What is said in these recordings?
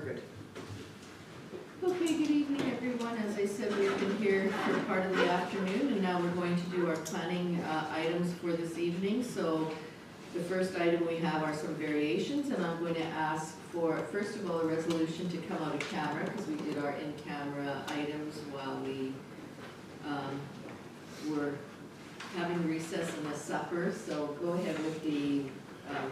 good. Okay, good evening, everyone. As I said, we've been here for part of the afternoon, and now we're going to do our planning items for this evening. So the first item we have are some variations, and I'm going to ask for, first of all, a resolution to come out of camera, because we did our in-camera items while we were having recess and a supper. So go ahead with the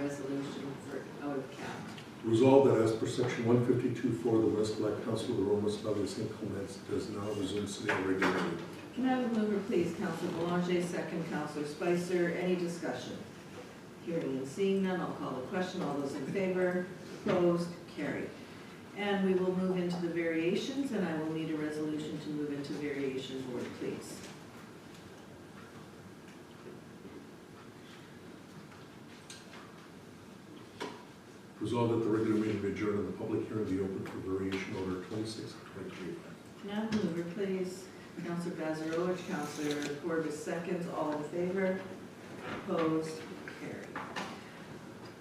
resolution for out of camera. Resolved that as per section 152 for the Municipal Council of the Roman Municipality of St. Clements does now resume sitting regularly. Can I have a mover, please? Councillor Boulanger, second Councillor Spicer. Any discussion? Hearing and seeing none, I'll call the question. All those in favor? Opposed? Carried. And we will move into the variations, and I will need a resolution to move into variation board, please. Resolved that the regular meeting be adjourned and the public hearing be open for variation order 26 of 2025. Can I have a mover, please? Councillor Bazarowicz, Councillor Corbis, seconds. All in favor? Opposed? Carried.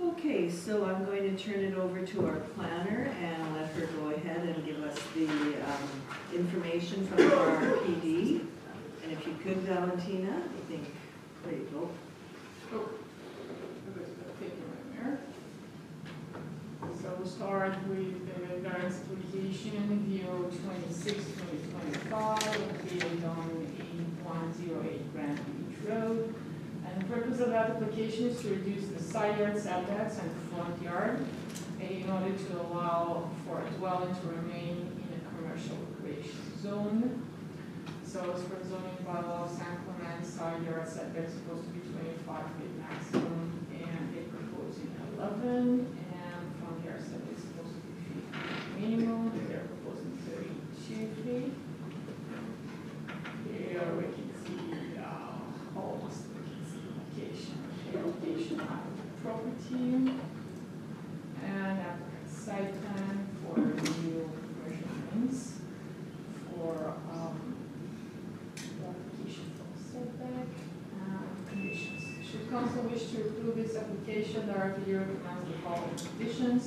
Okay, so I'm going to turn it over to our planner and let her go ahead and give us the information from our PD. And if you could, Valentina, I think, there you go. Oh, thank you, Mayor. So we'll start with the variance application VO 26/2025, located on 8108 Grand Beach Road. And the purpose of that application is to reduce the side yard setbacks and front yard in order to allow for a dwelling to remain in a commercial recreation zone. So as for zoning bylaw, San Clemente side yard setback is supposed to be 25 feet maximum, and they're proposing 11, and front yard setback is supposed to be feet minimum, and they're proposing 32 feet. Here we can see almost the location of the property, and applicant site plan for new measurements for application for setback conditions. Should council wish to approve this application, directly recommends the following conditions.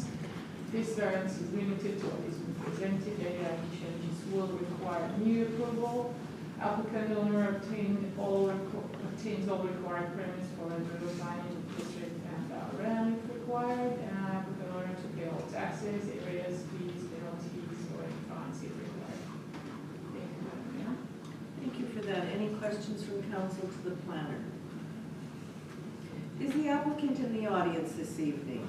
This variance is limited to what is been presented. Any changes will require new approval. Applicant owner obtains all required permits for the design district and RAM if required, and applicant owner to pay all taxes, areas, fees, penalties, or any fines if required. Thank you, Madam Mayor. Thank you for that. Any questions from council to the planner? Is the applicant in the audience this evening?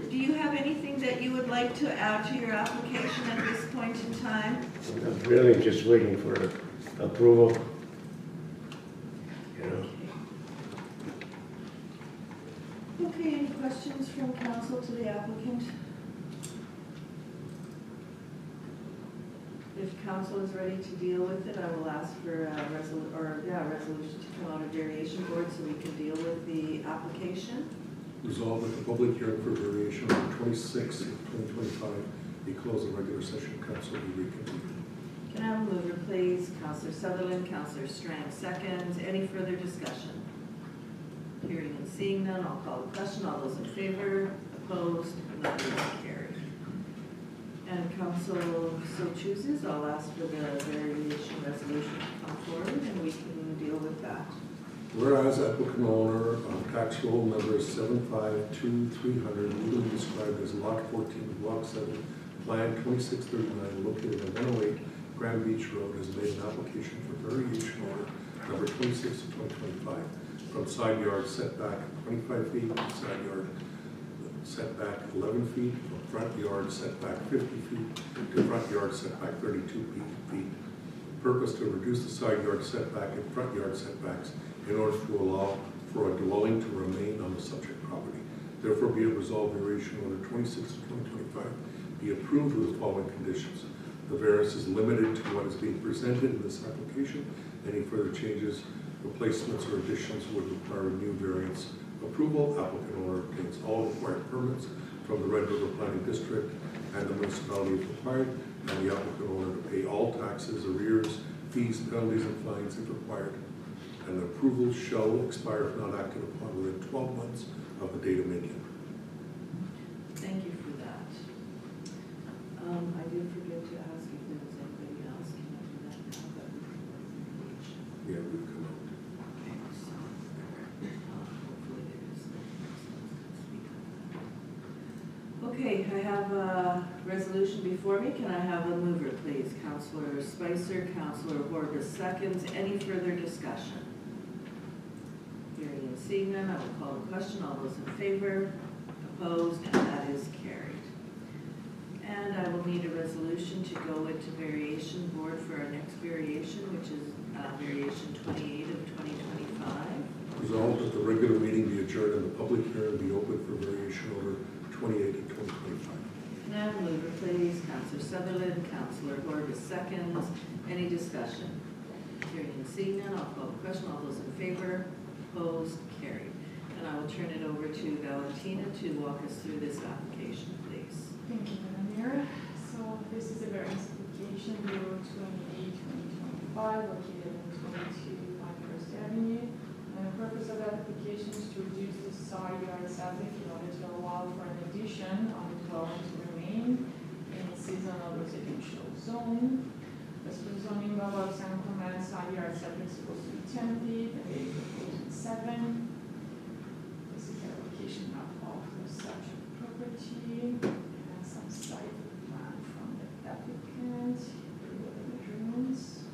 Do you have anything that you would like to add to your application at this point in time? I'm really just waiting for approval. You know. Okay, any questions from council to the applicant? If council is ready to deal with it, I will ask for a resolution to come out of variation board so we can deal with the application. Resolved that the public hearing for variation order 26 of 2025 be closed and regular session council be reconvened. Can I have a mover, please? Councillor Sutherland, Councillor Strang, seconds. Any further discussion? Hearing and seeing none, I'll call the question. All those in favor? Opposed? None is carried. And council so chooses, I'll ask for the variation resolution to come forward and we can deal with that. Whereas applicant owner of tax roll number 752300, legally described as Lot 14, Block 7, Plan 2639, located at 108 Grand Beach Road, has made an application for variation order number 26 of 2025 from side yard setback 25 feet, side yard setback 11 feet, from front yard setback 50 feet, to front yard setback 32 feet. Purpose to reduce the side yard setback and front yard setbacks in order to allow for a dwelling to remain on the subject property. Therefore, be it resolved, variation order 26 of 2025 be approved with the following conditions. The variance is limited to what is being presented in this application. Any further changes, replacements, or additions would require a new variance approval. Applicant owner obtains all required permits from the Red River Planning District and the municipality if required, and the applicant owner to pay all taxes, arrears, fees, penalties, and fines if required. And the approval shall expire if not acted upon within 12 months of the date of making. Thank you for that. Okay, I have a resolution before me. Can I have a mover, please? Counselor Spicer, Counselor Horga seconds. Any further discussion? Hearing and seeing none, I will call the question. All those in favor? Opposed? And that is carried. And I will need a resolution to go into variation board for our next variation, which is variation 28 of 2025. Resolved that the regular meeting be adjourned and the public hearing be open for variation order 28 of 2025. Can I have a mover, please? Counselor Sutherland, Counselor Horga seconds. Any discussion? Hearing and seeing none, I'll call the question. All those in favor? Opposed? Carried. And I will turn it over to Valentina to walk us through this application, please. Thank you, Madam Mayor. So this is a variance application, 028-2025, located in 22 Pinehurst Avenue. And the purpose of that application is to reduce the side yard setback in order to allow for an addition on the dwelling to remain in seasonal residential zone. As for zoning bylaw, San Clemente side yard setback is supposed to be 10 feet, and they propose 7. This is the application map of the subject property, and some site plan from the applicant. Here are the measurements.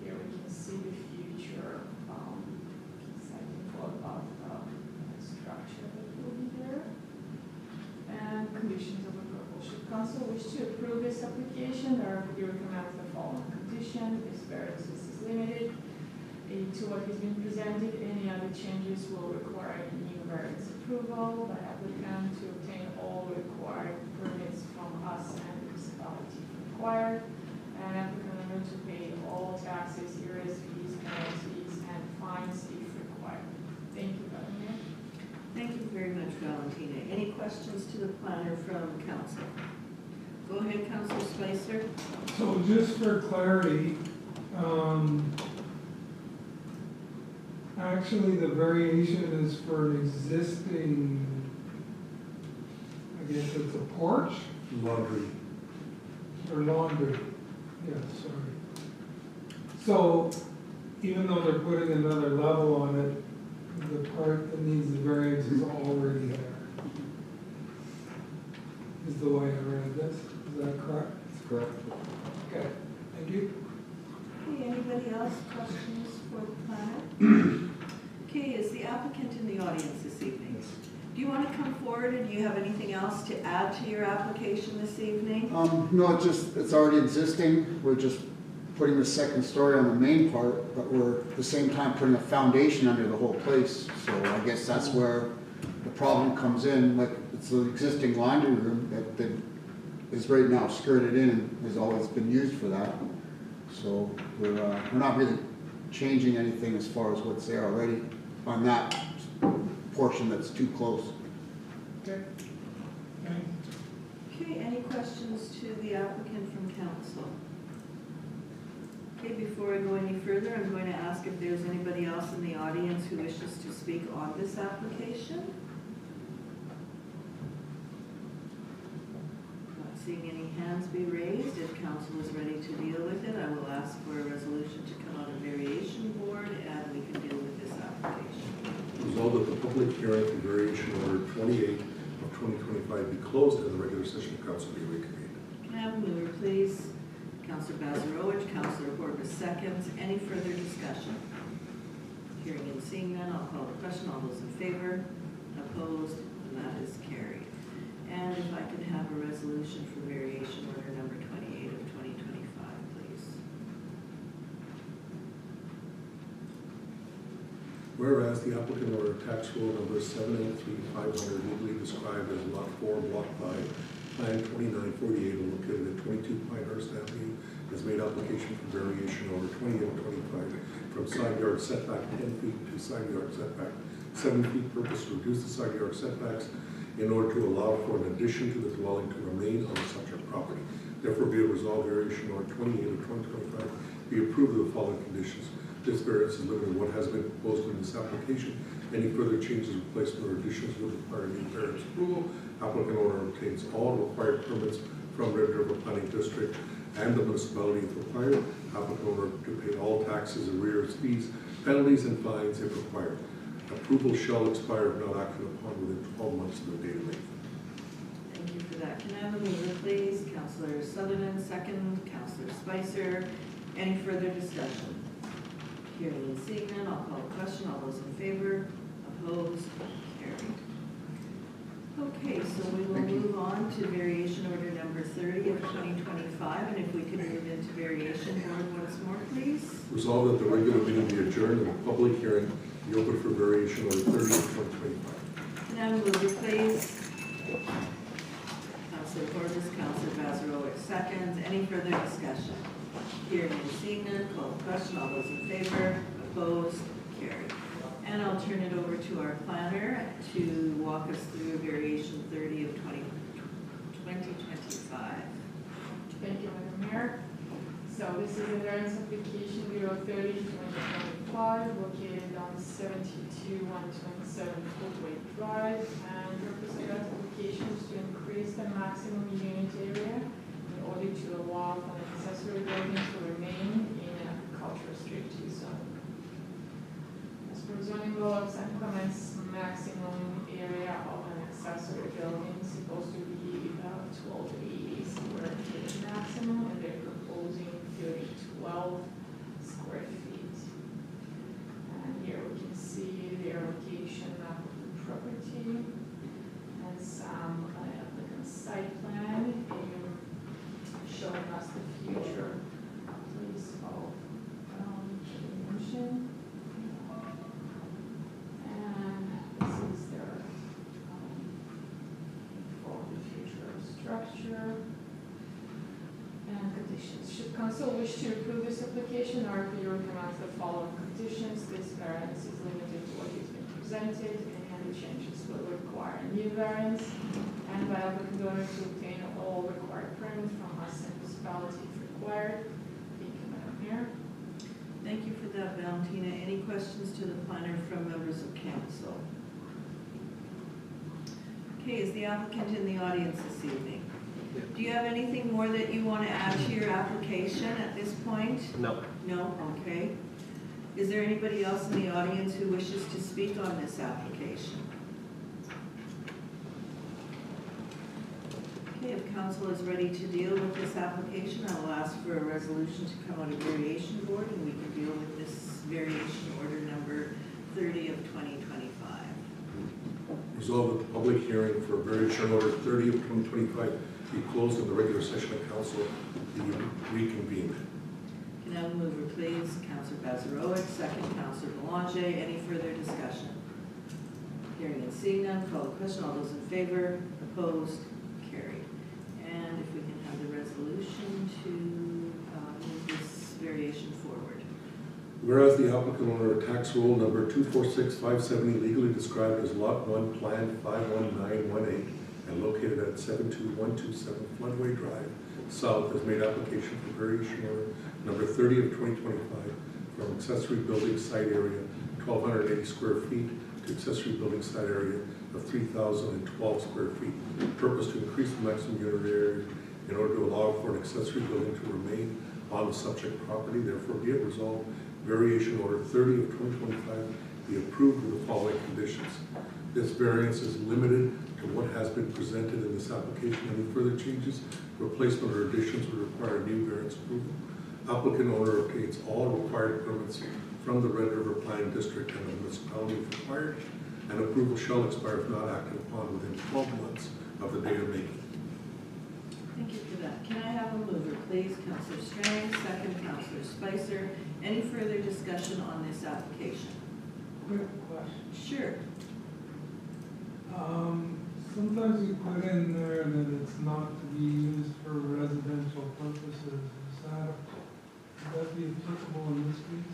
Here we can see the future site info about the structure that will be there. And conditions of approval. Should council wish to approve this application, we recommend the following condition. This variance is limited to what has been presented. Any other changes will require a new variance approval by applicant to obtain all required permits from us and the municipality required. And applicant will need to pay all taxes, arrears, fees, penalties, and fines if required. Thank you, Madam Mayor. Thank you very much, Valentina. Any questions to the planner from council? Go ahead, Councilor Spicer. So just for clarity, actually the variation is for an existing, I guess it's a porch Laundry. or laundry. Yeah, sorry. So even though they're putting another level on it, the part that needs the variance is already there. Is the way I read this. Is that correct? That's correct. Okay, thank you. Okay, anybody else, questions for the planner? Okay, is the applicant in the audience this evening? Do you want to come forward, and do you have anything else to add to your application this evening? No, it's already existing. We're just putting the second story on the main part, but we're at the same time putting a foundation under the whole place. So I guess that's where the problem comes in. Like, it's the existing laundry room that is right now skirted in and has always been used for that. So we're not really changing anything as far as what's there already on that portion that's too close. Okay. Okay, any questions to the applicant from council? Okay, before I go any further, I'm going to ask if there's anybody else in the audience who wishes to speak on this application. Not seeing any hands be raised. If council is ready to deal with it, I will ask for a resolution to come out of variation board, and we can deal with this application. Resolved that the public hearing for variation order 28 of 2025 be closed and the regular session of council be reconvened. Can I have a mover, please? Councilor Bazarowicz, Councilor Horga seconds. Any further discussion? Hearing and seeing none, I'll call the question. All those in favor? Opposed? And that is carried. And if I could have a resolution for variation order number 28 of 2025, please. Whereas the applicant order tax roll number 783500 legally described as lot 4 block 5 Plan 2948 located at 22 Pinehurst Avenue has made application for variation order 28 of 25 from side yard setback 10 feet to side yard setback 7 feet. Purpose to reduce the side yard setbacks in order to allow for an addition to the dwelling to remain on the subject property. Therefore, be it resolved variation order 28 of 2025 be approved with the following conditions. This variance is limited to what has been proposed in this application. Any further changes, replacement, or additions would require new variance approval. Applicant owner obtains all required permits from Red River Planning District and the municipality if required. Applicant owner to pay all taxes, arrears, fees, penalties, and fines if required. Approval shall expire if not acted upon within 12 months of the date of May. Thank you that. Can I have a mover, please? Counselor Sutherland, second. Counselor Spicer. Any further discussion? Hearing and seeing none, I'll call the question. All those in favor? Opposed? Carried. Okay, so we will move on to variation order number 30 of 2025, and if we could move into variation board once more, please. Resolved that the regular meeting be adjourned and the public hearing be open for variation order 30 of 2025. Can I have a mover, please? Counselor Corbus, Counselor Bazarowicz, seconds. Any further discussion? Hearing and seeing none, call the question. All those in favor? Opposed? Carried. And I'll turn it over to our planner to walk us through variation 30 of 2025. Thank you, Madam Mayor. So this is a variance application 030/2025 located on 72-127 Footway Drive. And the purpose of that application is to increase the maximum unit area in order to allow for an accessory building to remain in a agricultural restricted zone. As per zoning laws and comments, maximum area of an accessory building is supposed to be 1280 square feet maximum, and they're proposing 12 square feet. And here we can see the location of the property and some like a site plan showing us the future place of dimension. And this is their for the future structure and conditions. Should council wish to approve this application, RFP recommends the following conditions. This variance is limited to what has been presented. Any other changes will require a new variance, and by applicant owner to obtain all required permits from us and municipality if required. Thank you, Madam Mayor. Thank you for that, Valentina. Any questions to the planner from members of council? Okay, is the applicant in the audience this evening? Do you have anything more that you want to add to your application at this point? No. No? Okay. Is there anybody else in the audience who wishes to speak on this application? Okay, if council is ready to deal with this application, I will ask for a resolution to come out of variation board, and we can deal with this variation order number 30 of 2025. Resolved that the public hearing for variation order 30 of 2025 be closed and the regular session of council be reconvened. Can I have a mover, please? Counselor Bazarowicz, second. Counselor Belanger. Any further discussion? Hearing and seeing none, call the question. All those in favor? Opposed? Carried. And if we can have the resolution to move this variation forward. Whereas the applicant owner of tax roll number 246570 legally described as Lot 1, Plan 51918, and located at 72127 Floodway Drive South, has made application for variation order number 30 of 2025 from accessory building site area 1,280 square feet to accessory building site area of 3,012 square feet. Purpose to increase the maximum unit area in order to allow for an accessory building to remain on the subject property. Therefore, be it resolved, variation order 30 of 2025 be approved with the following conditions. This variance is limited to what has been presented in this application. Any further changes, replacement, or additions would require new variance approval. Applicant owner obtains all required permits from the Red River Planning District and the municipality if required, and approval shall expire if not acted upon within 12 months of the date of making. Thank you for that. Can I have a mover, please? Counselor Strang, second. Counselor Spicer. Any further discussion on this application? Quick question. Sure. Sometimes we put in there that it's not to be used for residential purposes. Would that be applicable in this case?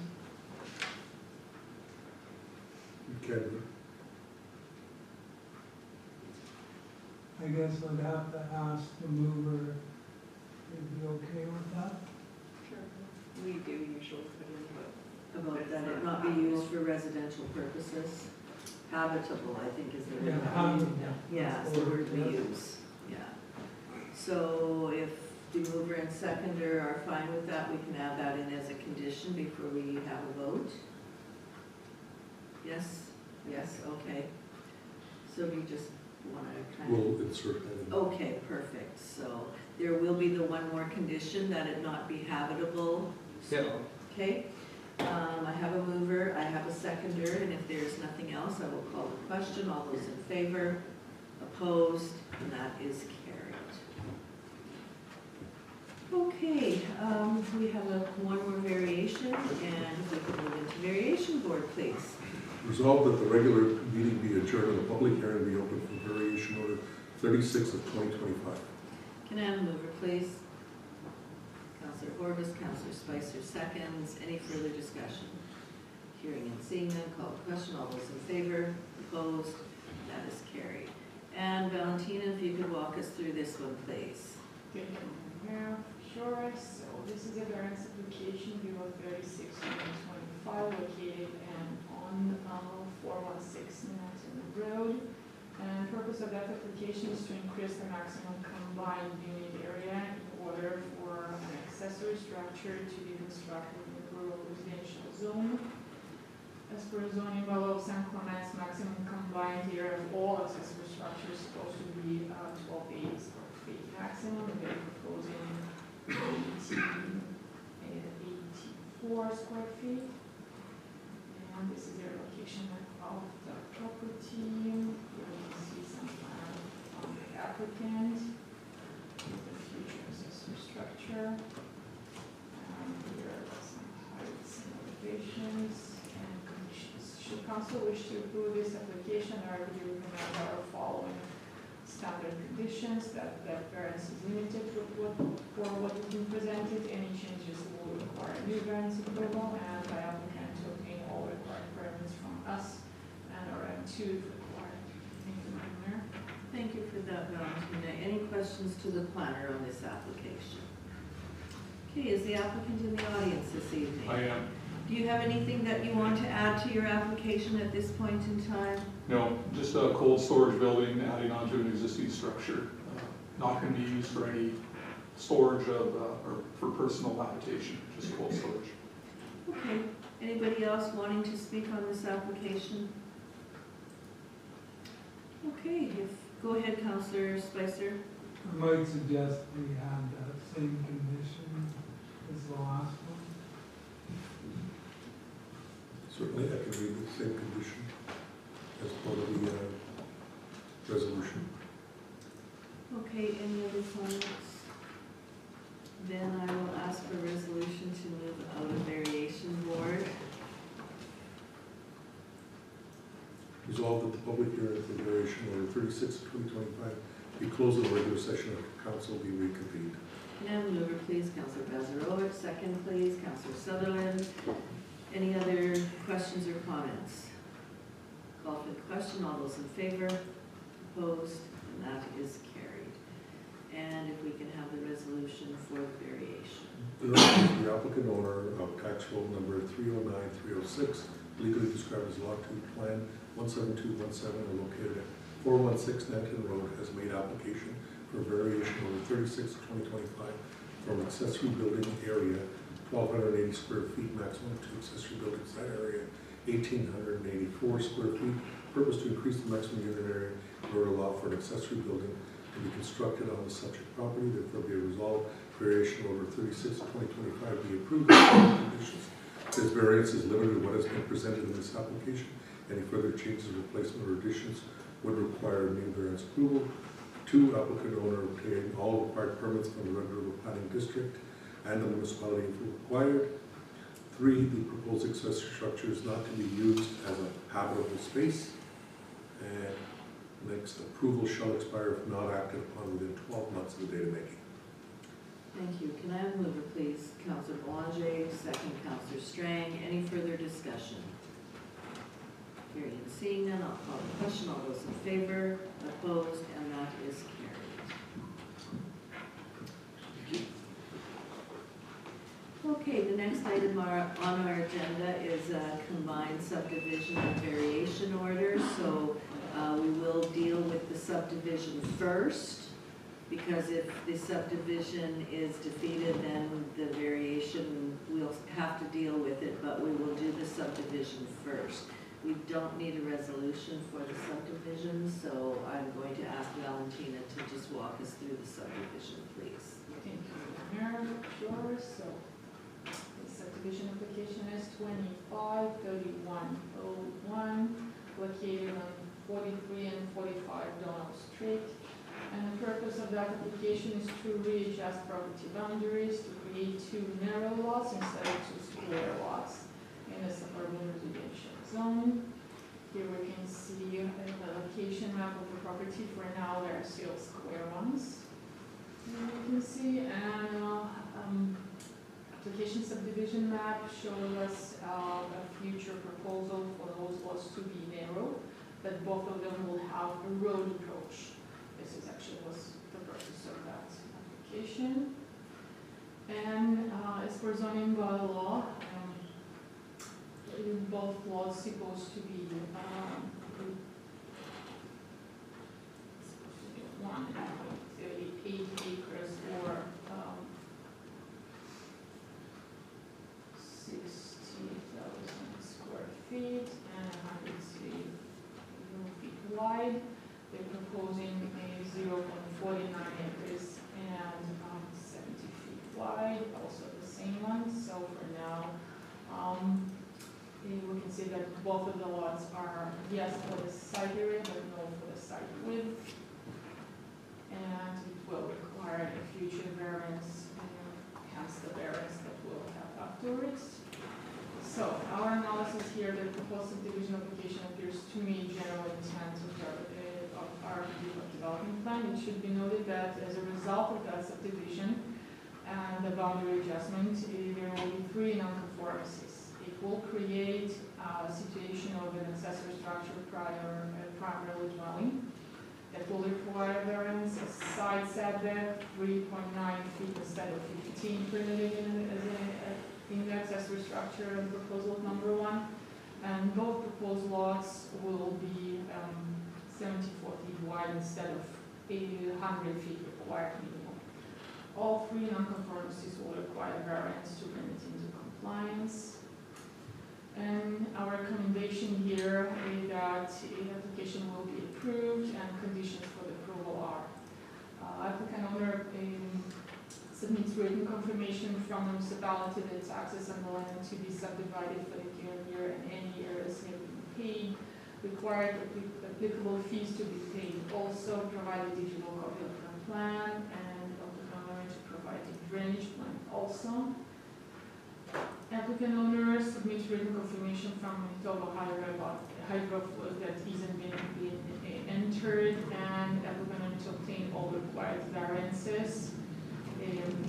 Okay. I guess I'd have to ask the mover if they'd be okay with that. We do usually put in, About that it not be used for residential purposes. Habitable, I think, is the word. Yeah, habitable. Yeah, it's the word we use, yeah. So if the mover and seconder are fine with that, we can add that in as a condition before we have a vote. Yes? Yes, okay. So we just want to kind of? We'll insert that in. Okay, perfect. So there will be the one more condition, that it not be habitable. So, okay. I have a mover, I have a seconder, and if there's nothing else, I will call the question. All those in favor? Opposed? And that is carried. Okay, we have one more variation, and we can move into variation board, please. Resolved that the regular meeting be adjourned and the public hearing be open for variation order 36 of 2025. Can I have a mover, please? Councillor Orvis, Councillor Spicer seconds. Any further discussion? Hearing and seeing none, call the question. All those in favor? Opposed? That is carried. And Valentina, if you could walk us through this one, please. Thank you, Mayor. Sure, so this is a variance application, BO 36, 2025, located on 416 Manhattan Road. And the purpose of that application is to increase the maximum combined unit area in order for an accessory structure to be constructed in the rural residential zone. As per zoning bylaw of San Clemente, maximum combined area of all accessory structures is supposed to be 1280 square feet maximum, and they're proposing 84 square feet. And this is their location of the property. Here you see some plan on the applicant, the future accessory structure. Here are some heights and elevations and conditions. Should council wish to approve this application, I would recommend our following standard conditions: that variance is limited for what has been presented. Any changes will require new variance approval, and the applicant to obtain all required permits from us and RM2 if required. Thank you, Madam Mayor. Thank you for that, Valentina. Any questions to the planner on this application? Okay, is the applicant in the audience this evening? I am. Do you have anything that you want to add to your application at this point in time? No, just a cold storage building adding on to an existing structure. Not going to be used for any storage of, or for personal habitation, just cold storage. Okay. Anybody else wanting to speak on this application? Okay, go ahead, Councillor Spicer. I might suggest we had that same condition as the last one. Certainly, I can read the same condition as part of the resolution. Okay, any other comments? Then I will ask for a resolution to move out of variation board. Resolved that the public hearing for variation order 36 of 2025 be closed and the regular session of council be reconvened. Can I have a mover, please? Councillor Bazarowicz. Second, please. Councillor Sutherland. Any other questions or comments? Call for the question. All those in favor? Opposed? And that is carried. And if we can have the resolution for the variation. The applicant owner of tax roll number 309306, legally described as Lot 2 Plan 17217, and located at 416 Nanton Road, has made application for variation order 36 of 2025 from accessory building area 1,280 square feet maximum to accessory building site area 1,884 square feet. Purpose to increase the maximum unit area in order to allow for an accessory building to be constructed on the subject property. Therefore, be resolved, variation order 36 of 2025 be approved with the conditions. This variance is limited to what has been presented in this application. Any further changes, replacement, or additions would require new variance approval. 2, applicant owner obtain all required permits from the Red River Planning District and the municipality if required. 3, the proposed accessory structure is not to be used as a habitable space. And next, approval shall expire if not acted upon within 12 months of the date of making. Thank you. Can I have a mover, please? Councillor Boulanger, second, Councillor Strang. Any further discussion? Hearing and seeing none, I'll call the question. All those in favor? Opposed? And that is carried. Okay, the next item on our agenda is a combined subdivision and variation order. So we will deal with the subdivision first, because if the subdivision is defeated, then the variation, we'll have to deal with it, but we will do the subdivision first. We don't need a resolution for the subdivision, so I'm going to ask Valentina to just walk us through the subdivision, please. Thank you, Mayor. Sure, so the subdivision application is 253101, located on 43 and 45 Donald Street. And the purpose of that application is to readjust property boundaries to create 2 narrow lots instead of 2 square lots in the suburban residential zone. Here we can see the location map of the property. For now, there are still square ones. And you can see an application subdivision map shows us a future proposal for those lots to be narrow, but both of them will have a road approach. This is actually was the purpose of that application. And as for zoning bylaw, both lots supposed to be 1.38 acres or 60,000 square feet and 160 feet wide. They're proposing a 0.49 acres and 70 feet wide, also the same one. So for now, we can see that both of the lots are yes for the site area, but no for the site width. And it will require a future variance, hence the variance that we'll have afterwards. So our analysis here, the proposed subdivision application appears to meet general intent of our development plan. It should be noted that as a result of that subdivision and the boundary adjustment, there will be 3 nonconformities. It will create a situation of an accessory structure primarily dwelling that will require variance, a side setback 3.9 feet instead of 15 permitted in the accessory structure in proposal number 1, and both proposed lots will be 74 feet wide instead of 100 feet required minimum. All 3 nonconformities will require variance to bring it into compliance. And our recommendation here is that the application will be approved and conditions for the approval are applicant owner submits written confirmation from the municipality that taxes on the land to be subdivided for the current year and any areas may be paid, required applicable fees to be paid. Also provide a digital copy of the plan and applicant owner to provide a drainage plan also. Applicant owner submits written confirmation from Manitoba Hydro that isn't been entered, and applicant owner to obtain all required variances.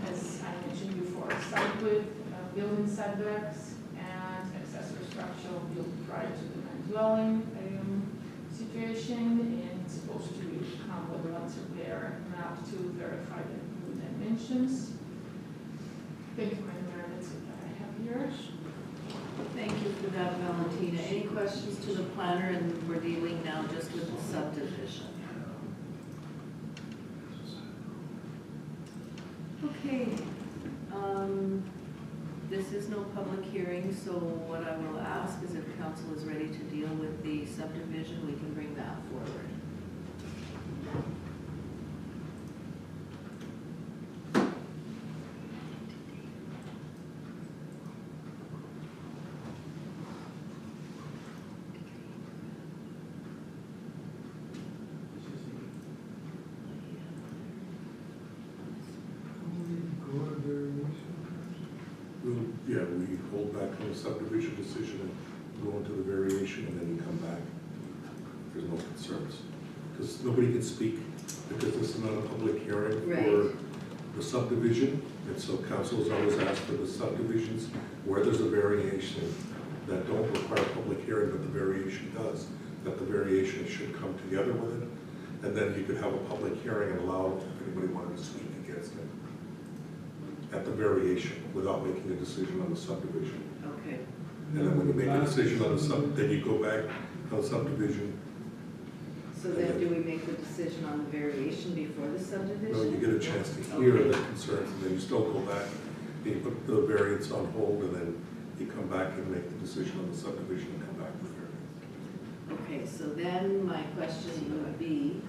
As I mentioned before, site width, building setbacks, and accessory structure built prior to the main dwelling situation, and it's supposed to come with a letter there map to verify the new dimensions. Thank you, Madam Mayor. That's it that I have here. Thank you for that, Valentina. Any questions to the planner? And we're dealing now just with the subdivision. Okay, this is no public hearing, so what I will ask is if council is ready to deal with the subdivision, we can bring that forward. Yeah, we hold back on the subdivision decision and go into the variation, and then you come back. There's no concerns. Because nobody can speak, because this is not a public hearing for the subdivision. And so council has always asked for the subdivisions where there's a variation that don't require public hearing, but the variation does, that the variation should come together with it. And then you could have a public hearing and allow if anybody wanted to speak against it at the variation without making a decision on the subdivision. Okay. And then when you make a decision on the then you go back on subdivision. So then do we make the decision on the variation before the subdivision? No, you get a chance to hear the concerns, and then you still go back, and you put the variance on hold, and then you come back and make the decision on the subdivision and come back with the variance. Okay, so then my question would be,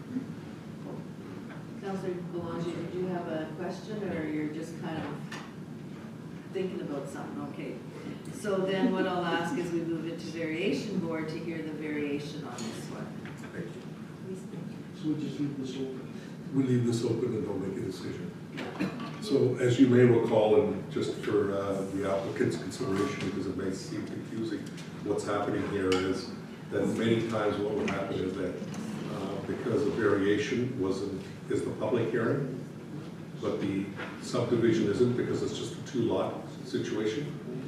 Councillor Belanger, did you have a question, or you're just kind of thinking about something? Okay. So then what I'll ask is we move it to variation board to hear the variation on this one. So we just leave this open? We leave this open and don't make a decision. So as you may recall, and just for the applicant's consideration, because it may seem confusing, what's happening here is that many times what would happen is that because the variation is the public hearing, but the subdivision isn't because it's just a two-lot situation.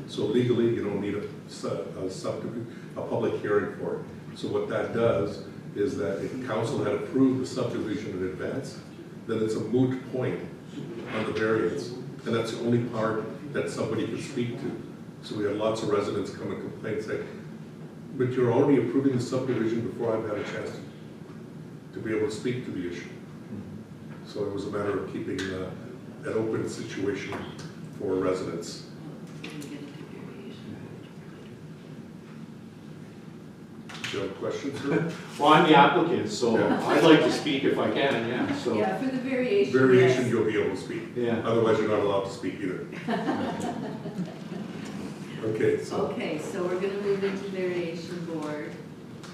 So legally, you don't need a public hearing for it. So what that does is that if council had approved the subdivision in advance, then it's a moot point on the variance. And that's the only part that somebody could speak to. So we had lots of residents come and complain and say, but you're already approving the subdivision before I've had a chance to be able to speak to the issue. So it was a matter of keeping an open situation for residents. Do you have questions, sir? Well, I'm the applicant, so Yeah. I'd like to speak if I can, yeah, so. Yeah, for the variation, Variation, yes. you'll be able to speak. Yeah. Otherwise, you're not allowed to speak either. Okay, so, Okay, so we're gonna move into variation board,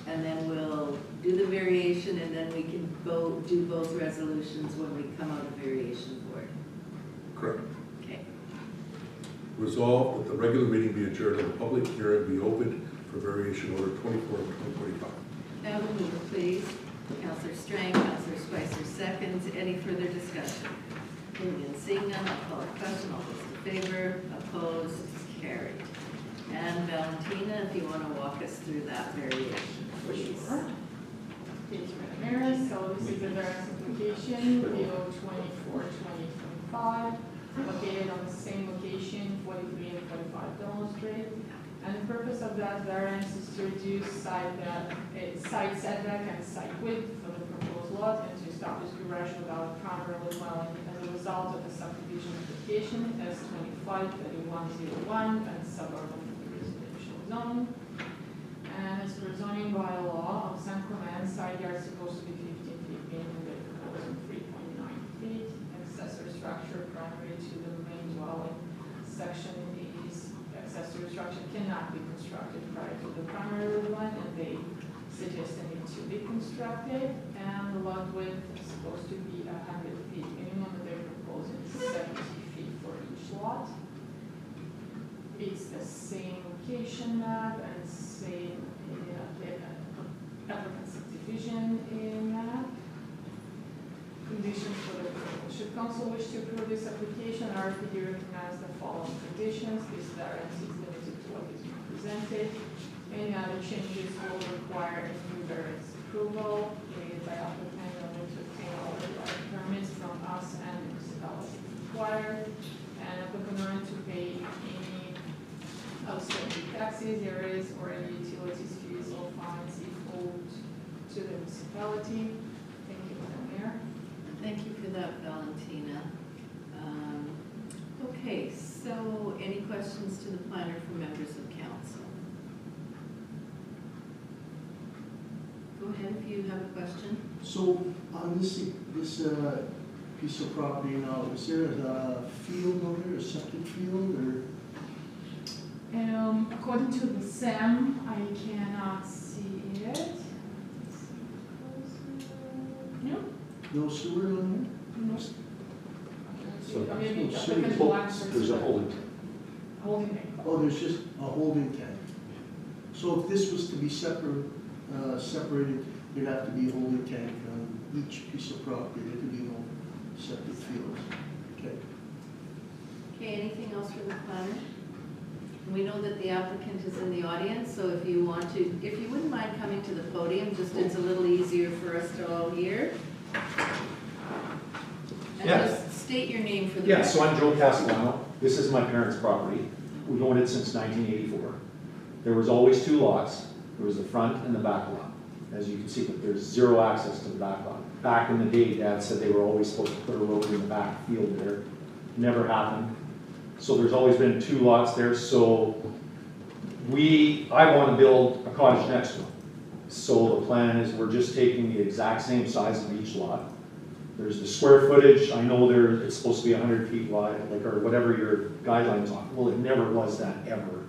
and then we'll do the variation, and then we can do both resolutions when we come out of variation board. correct. Okay. Resolved that the regular meeting be adjourned and the public hearing be opened for variation order 24 of 2025. Now the mover, please. Councillor Strang, Councillor Spicer seconds. Any further discussion? Hearing and seeing none, I'll call a question. All those in favor, opposed, carried. And Valentina, if you want to walk us through that variation, please. Sure. Thank you, Madam Mayor. So this is a variance application, PO 24-2025, located on the same location, 43 and 45 Donald Street. And the purpose of that variance is to reduce side setback and side width for the proposed lot and to establish garage without primary dwelling as a result of the subdivision application S25-3101 and suburban residential zone. And as per zoning bylaw of San Clemente, side yard is supposed to be 15 feet meaning the proposed 3.9 feet. Accessory structure primary to the main dwelling section is accessory structure cannot be constructed prior to the primary one, and they suggested it to be constructed. And the lot width is supposed to be 100 feet minimum, and they're proposing 70 feet for each lot. It's the same location map and same applicant subdivision map. Conditions for the approval. Should council wish to approve this application, RFPD recognizes the following conditions. This variance is limited to what is presented. Any other changes will require a new variance approval created by applicant in order to obtain all required permits from us and the municipality required. And applicant in order to pay any outstanding taxes, areas, or any utilities fees or fines if owed to the municipality. Thank you, Madam Mayor. Thank you for that, Valentina. Okay, so any questions to the planner from members of council? Go ahead if you have a question. So on this piece of property now, is there a field over there, a septic field, or? According to the SAM, I cannot see it. No? No sewer on No. So Maybe there's applicant will answer. There's a holding. Holding tank. there? Oh, there's just a holding tank. So if this was to be separated, there'd have to be a holding tank on each piece of property. There could be no septic fields. Okay. Okay, anything else from the planner? We know that the applicant is in the audience, so if you want to, if you wouldn't mind coming to the podium, just it's a little easier for us to all hear. And Yeah. just state your name for the Yeah, record. so I'm Joe Castellano. This is my parents' property. We've owned it since 1984. There was always two lots. There was the front and the back lot. As you can see, but there's zero access to the back lot. Back in the day, Dad said they were always supposed to put a road in the back field there. Never happened. So there's always been two lots there, so I want to build a cottage next to them. So the plan is we're just taking the exact same size of each lot. There's the square footage, I know it's supposed to be 100 feet wide, like, or whatever your guidelines are. Well, it never was that ever,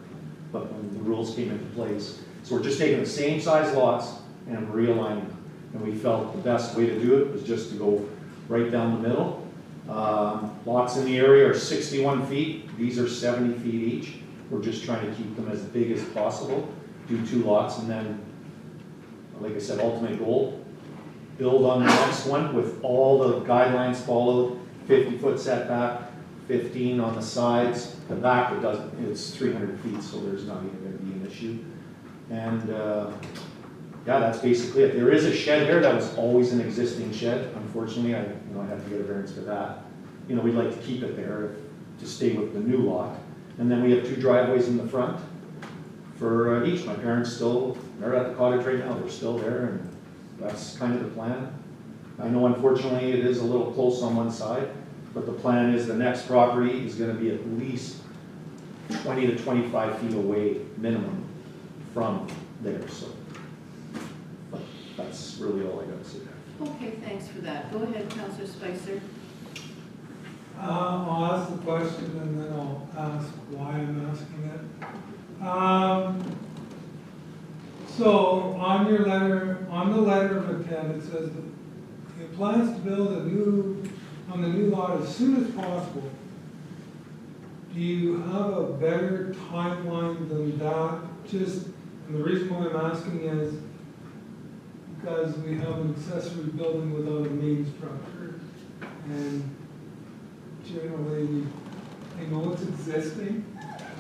but when the rules came into place. So we're just taking the same size lots and realigning them. And we felt the best way to do it was just to go right down the middle. Lots in the area are 61 feet, these are 70 feet each. We're just trying to keep them as big as possible, do 2 lots, and then, like I said, ultimate goal, build on the next one with all the guidelines followed, 50-foot setback, 15 on the sides. The back, it's 300 feet, so there's not even gonna be an issue. And yeah, that's basically it. There is a shed there that was always an existing shed. Unfortunately, I have to get a variance for that. We'd like to keep it there to stay with the new lot. And then we have 2 driveways in the front for each. My parents they're at the cottage right now, they're still there, and that's kind of the plan. I know unfortunately it is a little close on one side, but the plan is the next property is gonna be at least 20 to 25 feet away minimum from there, so. But that's really all I got to say there. Okay, thanks for that. Go ahead, Councillor Spicer. I'll ask the question and then I'll ask why I'm asking it. So on your letter, on the letter of intent, it says that it plans to build on the new lot as soon as possible. Do you have a better timeline than that? And the reason why I'm asking is because we have an accessory building without a main structure, and generally, I know it's existing.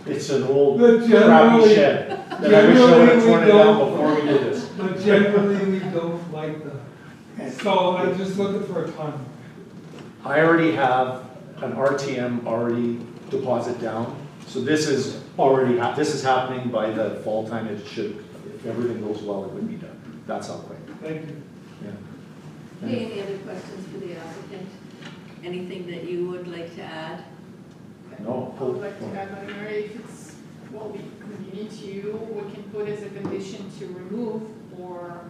It's an old But crappy shed that I wish I would have torn it down before we did this. But generally, we don't like that. So I'm just looking for a timeline. I already have an RTM already deposit down. So this is already, this is happening by the fall time. It should, if everything goes well, it would be done. That's how quick. Thank you. Yeah. Okay, any other questions for the applicant? Anything that you would like to add? No. I would like to add, Madam Mayor, if it's, well, convenient to you, we can put as a condition to remove or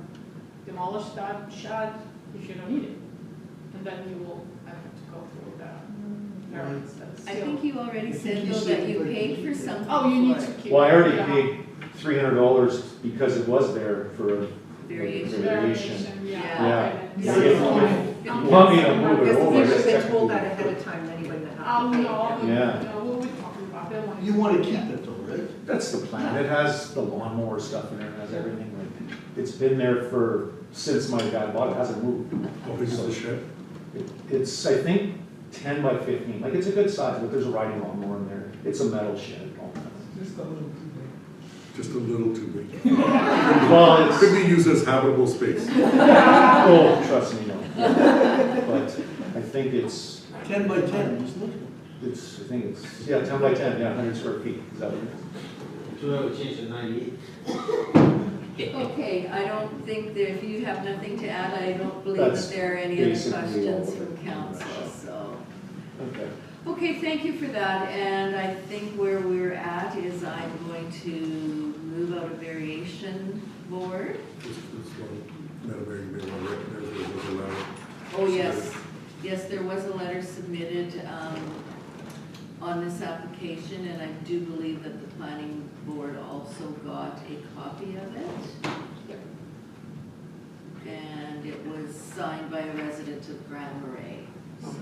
demolish that shed if you don't need it. And then you will have to go through that variance. That's I still- think you already I think said you though said that you you paid would- for something. Oh, you need for to it. keep. Well, I already yeah. paid $300 because it was there for a Variation. variation. Yeah. Yeah. Yeah. If you want me to move it Yes, over, you should it's have been told that technically- ahead of time, then you wouldn't have to pay. No, Yeah. no, we'll be talking about that one. You want to keep it though, right? That's the plan. It has the lawnmower stuff in there, it has everything. Like, it's been there since my dad bought it, it hasn't moved. How big is the shed? It's, I think, 10 by 15. Like, it's a good size, but there's a riding lawnmower in there. It's a metal shed. All that. Just a little too big. Just a little too big. Well, Could be used as habitable space. oh, trust me, no. But I think it's, 10 by 10, isn't it? I think it's, yeah, 10 by 10, yeah, 100 square feet. Is that what it is? So that would change to 98. Okay, I don't think that, if you have nothing to add, I don't believe that That's there are any other basically all questions of it. from council, so. Okay. Okay, thank you for that, and I think where we're at is I'm going to move out a variation board. This one, Madam Mayor, you may want to recognize there was a letter. Oh, yes, yes, there was a letter submitted on this application, and I do believe that the planning board also got a copy of it. And it was signed by a resident of Grand Marais, so.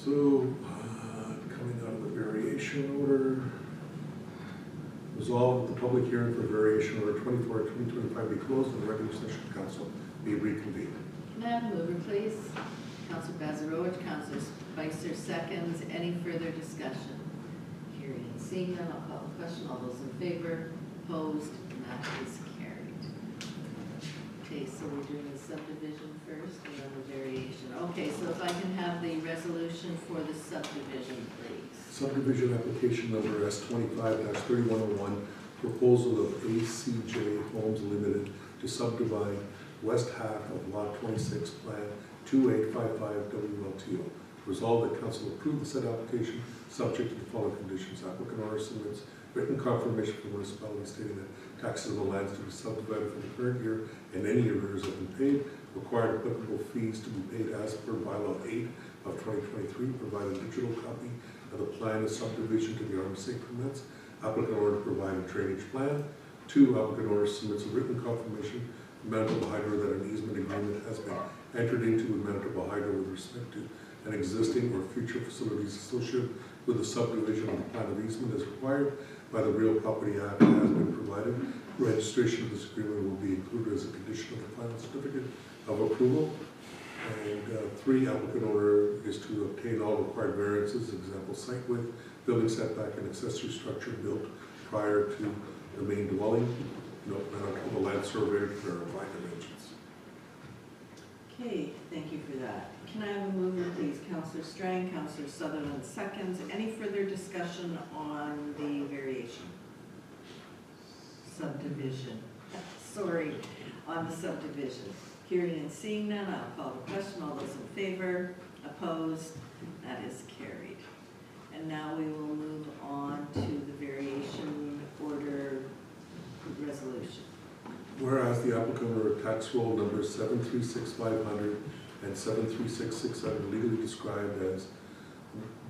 So, coming out of the variation order, resolved that the public hearing for variation order 24/2025 be closed and the regular session of council be reconvened. Madam Mover, please. Councilor Bazarowicz, Councilor Spicer seconds. Any further discussion? Hearing and seeing none, I'll call the question. All those in favor, opposed, and that is carried. Okay, so we're doing the subdivision first and then the variation. Okay, so if I can have the resolution for the subdivision, please. Subdivision application number S25-3101, proposal of ACJ Homes Limited to subdivide west half of Lot 26, Plan 2855 WLTO. Resolved that council approve the said application, subject to the following conditions. Applicant owner submits written confirmation from the municipality stating that taxes on the lands to be subdivided for the current year and any arrears have been paid, required applicable fees to be paid as per bylaw 8 of 2023, provide a digital copy of the plan of subdivision to the RMC permits, applicant order to provide a drainage plan. 2, applicant order submits a written confirmation from Manitoba Hydro that an easement agreement has been entered into with Manitoba Hydro with respect to an existing or future facilities associated with the subdivision of the plan of easement as required by the Real Property Act has been provided. Registration of this agreement will be included as a condition of the final certificate of approval. And 3, applicant order is to obtain all required variances, example site width, building setback, and accessory structure built prior to the main dwelling. Note Manitoba Land Surveyor to verify dimensions. Okay, thank you for that. Can I have a mover, please? Councillor Strang, Councillor Sutherland seconds. Any further discussion on the variation? Subdivision. Sorry, on the subdivision. Hearing and seeing none, I'll call the question. All those in favor? Opposed? That is carried. And now we will move on to the variation order resolution. Whereas the applicant order tax roll numbers 736500 and 736600 legally described as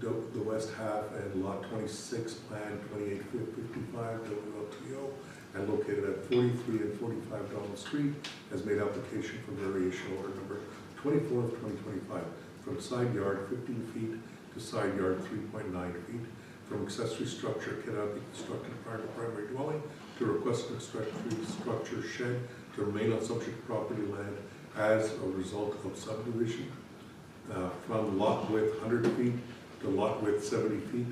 the west half and lot 26, plan 2855 WLTO, and located at 43 and 45 Donald Street, has made application for variation order number 24 of 2025 from side yard 15 feet to side yard 3.9 feet, from accessory structure cannot be constructed prior to primary dwelling, to request an accessory structure shed to remain on subject property land as a result of subdivision, from lot width 100 feet to lot width 70 feet,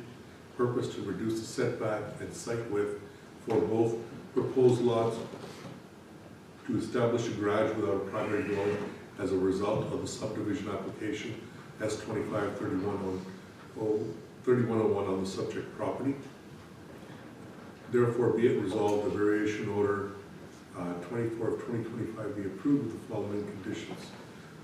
purpose to reduce the setback and site width for both proposed lots, to establish a garage without a primary dwelling as a result of the subdivision application S253101 on the subject property. Therefore, be it resolved, the variation order 24 of 2025 be approved with the following conditions.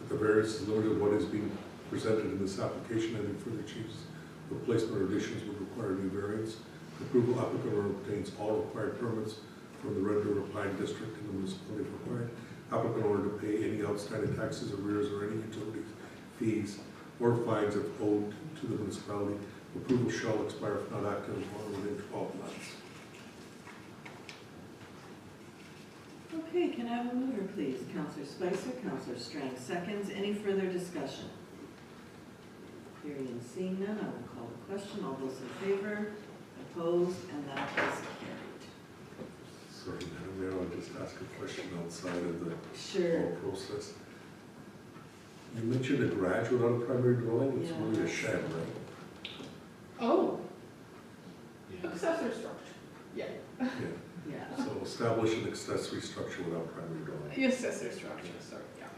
That the variance is limited to what is being presented in this application, and any further changes, replacement or additions would require new variance. Approval applicant obtains all required permits from the Red River Pine District in the municipality if required. Applicant order to pay any outstanding taxes, arrears, or any utilities, fees, or fines if owed to the municipality. Approval shall expire if not acted upon within 12 months. Okay, can I have a mover, please? Councillor Spicer, Councillor Strang seconds. Any further discussion? Hearing and seeing none, I will call the question. All those in favor? Opposed? And that is carried. Sorry, Madam Mayor, I'll just ask a question outside of the Sure. whole process. You mentioned a garage without a primary dwelling, it's Yeah. really a shed, right? Oh. Accessory structure, yeah. Yeah. Yeah. So establish an accessory structure without primary dwelling. Accessory structure, sorry, yeah.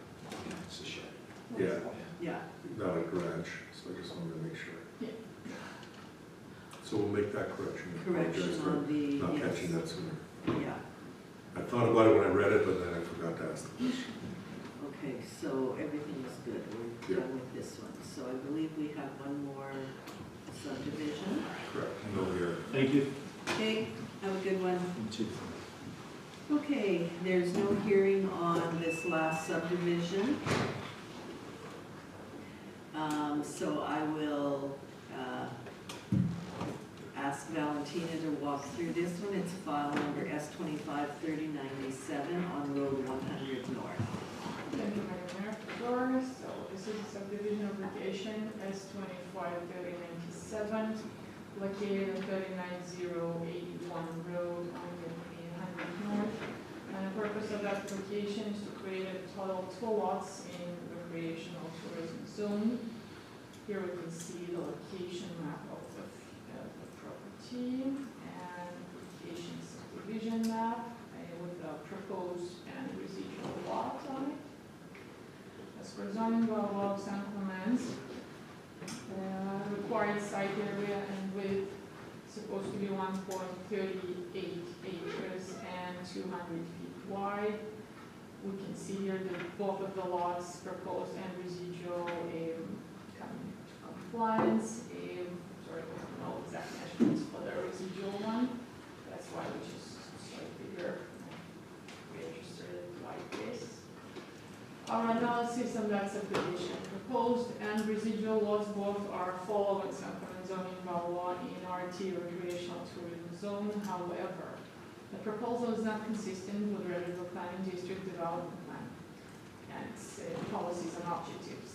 It's a shed. Yeah, Yeah. not a garage, so I just wanted to make sure. Yeah. So we'll make that correction. I apologize Correction for on the, not yes. catching that sooner. Yeah. I thought about it when I read it, but then I forgot to ask the question. Okay, so everything is good. We're done with this one. So I believe we have one more subdivision. Correct, no here. Thank you. Okay, have a good one. You too. Okay, there's no hearing on this last subdivision. So I will ask Valentina to walk through this one. It's file number S253097 on Road 100 North. Thank you, Madam Mayor. Flores. So this is a subdivision application S253097, located at 39081 Road on the 100 North. And the purpose of that application is to create a total of 2 lots in recreational tourism zone. Here we can see the location map of the property and location subdivision map with the proposed and residual lots on it. As for zoning bylaws and comments, required site area and width supposed to be 1.38 acres and 200 feet wide. We can see here that both of the lots proposed and residual come into compliance. Sorry, I don't know exact measurements for the residual one. slide, which is slightly bigger. We're interested like this. Our analysis on that subdivision, proposed and residual lots both are following San Juan zoning bylaw in RT recreational tourism zone. However, the proposal is not consistent with the Riverview Planning District Development Plan and its policies and objectives.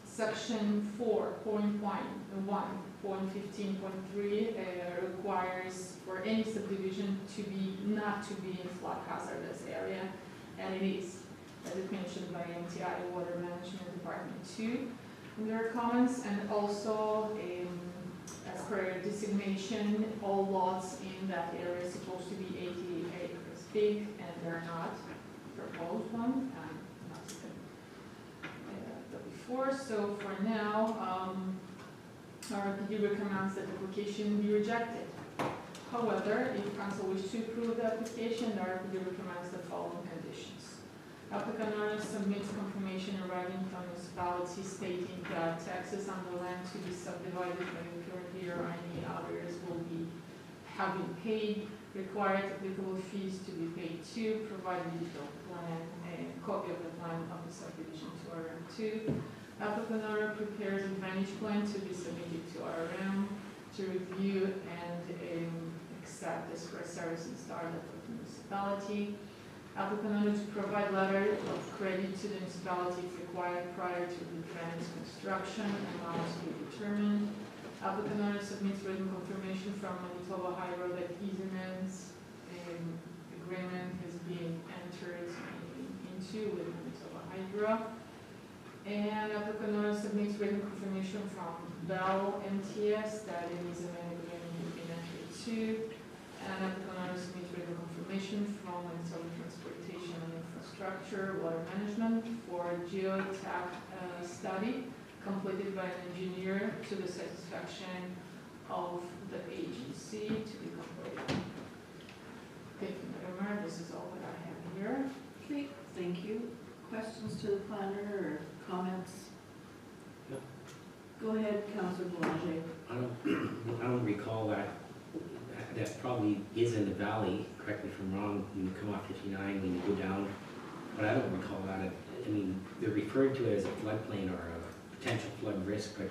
Section 4.1.15.3 requires for any subdivision to be not to be in flood hazardous area, and it is, as it mentioned by MTI Water Management Department 2 in their comments, and also as per designation, all lots in that area are supposed to be 88 acres big, and they're not. Proposed one, and not the before. So for now, RPD recommends that the application be rejected. However, if council wishes to approve the application, the RPD recommends the following conditions. Applicant owner submits confirmation in writing from municipality stating that taxes on the land to be subdivided by the current year or any others will be have been paid, required applicable fees to be paid to, provided detailed plan, a copy of the plan of the subdivision to RM2. Applicant owner prepares a drainage plan to be submitted to RM to review and accept this for service and startup of the municipality. Applicant owner to provide letter of credit to the municipality if required prior to the drainage construction and amounts to be determined. Applicant owner submits written confirmation from Manitoba Hydro that easements agreement has been entered into with Manitoba Hydro. And applicant owner submits written confirmation from Bell MTS that an easement agreement has been entered into. And applicant owner submits written confirmation from Manitoba Transportation and Infrastructure Water Management for geotech study completed by an engineer to the satisfaction of the agency to be completed. Thank you, Madam Mayor. This is all that I have here. Okay, thank you. Questions to the planner or comments? No. Go ahead, Councilor Boulanger. I don't recall that. That probably is in the valley, correct me if I'm wrong, when you come off 59, when you go down, but I don't recall that. I mean, they're referred to it as a floodplain or a potential flood risk, but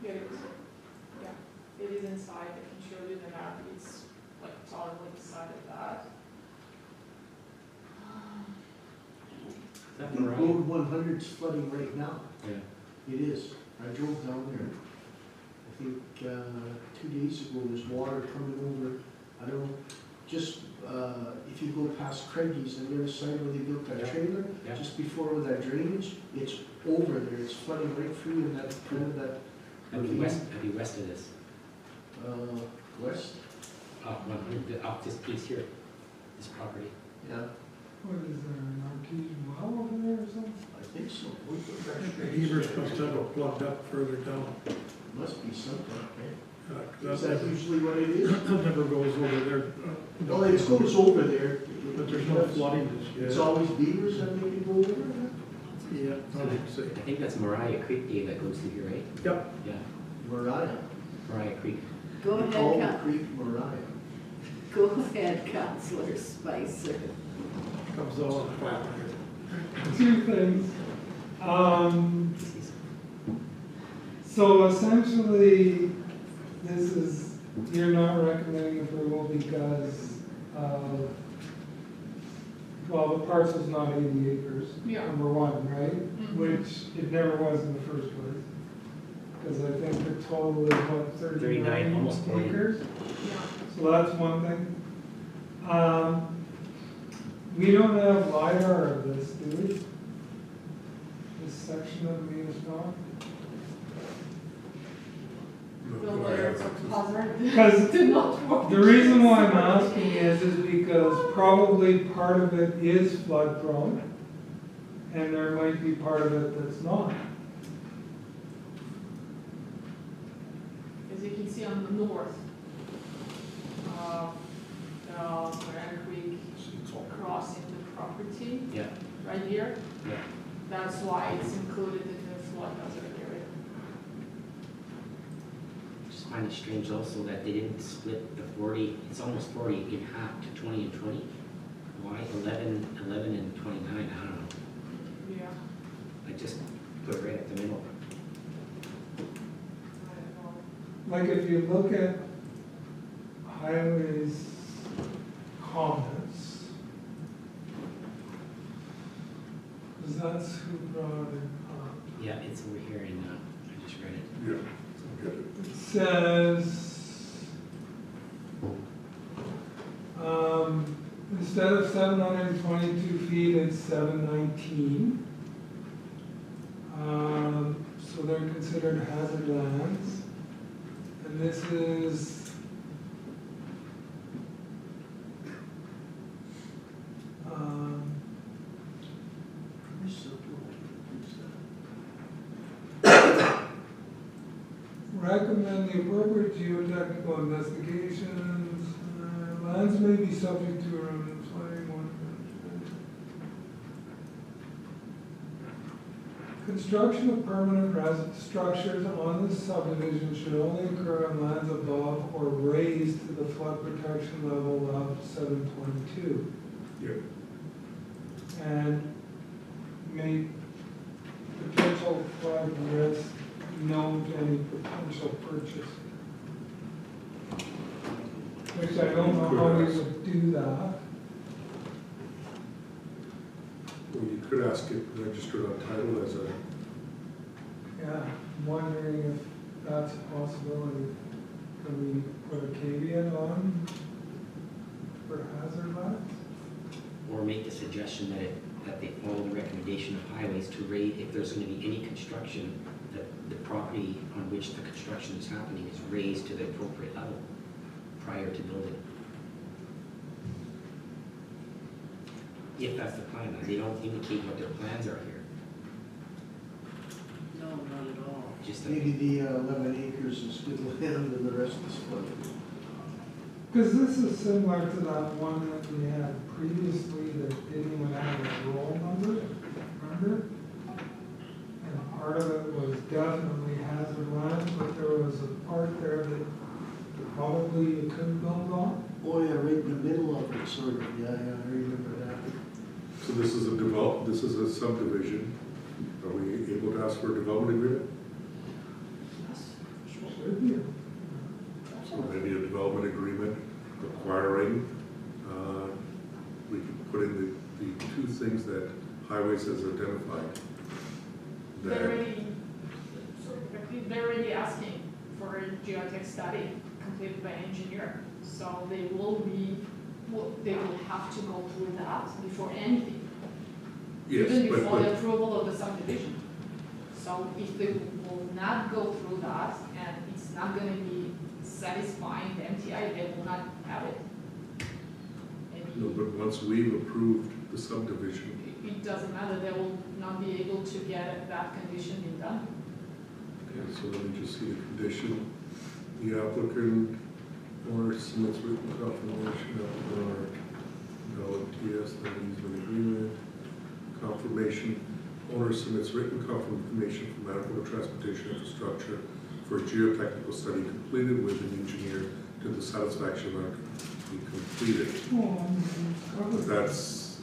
Yeah, it is. Yeah, it is inside. I can show you the map. It's like solidly beside of that. is that I think right? Road 100's flooding right now. Yeah. It is. I drove down there. I think 2 days ago, there's water coming over. I don't know, just if you go past Craigie's on the other side where they built that Yeah. trailer, Yeah. just before that drainage, it's over there. It's flooding right through in that kind of that I'd be west of this. west. Up this piece here, this property. Yeah, What is there, an artesian well over there or something? I think so. The Heber's must have a plugged up further down. Must be something, right? Is That that usually what it is? never goes over there. No, it goes over there. But there's no flooding this year. It's always beavers that make it go over there? Yeah, I would say. I think that's Mariah Creek, Dave, that goes through here, right? Yep. Yeah, Mariah. Mariah Creek. Go They call the ahead, creek Mariah. Go ahead, Councilor Spicer. Comes all the flat. Two things. So essentially, this is, you're not recommending approval because, well, the parcel's not 80 acres. Yeah. Number one, right? Mhm. Which it never was in the first place. Because I think the total is what, 39 almost 40. acres? Yeah. So that's one thing. We don't have LiDAR of this, do we? This section of Venus The layers of hazard Because did not work. the reason why I'm asking is because probably part of it is flood prone, and there might be part of it that's not. As you can see on the north, Grand Creek crossing the property Yeah, right here. yeah. That's why it's included in the flood hazard area. Just find it strange also that they didn't split the 40, it's almost 40 in half to 20 and 20. Why 11 and 29, I don't know. Yeah, I just put it right at the middle. I don't know. Like if you look at highways comments, because that's who brought it up. Yeah, it's over here in, I just read it. Yeah, okay. It says, instead of 722 feet, it's 719. So they're considered hazard lands. And this is, Where's the door? recommend the appropriate geotechnical investigations. Lands may be subject to construction of permanent residence structures on this subdivision should only occur on lands above or raised to the flood protection level of 722. Yeah. And may potential flood risk known to any potential purchaser. Which I don't know how we would do that. Well, you could ask it registered on title as a, Yeah, I'm wondering if that's a possibility. Can we put a caveat on for hazard lands? Or make the suggestion that they follow the recommendation of highways to raise, if there's gonna be any construction, that the property on which the construction is happening is raised to the appropriate level prior to building. If that's the plan, they don't indicate what their plans are here, No, not at all. just a. Maybe the 11 acres is good land and the rest is flooded. Because this is similar to that one that we had previously that didn't even have a roll number, remember? And part of it was definitely hazard lands, but there was a part there that probably you couldn't build on. Oh yeah, right in the middle of it, sort of, yeah, I remember that. so this is a subdivision. Are we able to ask for a development agreement? Should be. So maybe a development agreement requiring, we could put in the two things that highways has identified. They're That, already, they're already asking for a geotech study completed by an engineer. So they will have to go through that before anything. yes, Even before the but, approval of the subdivision. So if they will not go through that and it's not gonna be satisfying the MTI, they will not have it. no, Maybe but once we've approved the subdivision, it doesn't matter, they will not be able to get that condition in done. okay, so let me just see the condition. The applicant or submits written confirmation or no TS, no easement agreement, confirmation. Owner submits written confirmation from Manitoba Transportation Infrastructure for a geotechnical study completed with an engineer to the satisfaction of be completed. But that's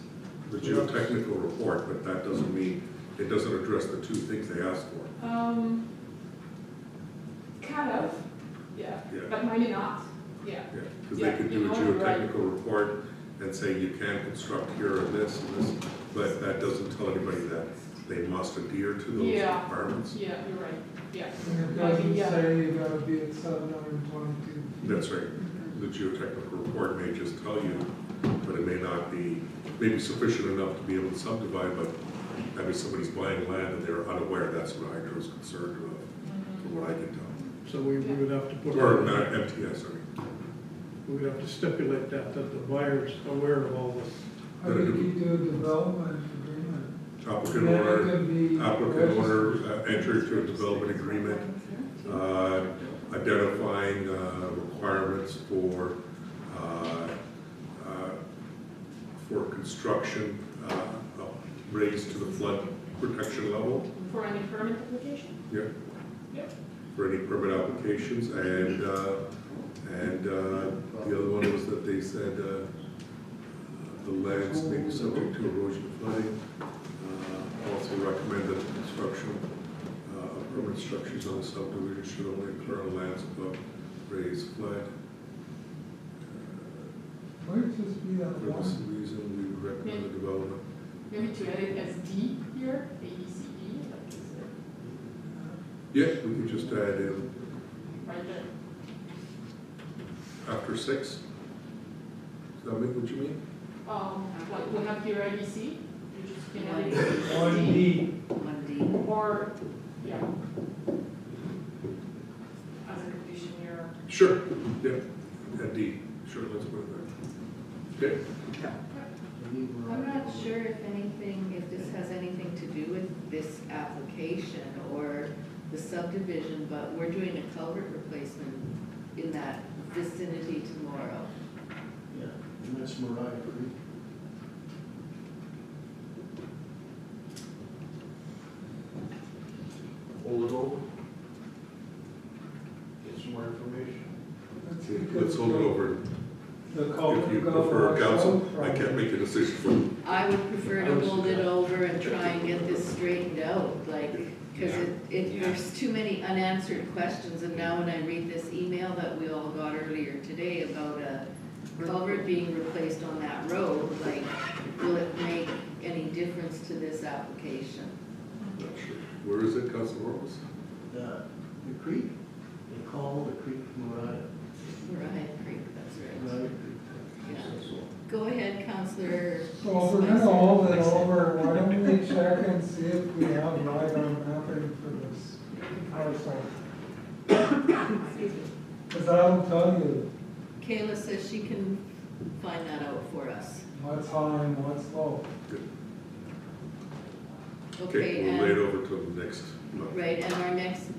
the geotechnical report, but that doesn't mean, it doesn't address the two things they asked for. Kind of, yeah, Yeah. but maybe not, yeah. Yeah, because Yeah, they could you do a know, right. geotechnical report and say you can construct here and this, but that doesn't tell anybody that they must adhere to those Yeah. requirements. Yeah, you're right, yeah. And it doesn't say you gotta be at 722 feet. That's right. The geotechnical report may just tell you, but it may not be, maybe sufficient enough to be able to subdivide, but that means somebody's buying land and they're unaware, that's what Hydro's concerned about, from what I can tell. So we would have to put. Or not MTS, sorry. We would have to stipulate that the buyer's aware of all this. I think you do a development agreement. Applicant Then it owner, could be applicant owner registered. enter into a development agreement, identifying requirements for construction raised to the flood protection level. For any permit application? Yeah. Yeah. for any permit applications, and the other one was that they said the lands may be subject to erosion and flooding. Also recommend that the construction of permanent structures on the subdivision should only occur on lands above raised flood. Might just be that For this one. reason, we would recommend the development. Maybe to edit as D here, A, B, C, D, like this, Yeah, we could just add in right there. after 6. Does that make what you mean? Like we have here A, B, C, you just can edit One as D. D. 1D. Or, yeah. As a condition here. Sure, yeah, at D, sure, let's put it there. Okay, I'm not sure if this has anything to do with this application or the subdivision, but we're doing a culvert replacement in that vicinity tomorrow. Yeah, and that's Mariah Creek. Hold it over. Get some more information. let's hold it over. The culvert If you go prefer, council, south I can't make a decision for you. I would prefer to hold it over and try and get this straightened out, like, because there's too many unanswered questions, and now when I read this email that we all got earlier today about a culvert being replaced on that road, like, will it make any difference to this application? Not sure. Where is it, Council Robles? The creek, they call the creek Mariah. Mariah Creek, that's right. Mariah Creek. Yeah. Go ahead, Counselor. So if we're gonna hold it over, why don't we check and see if we have LiDAR mapping for this parcel? Cause that'll tell you Kayla says she can find that out for us. what's high and what's low. Okay, we'll lay it over till the next month. Right, and our next,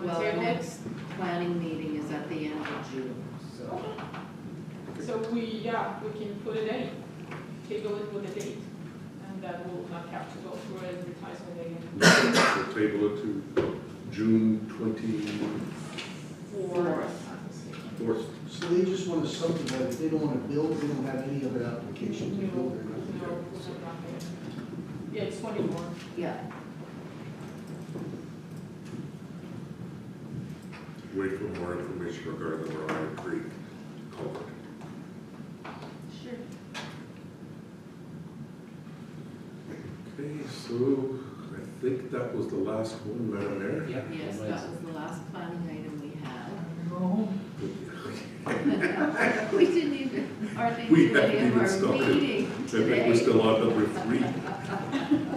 well, our Table? next planning meeting is at the end of June, so. So we can put a date, table it with a date, and that will not have to go through advertisement again. We'll table it to June 24th. So they just want to subdivide, they don't want to build, they don't have any other application to build or nothing. No, we have nothing. Yeah, it's 24. Yeah, Wait for more information regarding the Mariah Creek culvert. sure. Okay, so I think that was the last one, Madam Mayor. Yep. Yes, that was the last planning item we had. Go home. We didn't even, hardly We do haven't any of even our started. meeting I think we're today. still on number 3.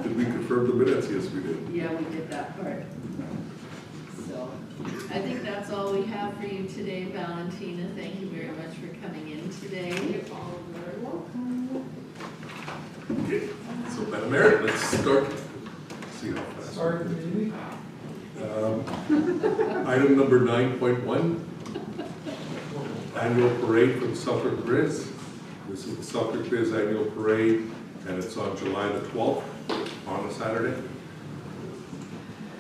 Did we confirm the minutes? Yes, we did. Yeah, we did that part. So, I think that's all we have for you today, Valentina. Thank you very much for coming in today. You're all very welcome. Okay, so Madam Mayor, let's start. See how fast. Start the meeting. Item number 9.1, annual parade for the Selkirk Grizz. This is the Selkirk Grizz annual parade, and it's on July the 12th, on a Saturday.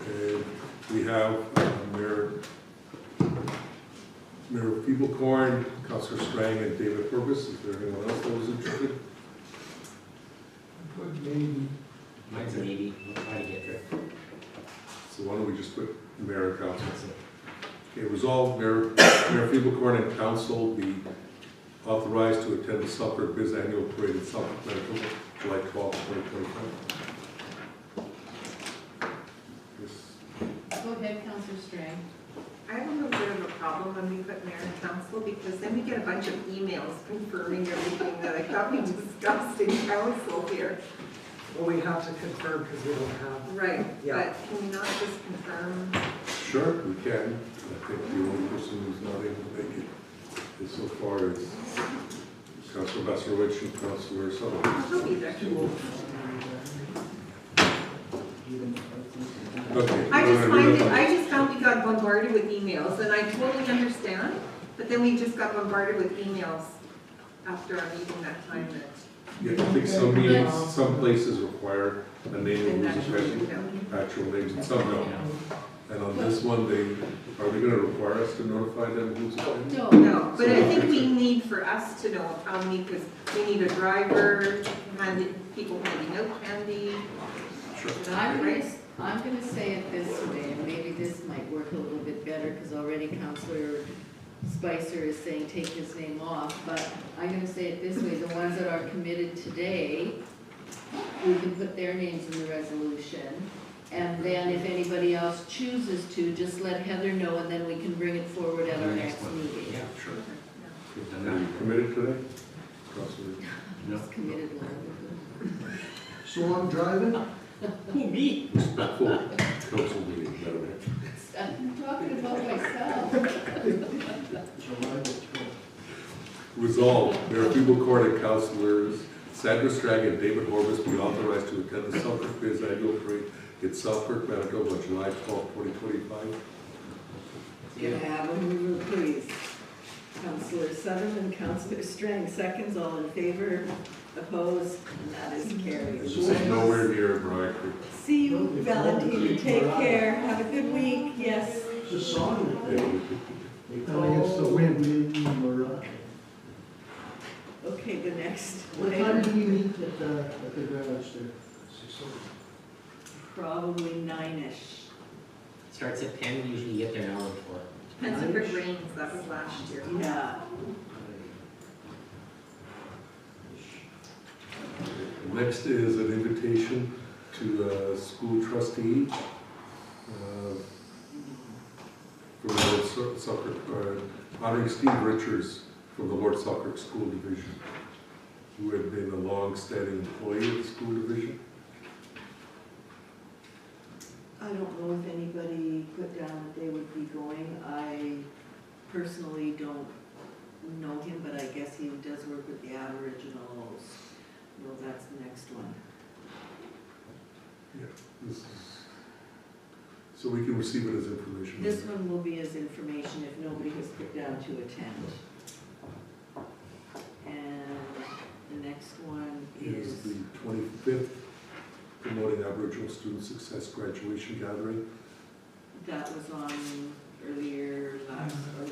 And we have Mayor Feeblecorn, Councillor Strang, and David Purvis. Is there anyone else that was interested? Good maybe. Mine's a maybe, we'll try to get there. So why don't we just put Mayor and Council? Okay, resolved, Mayor Feeblecorn and Council be authorized to attend the Selkirk Grizz annual parade in Selkirk, Manitoba, July 12th, 2025. Yes. Go ahead, Counselor Strang. I have a little bit of a problem when we put mayor and council, because then we get a bunch of emails confirming everything that I thought we discussed in council here. Well, we have to confirm because we don't have. Right, Yeah. but can we not just confirm? Sure, we can. I think the only person who's not able to make it is so far is Councilor Basarowicz and Councilor Sutherland. He'll be there. Okay. I just found we got bombarded with emails, and I totally understand, but then we just got bombarded with emails after our meeting that time that. Yeah, I think some meetings, some places require a name And of who's actually, attending, actual names, and some don't. And on this one, are we gonna require us to notify them who's attending? No. No, but I think we need for us to know how many, because we need a driver, people handing out candy. Sure. I'm gonna say it this way, and maybe this might work a little bit better, because already Counselor Spicer is saying take his name off, but I'm gonna say it this way, the ones that are committed today, we can put their names in the resolution, and then if anybody else chooses to, just let Heather know, and then we can bring it forward at our next meeting. Yeah, sure. We've done Are you that. committed today? Councilor? No. Just committed one. So I'm driving, Who, me? Respectful council meeting, Madam Mayor. I'm talking about myself. July the 12th. Resolved, Mayor People Court and Councilors Sandra Strang and David Horbus be authorized to attend the Selkirk Biz Annual Parade in Selkirk, Manitoba on July 12, 2025. Can I have a mover, please? Counselor Sutherland, Counselor Strang, seconds, all in favor, opposed, and that is carried. This is nowhere near Mariah Creek. See you, Valentine, take care, have a good week, yes. It's a song. They tell us the wind. Okay, the next What time do item, we meet at the garage there? probably 9-ish. Starts at 10, we usually get there an hour before. Depends if it rains, that was last year. Yeah. Next is an invitation to a school trustee from the Lord Selkirk, honoring Steve Richards from the Lord Selkirk School Division, who had been a long-standing employee of the school division. I don't know if anybody put down that they would be going. I personally don't know him, but I guess he does work with the Aboriginals. Well, that's the next one. Yeah, this is, so we can receive it as information. This one will be as information if nobody has put down to attend. And the next one Is is, the 25th Promoting Aboriginal Student Success Graduation Gathering. that was on earlier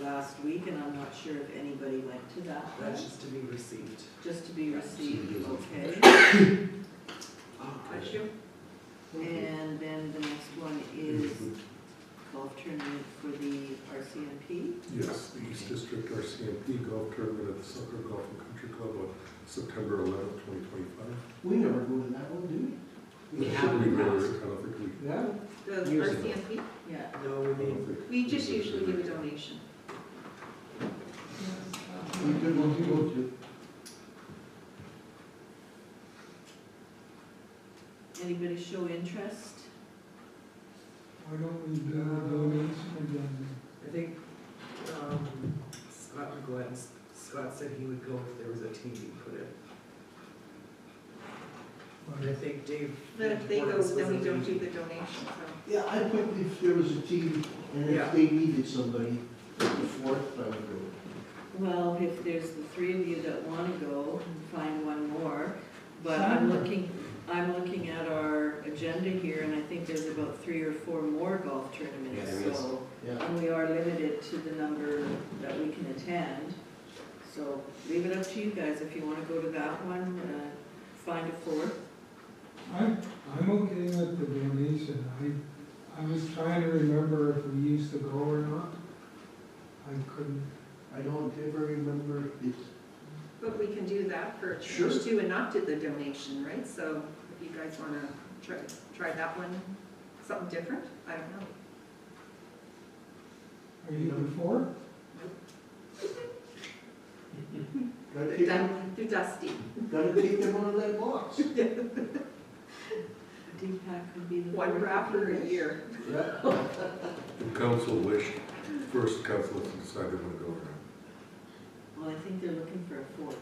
last week, and I'm not sure if anybody went to that. That's just to be received. Just to be received, okay. Bless you. And then the next one is golf tournament for the RCMP. Yes, the East District RCMP Golf Tournament at the Selkirk Golf and Country Club on September 11th, 2025. We never go to that one, do We Should have we in the really- past. I don't think we. we? Yeah. The Years ago. RCMP, Yeah. No, we I don't mean, think- we just usually give a donation. We could one to go to. Anybody show interest? Why don't we do a donation again? I think, Scott would go ahead and, Scott said he would go if there was a team he put in. And I think Dave. But if they go, Morris was then we in don't the- do the donation, so. Yeah, I put if there was a team and Yeah. if they needed somebody, the fourth, I would go. Well, if there's the three of you that want to go, find one more. But I'm looking at our agenda here, and I think there's about 3 or 4 more golf tournaments. Yeah, there is. So, Yeah. and we are limited to the number that we can attend. So leave it up to you guys if you want to go to that one, find a fourth. I'm okay with the donation. I was trying to remember if we used to go or not. I couldn't. I don't ever remember it. But we can do that for a Sure. change too and not do the donation, right? So if you guys wanna try that one, something different, I don't know. Are you the fourth? Gotta take them, They're dusty. gotta take them out of that box. DPAC would be the One fourth. wrapper a year. Yeah. The council wished, first council has to decide they want to go or not. Well, I think they're looking for a fourth.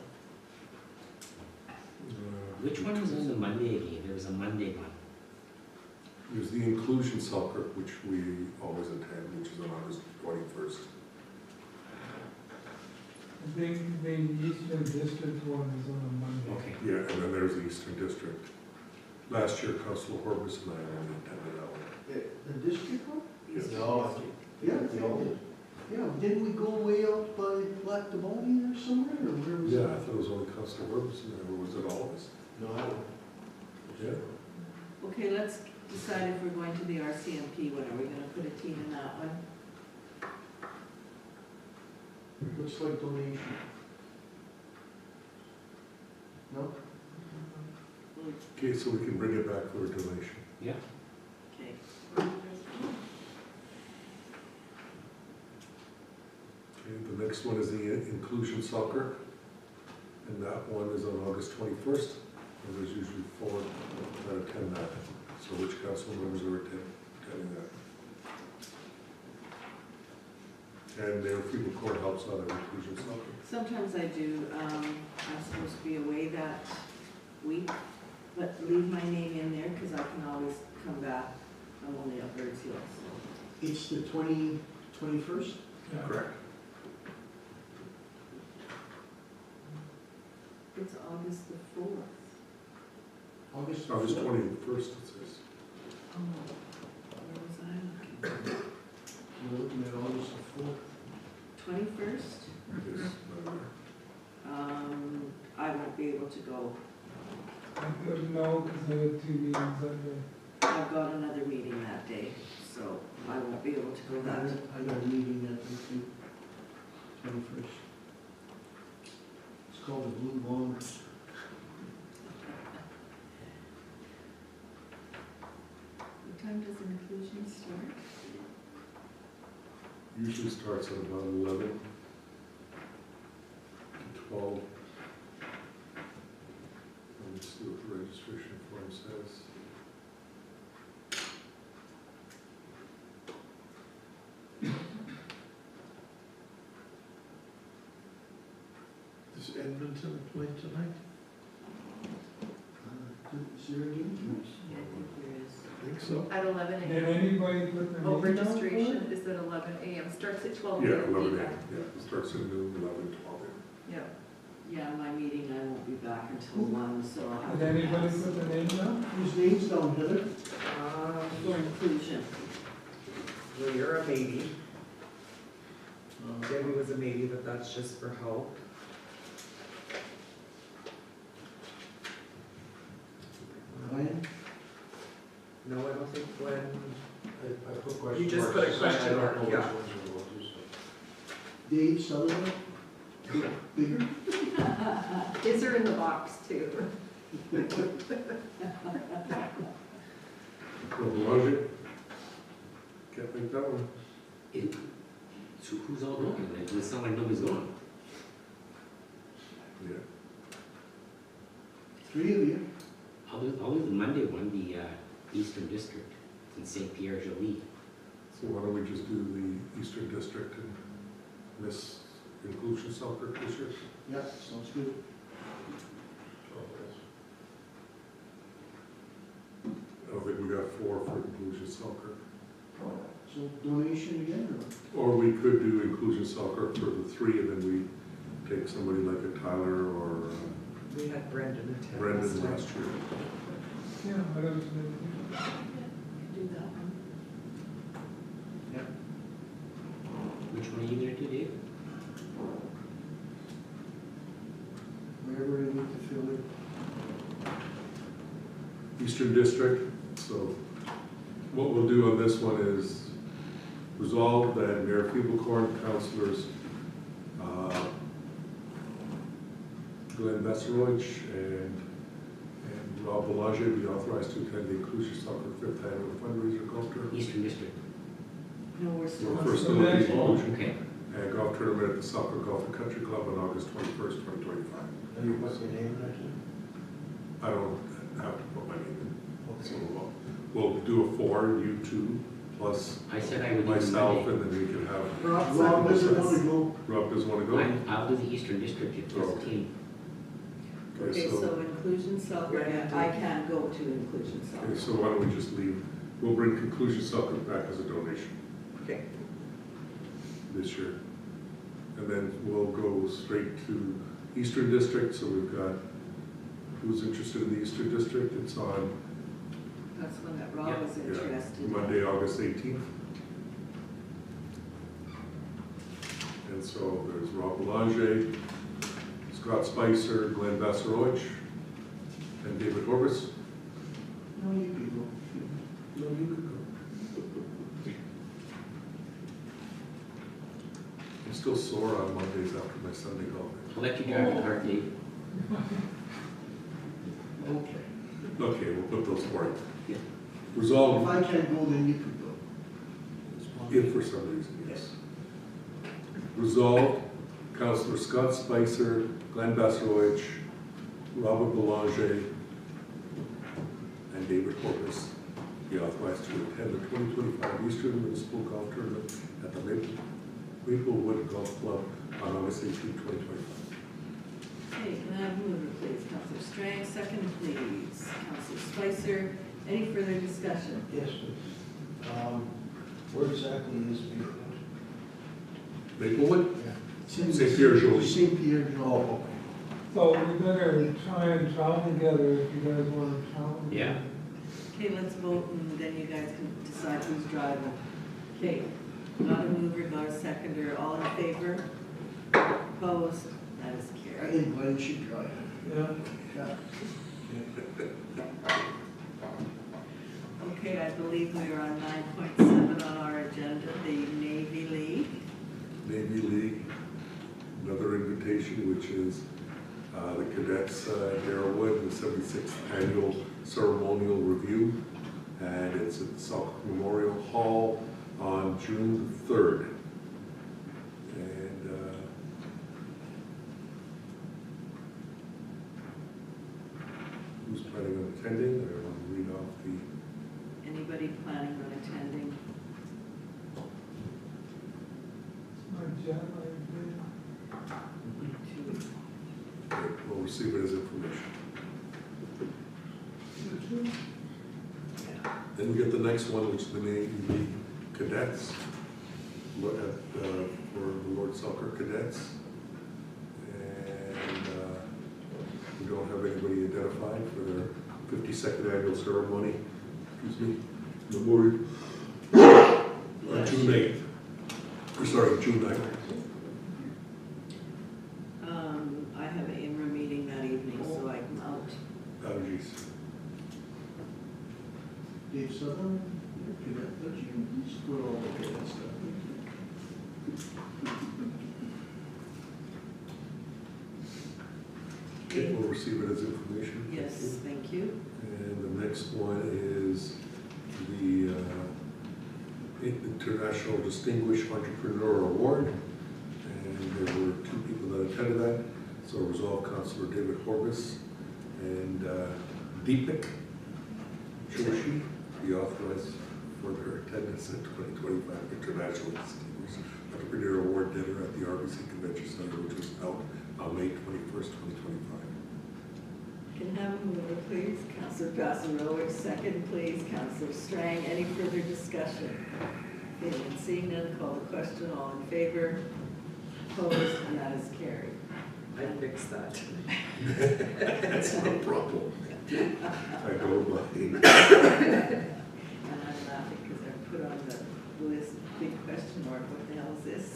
Which one was on the Monday again? There was a Monday one. There's the Inclusion Selkirk, which we always attend, which is on August 21st. I think the Eastern District one is on a Monday. Okay. Yeah, and then there's the Eastern District. Last year, Councilor Horbus and I only attended that one. The district one? No, Yeah, yeah, didn't we go way out by Black Devonian or somewhere, or where was it? Yeah, I thought it was only Councilor Horbus and I, or was it all of us? no. Yeah. Okay, let's decide if we're going to the RCMP, what are we gonna put a team in that one? Looks like donation. No? Okay, so we can bring it back for a donation. Yeah. Okay. Okay, the next one is the Inclusion Soccer, and that one is on August 21st, and there's usually 4 that attend that. So which council members are attending that? And Mayor Freeman Court helps out at Inclusion Soccer. Sometimes I do, I'm supposed to be away that week, but leave my name in there, cause I can always come back. I'm only at Birds Hill, so. It's the 21st? Yeah. Correct. It's August the 4th. August August 4th. 21st, it says. Oh, where was I looking? We're looking at August the 4th. 21st? Yes, I won't be able to go. I don't know, because I had 2 meetings that day. I've got another meeting that day, so I won't be able to go that. I got a meeting that day too, 21st. It's called the Blue Bombers. What time does inclusion start? Usually starts at about 11 to 12. Let me see what the registration form says. Does Edmonton play tonight? Is there a game? Yeah, I think there is. I think so. At 11 Did a.m. anybody put their Oh, name down for it? registration is at 11 a.m., starts at 12 Yeah, a.m. 11 a.m. Yeah, it starts at noon, 11, 12 a.m. Yeah. Yeah, my meeting, I won't be back until 1, so I'll have Did to anybody pass. put their name down? Whose name's down, Heather? For inclusion. Well, you're a maybe. Debbie was a maybe, but that's just for help. Ryan? No, I don't think Glenn, I put question You just marks. put a question I don't mark, know which yeah. ones you want to, so. Dave Sullivan? Bigger? His are in the box too. Logic. Can't make that one. So who's all going? Like, it sounds like nobody's going. Yeah. 3 of you. I'll do the Monday one, the Eastern District, in St. Pierre Jolie. So why don't we just do the Eastern District and Miss Inclusion Soccer this year? Yeah, sounds good. I don't think we got 4 for Inclusion Soccer. So donation again, Or we could do Inclusion Soccer for the 3 and then we take somebody like a Tyler or we had Brendan attend Brendan time. last year. Yeah, I don't know. Do that one. Which one are you gonna do, Dave? wherever you need to fill it. Eastern District, so what we'll do on this one is resolve that Mayor Feeblecorn, councilors Glenn Besseroich and Rob Belanger be authorized to attend the Inclusion Soccer 5th Annual Fundraiser Golf Tournament. Eastern District. No, we're still. We're still in the inclusion. Okay. And golf tournament at the Soccer Golf and Country Club on August 21st, 2025. And you put your name actually? I don't have to put my name in. So we'll do a 4, you 2, plus I said I would do myself, Monday. and then we can have. Rob doesn't want to go. Rob doesn't want to go? I'll do the Eastern District if there's a Okay. team. Okay, so inclusion soccer, and I can go to inclusion Okay, soccer. so why don't we just leave, we'll bring Conclusion Soccer back as a donation Okay. this year. And then we'll go straight to Eastern District, so we've got, who's interested in the Eastern District? It's on That's one that Rob Yeah. was interested in. Monday, August 18th. And so there's Rob Belanger, Scott Spicer, Glenn Bassarovich, and David Horbus. No, you can go. No, you could go. I'm still sore on Mondays after my Sunday golf. I'll let you drive the car, Dave. Okay. Okay, we'll put those forward. Yeah. If Resolved, I can't go, then you could go. if for some reason, yes. Resolved, Councillor Scott Spicer, Glenn Bassarovich, Robert Belanger, and David Horbus be authorized to attend the 2025 Eastern Municipal Golf Tournament at the Maplewood Golf Club on August 18, 2025. Okay, can I have a mover, please? Counselor Strang, second, please. Counselor Spicer, any further discussion? Yes, please. Where exactly is Maplewood? Maplewood? Yeah. St. Pierre Joly. St. Pierre Joly. Oh, okay. So we better try and travel together if you guys want to travel. Yeah. Okay, let's vote and then you guys can decide who's driving. Okay, not a mover, not a seconder, all in favor? Opposed? That is I carried. think Glenn should drive. Yeah. Yeah. Okay, I believe we are on 9.7 on our agenda, the Navy League. Navy League, another invitation, which is the cadets at Darrowwood, the 76th Annual Ceremonial Review, and it's at the Selkirk Memorial Hall on June 3rd. And who's planning on attending? I want to read off the Anybody planning on attending? My jet lag, We'll receive it as information. Then we get the next one, which is the Navy League Cadets. Look at, for the Lord Selkirk Cadets. And we don't have anybody identified for their 52nd annual ceremony. Excuse me, Memorial, June 8th. Or sorry, June 9th. I have an IMRA meeting that evening, so I'm out. Oh, geez. Dave Southern, cadet, don't you, put all the cadet stuff. Okay, we'll receive it as information. Yes, thank you. And the next one is the International Distinguished Entrepreneur Award. And there were 2 people that attended that. So resolved, Councillor David Horbus and Deepak Joshi be authorized for their attendance at 2025 International Distinguished Entrepreneur Award dinner at the RBC Convention Center, which was held on May 21st, 2025. Can I have a mover, please? Counselor Bassarovich, second, please. Counselor Strang, any further discussion? Okay, and seeing none, call the question. All in favor? Opposed? And that is carried. I fixed that. That's no problem. I go by. And I'm laughing because I put on the list, big question mark, what the hell is this?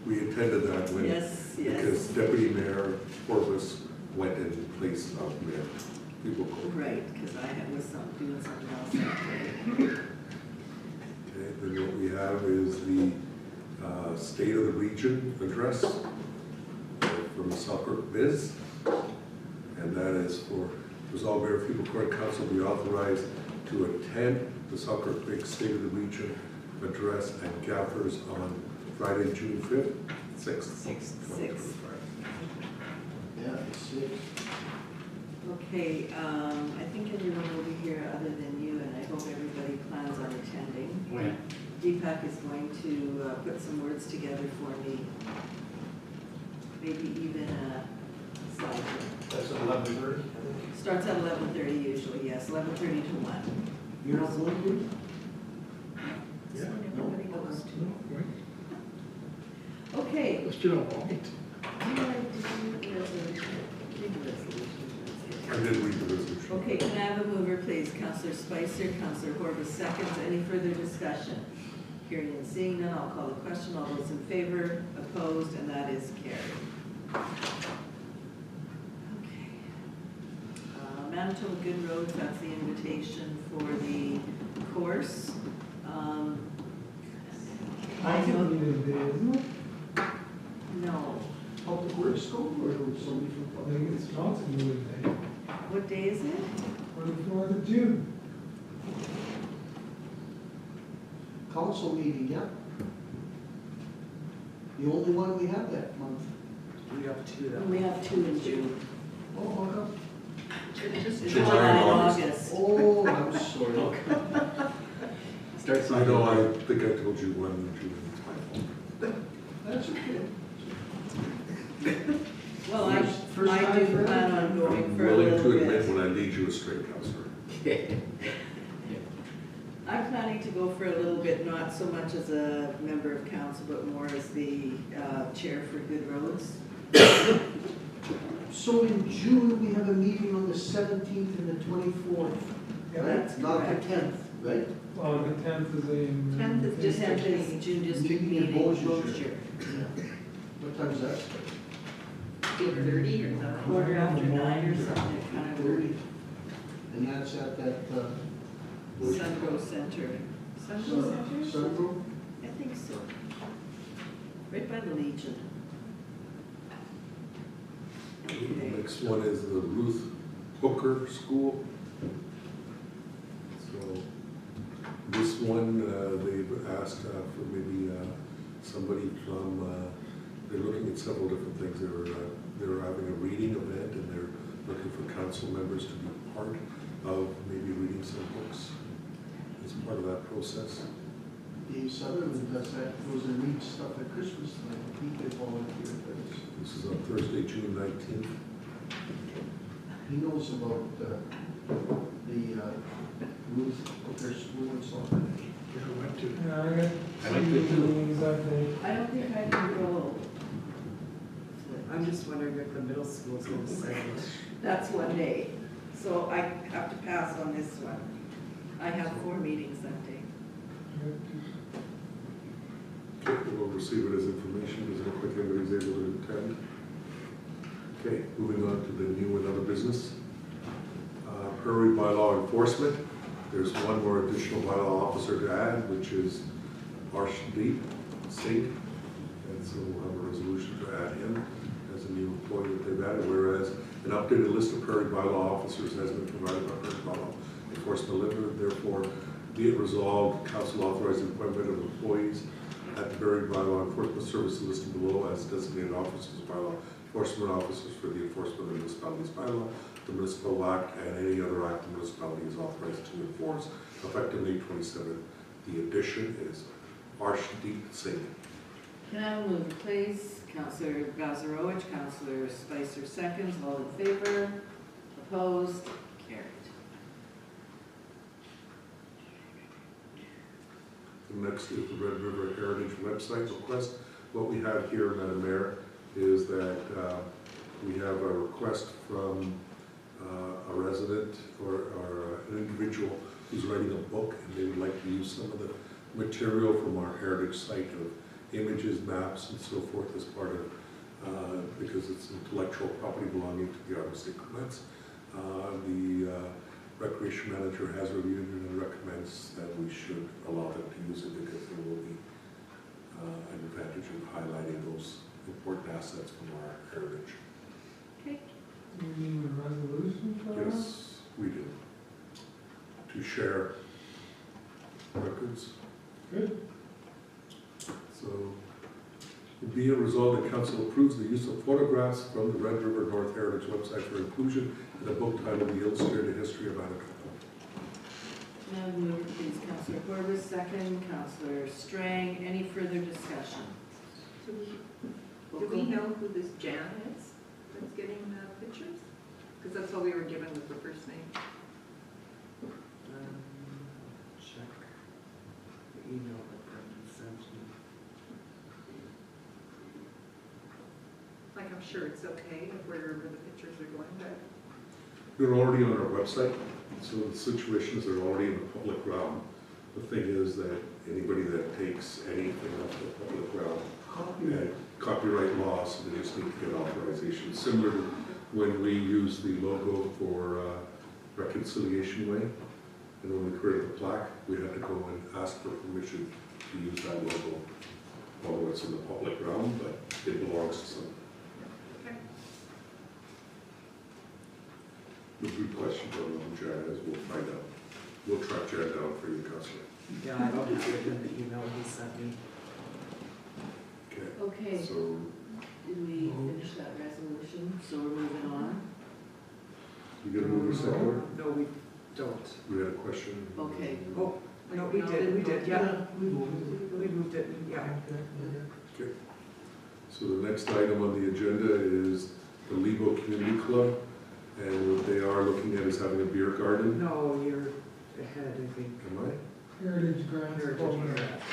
We attended that when, Yes, yes. because Deputy Mayor Horbus went in place of Mayor People. Right, because I was doing something else that day. Okay, then what we have is the State of the Region address from the Selkirk Biz. And that is for resolve Mayor People Court Council be authorized to attend the Selkirk Big State of the Region address at Gaffers on Friday, June 5th, 6th. 6th. Yeah, it's 6. Okay, I think everyone will be here other than you, and I hope everybody plans on attending. Oh, yeah. Deepak is going to put some words together for me. Maybe even a slide. That's at 11:30. Starts at 11:30 usually, yes, 11:30 to 1. You're not going to? That's when everybody goes to. Okay. Let's get on point. Do you like to do the resolution? Read the resolution. I did read the resolution. Okay, can I have a mover, please? carries. Counselor Spicer, Counselor Horbus seconds. Any further discussion? Hearing and seeing none, I'll call the question. All those in favor, opposed, and that is carried. Okay. Manitoba Good Roads, that's the invitation for the course. I think we need a day, isn't it? No. Public Works School or somebody from I public? think it's Johnson Meeting Day, What day is it? 24th of June. Council meeting, yeah. The only one we have that month. We have two that. We have 2 in June. Oh, how come? It's July July and and August. August. Oh, I'm sorry. Starts. I know, I think I told you when in June, it's my fault. That's okay. Well, I First time do for plan on everything. going I'm for a willing little to admit bit. when I lead you astray, Counselor. I'm planning to go for a little bit, not so much as a member of council, but more as the chair for Good Roads. So in June, we have a meeting on the 17th and the 24th. That's Not the correct. 10th, right? Well, the 10th is a. 10th is just- 10th is June district Meeting in meeting, Beausejour. Beausejour. What time is that? 8:30 or something. Quarter after 9 or something, kind of 30. And that's at that, Sungrow Center. Sungrow Center? Sunbrook? I think so. Right by the Legion. The next one is the Ruth Hooker School. So this one, they've asked for maybe somebody from, they're looking at several different things. They're having a reading event and they're looking for council members to be part of maybe reading some books as part of that process. Dave Sutherland does that, goes and reads stuff at Christmas time. He could volunteer for this. This is on Thursday, June 19th. He knows about the Ruth Hooker School and so on. Yeah, I got I like two it too. meetings that day. I don't think I can go. I'm just wondering if the middle school's gonna say. That's one day. So I have to pass on this one. I have 4 meetings that day. Okay, we'll receive it as information. Does it look like everybody's able to attend? Okay, moving on to the new and other business. Prairie bylaw enforcement. There's one more additional bylaw officer to add, which is Arshdeep Singh. And so we'll have a resolution to add him as a new employee that they've added, whereas an updated list of prairie bylaw officers has been provided by Prairie Bylaw Enforcement Limited. Therefore, be it resolved, council authorizes the appointment of employees at the Prairie Bylaw Enforcement Service listed below as designated officers, bylaw enforcement officers for the enforcement of the municipality's bylaw, the municipal act, and any other act the municipality is authorized to enforce effective May 27th. The addition is Arshdeep Singh. Can I have a move, please? Counselor Vazarowicz, Counselor Spicer seconds. All in favor? Opposed? Carried. The next is the Red River Heritage website request. What we have here, Madam Mayor, is that we have a request from a resident or an individual who's writing a book, and they would like to use some of the material from our heritage site of images, maps, and so forth as part of, because it's intellectual property belonging to the artist increments. The recreation manager has reviewed it and recommends that we should allow them to use it because there will be an advantage of highlighting those important assets from our heritage. Okay. You mean the resolution for that? Yes, we do. To share records. Good. So, be it resolved that council approves the use of photographs from the Red River North Heritage website for inclusion in a book titled The Illustrated History of Manitoba. Can I have a move, please? Counselor Corbus, second. Counselor Strang. Any further discussion? Do we know who this Jan is that's getting the pictures? Because that's what we were given with the first name. Check the email that Brendan sent me. Like, I'm sure it's okay if wherever the pictures are going, but They're already on our website. So the situation is they're already in the public realm. The thing is that anybody that takes anything off the public realm, copyright law, so they just need to get authorization. Similar to when we use the logo for Reconciliation Way, and when we created the plaque, we had to go and ask for permission to use that logo, although it's in the public realm, but it belongs to some. Okay. The good question from Jared is, we'll find out. We'll track Jared down for you, Councilor. Yeah, I don't have it in the email he sent me. Okay. Okay, So, did we finish that resolution? So we're moving on? you gonna move your second? No, we don't. We had a question. Okay. Oh, no, we did, yeah. We moved it, yeah. Okay. So the next item on the agenda is the Lebo Community Club, and what they are looking at is having a beer garden. No, you're ahead, I think. Am I? Heritage Grants Heritage Program. Grants.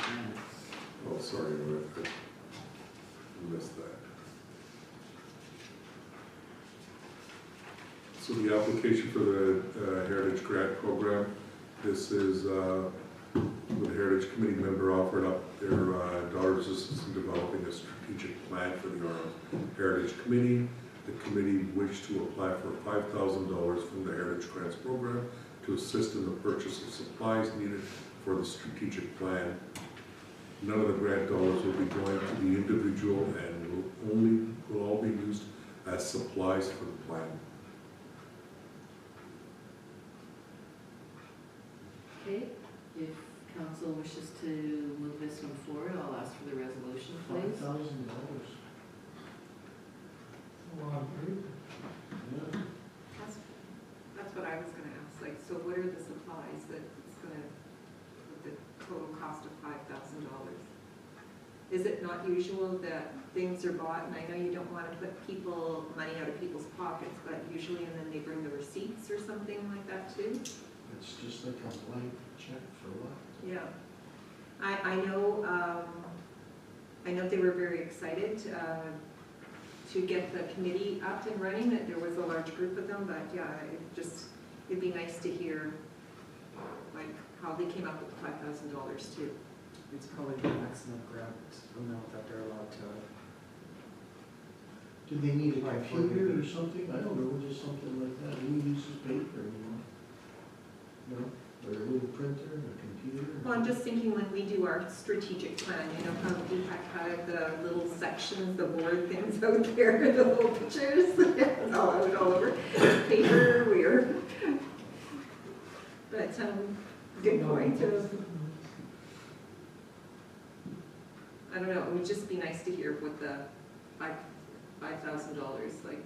Oh, sorry, I missed that. So the application for the Heritage Grant Program, this is the Heritage Committee member offered up their daughter's assistance in developing a strategic plan for the Heritage Committee. The committee wished to apply for $5,000 from the Heritage Grants Program to assist in the purchase of supplies needed for the strategic plan. None of the grant dollars will be going to the individual and will all be used as supplies for the plan. Okay, if council wishes to move this one forward, I'll ask for the resolution, please. $5,000. That's what I was gonna ask, like, so what are the supplies that it's gonna, with the total cost of $5,000? Is it not usual that things are bought, and I know you don't wanna put money out of people's pockets, but usually, and then they bring the receipts or something like that too? It's just like a blank check for what? Yeah. I know they were very excited to get the committee up and running, that there was a large group of them, but yeah, it'd be nice to hear like how they came up with the $5,000 too. It's probably the maximum grant amount that they're allowed to. Do they need a computer or something? I don't know, just something like that. Who uses paper anymore? No? Or a little printer, a computer? Well, I'm just thinking when we do our strategic plan, you know, how DPAC had the little sections, the board things out there, the little pictures, it's all out all over paper, weird. But, good point. I don't know, it would just be nice to hear what the $5,000, like,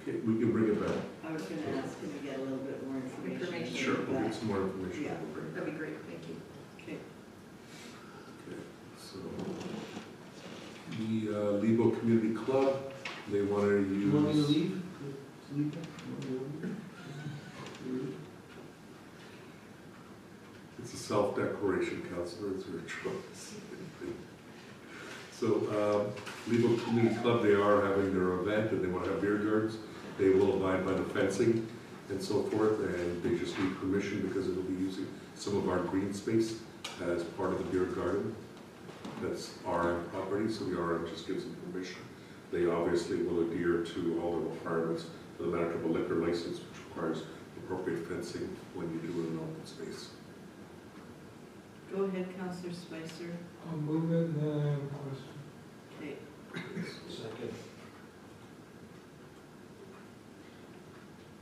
Okay, we can bring it back. I was gonna ask, can we get a little bit more information? Sure, we'll get some more information. Yeah. We'll bring it back. that'd be great, thank you. Okay. Okay, so the Lebo Community Club, they want to use. You want me to leave? Leave it? You want me to leave? It's a self-declaration, Councilor, it's your choice. So, Lebo Community Club, they are having their event and they want to have beer gardens. They will abide by the fencing and so forth, and they just need permission because it'll be using some of our green space as part of the beer garden. That's RM property, so the RM just gives them permission. They obviously will adhere to all the requirements for the Manitoba liquor license, which requires appropriate fencing when you do it in open space. Go ahead, Councillor Spicer. I'll move it, and then I have a question. Okay. Second.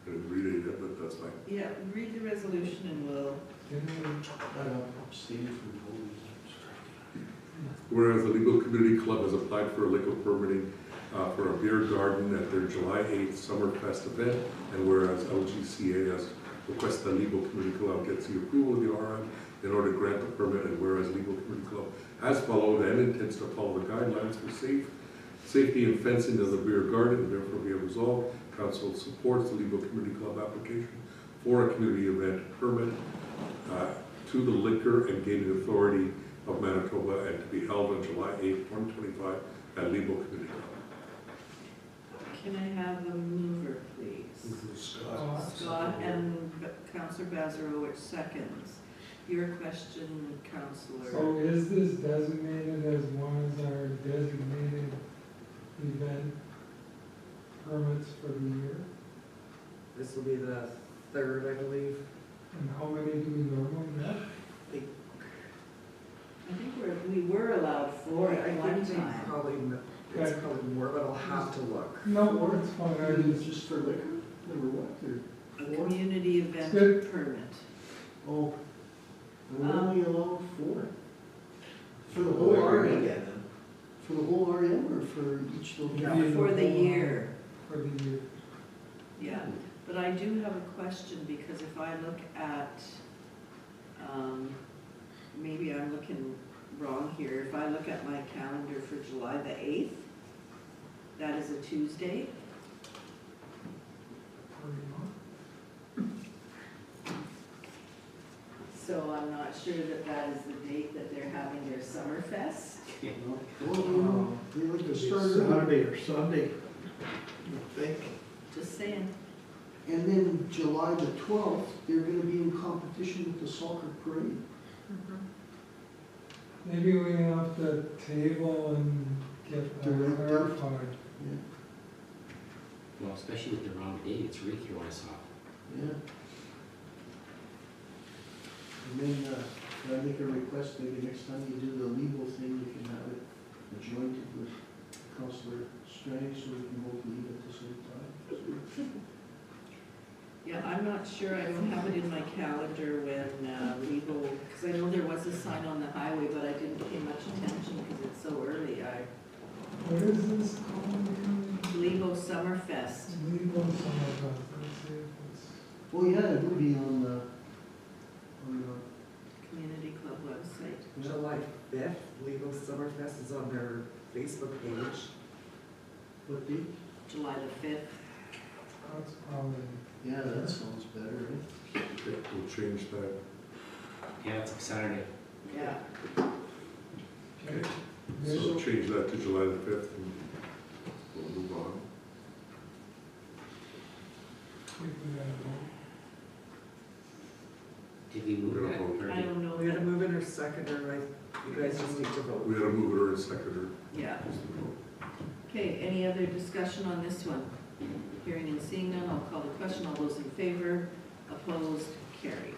I didn't read it yet, but that's fine. Yeah, read the resolution and we'll, Abstain from voting. Whereas the Lebo Community Club has applied for a liquor permitting for a beer garden at their July 8th Summerfest event, and whereas LGCA has requested the Lebo Community Club gets the approval of the RM in order to grant the permit, and whereas Lebo Community Club has followed and intends to follow the guidelines for safety and fencing of the beer garden, and therefore be resolved, Council supports the Lebo Community Club application for a community event permit to the Liquor and Gaming Authority of Manitoba, and to be held on July 8th, 2025 at Lebo Community Club. can I have a mover, please? Scott. Scott, and Counselor Bazarowicz seconds. Your question, Counselor. So is this designated as one of our designated event permits for the year? This will be the third, I believe. And how many do we normally have? I think we were allowed four I at think one they time. probably, it's probably more, but I'll have to look. No, it's fine, I It's just, just for liquor, number what, A or four? community event Good. permit. Oh, we're only allowed four? For the Well, whole every RM? For the whole RM or for each location? For the year, for the year. yeah. But I do have a question, because if I look at, maybe I'm looking wrong here. If I look at my calendar for July the 8th, that is a Tuesday. So I'm not sure that that is the date that they're having their summer fest. Well, they like to start Saturday or Sunday, I think. Just saying. And then July the 12th, they're gonna be in competition with the soccer parade. Maybe we have to table and get that Direct that. clarified. Yeah, Well, especially with the wrong date, it's really throwing us off. yeah. And then, I make a request, maybe next time you do the legal thing, you can have it adjoined with Councillor Strang, so we can both leave at the same time. Yeah, I'm not sure, I don't have it in my calendar when legal, because I know there was a sign on the highway, but I didn't pay much attention because it's so early. What is this called again? Lebo Summerfest. Legal Summerfest, let's see if it's. Oh, yeah, it would be on the, Community Club website. July 5th, Legal Summerfest is on their Facebook page. what date? July the 5th. That's probably, Yeah, that sounds better, right? Okay, we'll change that. Yeah, it's Saturday. Yeah. okay. So change that to July the 5th and we'll move on. Think we gotta vote. Did we move We're gonna that? vote. or I did- don't know. We had to move it or second, or you guys just need to vote. We had a mover and a seconder. Yeah. Just to vote. Okay, any other discussion on this one? Hearing and seeing none, I'll call the question. All those in favor, opposed, carried.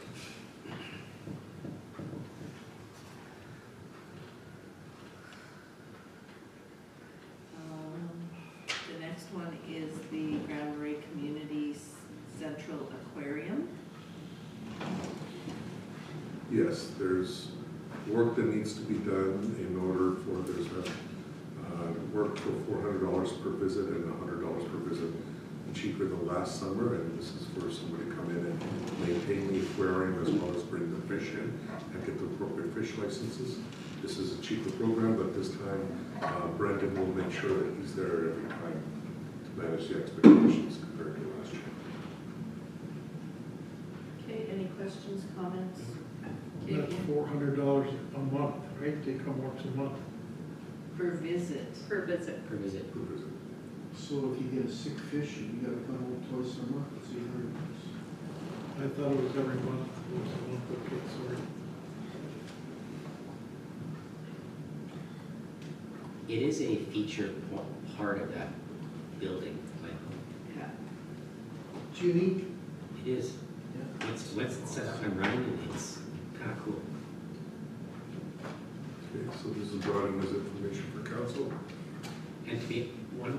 The next one is the Grand Marais Community Central Aquarium. Yes, there's work that needs to be done in order for, there's a, work for $400 per visit and $100 per visit, cheaper than last summer, and this is for somebody to come in and maintain the aquarium as well as bring the fish in and get the appropriate fish licenses. This is a cheaper program, but this time Brendan will make sure that he's there every time to manage the expectations compared to last year. Okay, any questions, comments? Okay, That's $400 a month, right? They come once a month. per visit. Per visit. Per visit. Per visit. So if you get a sick fish, you gotta come home twice a month, it's $800. I thought it was every month, it was a month, okay, sorry. It is a feature part of that building, like, Yeah. It's unique. it is. Yeah. Once it's set up and running, it's kind of cool. Okay, so this is brought in as information for council. And to be one,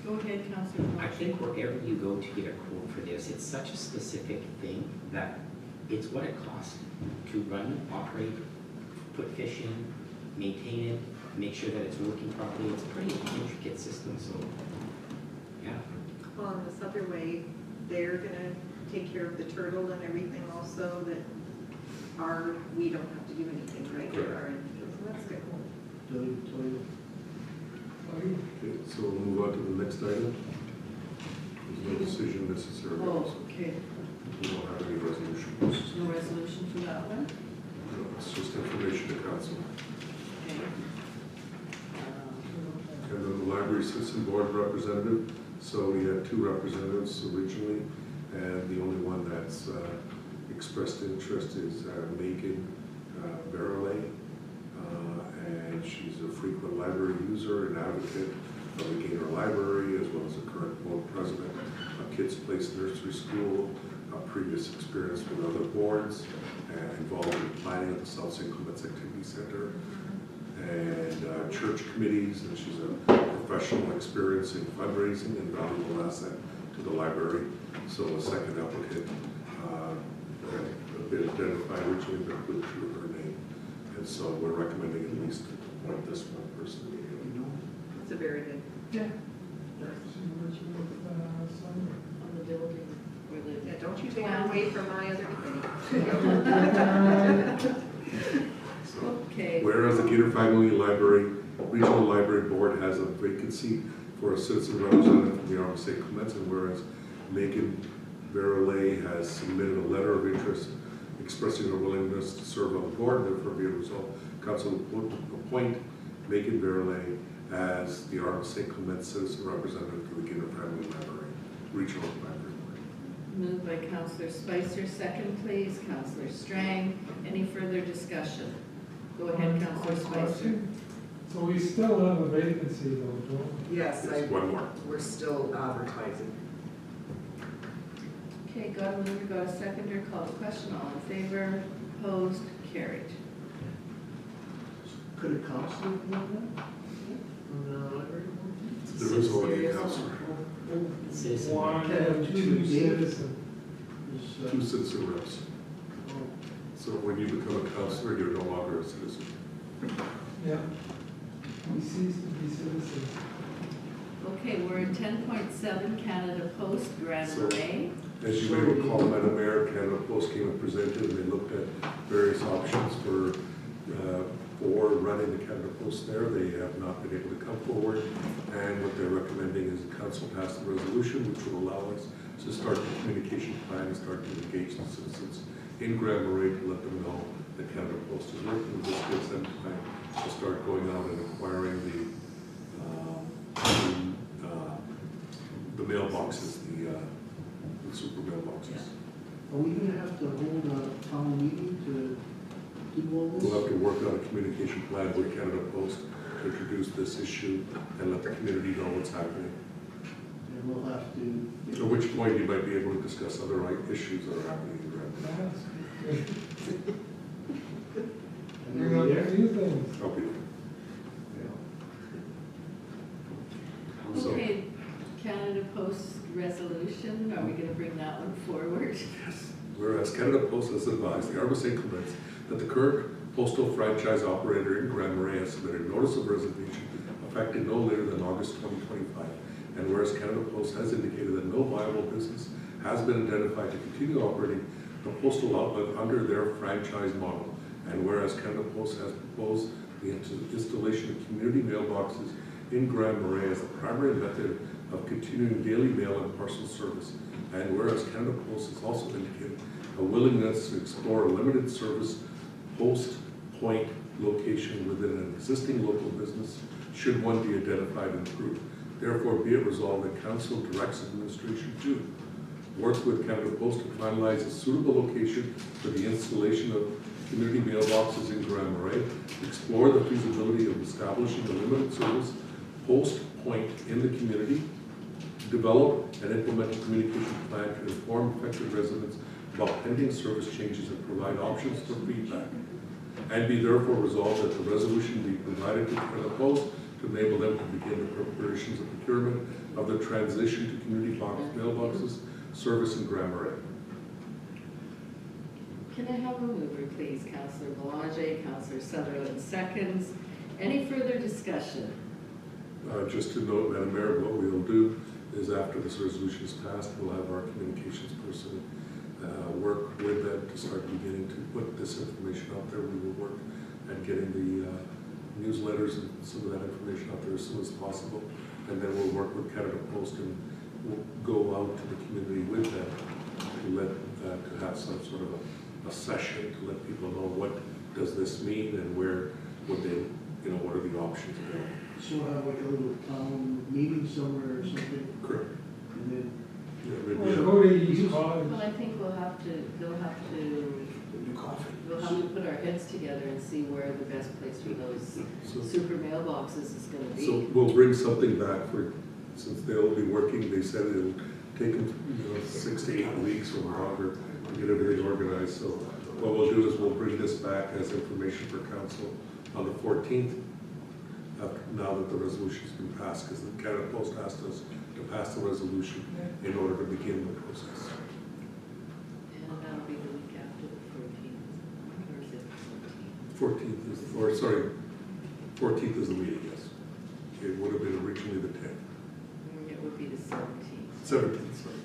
Go ahead, Councilor. I think wherever you go to get a quote for this, it's such a specific thing that it's what it costs to run, operate, put fish in, maintain it, make sure that it's working properly. It's a pretty intricate system, so, yeah. Well, in this other way, they're gonna take care of the turtle and everything also, that we don't have to do anything, right? Correct. So that's good. Toilet. Okay, so we'll move on to the next item. There's no decision necessary. Oh, okay. We don't have any resolutions. There's no resolution for that one? No, it's just information to council. Okay. And then the library citizen board representative. So we had two representatives originally, and the only one that's expressed interest is Megan Barrelay, and she's a frequent library user and advocate of the Gaynor Library, as well as a current board president of Kids Place Nursery School, a previous experience with other boards, and involved in planning of the South St. Clements Activity Center, and church committees, and she's a professional experience in fundraising and valuable asset to the library. So a second applicant, been identified originally, but withdrew her name. And so we're recommending at least appoint this one person. It's a very good. Yeah. Some- On the building, or the. Yeah, don't you take it away from my other committee. So, Okay. whereas the Gator Family Library, Regional Library Board has a vacancy for a citizen representative from the Arm of St. Clements, and whereas Megan Verley has submitted a letter of interest expressing her willingness to serve on the board, therefore be it resolved, Council will appoint Megan Verley as the Arm of St. Clements citizen representative to the Gator Family Library, Regional Library Board. Moved by Councillor Spicer, second please, Councillor Strang. Any further discussion? Go ahead, Councillor Spicer. So we still have a vacancy though, don't we? Yes, There's one more. we're still advertising. Okay, got a mover, got a seconder, call the question, all in favor, opposed, carried. Could a counselor do that? On the library board? There is already a counselor, Citizen. One Can I and have two two citizens. Is, two citizen reps. oh, So when you become a counselor, you're no longer a citizen. Yeah. We cease to be citizens. Okay, we're in 10.7, Canada Post, Grand So- Marais. As you may recall, Madam Mayor, Canada Post came and presented, and they looked at various options for running the Canada Post there. They have not been able to come forward, and what they're recommending is the council pass the resolution, which will allow us to start the communication plan and start to engage the citizens in Grand Marais to let them know that Canada Post is working. This gives them time to start going out and acquiring the mailboxes, the super mailboxes. Are we gonna have to hold a town meeting to do all this? We'll have to work on a communication plan with Canada Post to introduce this issue and let the community know what's happening. And we'll have to. At which point you might be able to discuss other issues that are happening in Grand Marais. That's good. And Bring we're up a there. few things. I'll be there. So- Okay, Canada Post resolution, are we gonna bring that one forward? Whereas Canada Post has advised the Arm of St. Clements that the current postal franchise operator in Grand Marais has submitted notice of resignation effective no later than August 2025. And whereas Canada Post has indicated that no viable business has been identified to continue operating the postal outlet under their franchise model. And whereas Canada Post has proposed the installation of community mailboxes in Grand Marais as the primary method of continuing daily mail and parcel service. And whereas Canada Post has also indicated a willingness to explore a limited service post point location within an existing local business, should one be identified and approved. Therefore, be it resolved that Council directs administration to work with Canada Post to finalize a suitable location for the installation of community mailboxes in Grand Marais, explore the feasibility of establishing a limited service post point in the community, develop and implement a communication plan to inform affected residents about pending service changes and provide options for feedback. And be therefore resolved that the resolution be provided to Canada Post to enable them to begin the preparations of procurement of the transition to community box mailboxes service in Grand Marais. Can I have a mover, please? Councillor Boulanger, Councillor Sutherland seconds. Any further discussion? Just to note, Madam Mayor, what we'll do is after this resolution is passed, we'll have our communications person work with them to start beginning to put this information out there. We will work at getting the newsletters and some of that information out there as soon as possible. And then we'll work with Canada Post and we'll go out to the community with them to have some sort of a session to let people know what does this mean and where would they, what are the options available. So have like a little town meeting somewhere or something, Correct. and then Yeah, Or maybe, go to each cottage. Well, I think they'll have to need to put our heads together and see where the best place for those super mailboxes is gonna So be. we'll bring something back for, since they'll be working, they said it'll take them, 6 to 8 weeks or longer to get everything organized. So what we'll do is we'll bring this back as information for council on the 14th, now that the resolution's been passed, because the Canada Post asked us to pass the resolution in order to begin the process. And that'll be the week after the 14th, or is it the 14th is, or sorry, 14th is the meeting, yes. It would have been originally the 10th. 14th? It would be the 17th. 17th, sorry.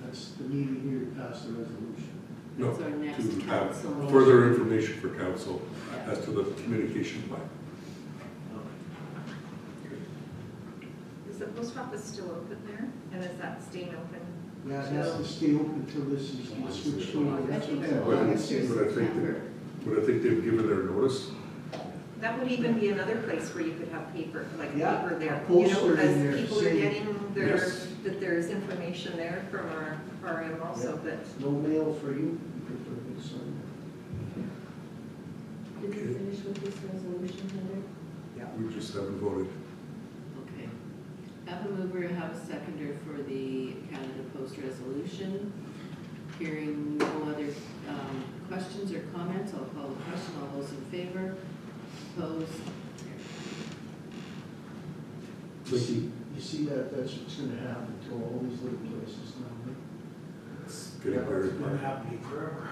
That's the meeting here to pass the resolution. No, That's our next to have council meeting. further information for council as to the communication plan. Is the post office still open there? And is that staying open? Yeah, it has to stay open until this is switched over. I That's think what so. that- But August or but I think September. But I think they've given their notice. That would even be another place where you could have paper, like Yeah, paper there. a poster in as there people are saying- getting their, Yes. that there's information there from our RM also, that No mail for you, you can put a big sign. Did we finish with this resolution, Heather? We just haven't voted. Okay. Have a mover, have a seconder for the Canada Post resolution. Hearing no other questions or comments, I'll call the question. All those in favor? Opposed? Vicky, You see that, that's what's gonna happen to all these little places now. it's getting very hard. happening forever.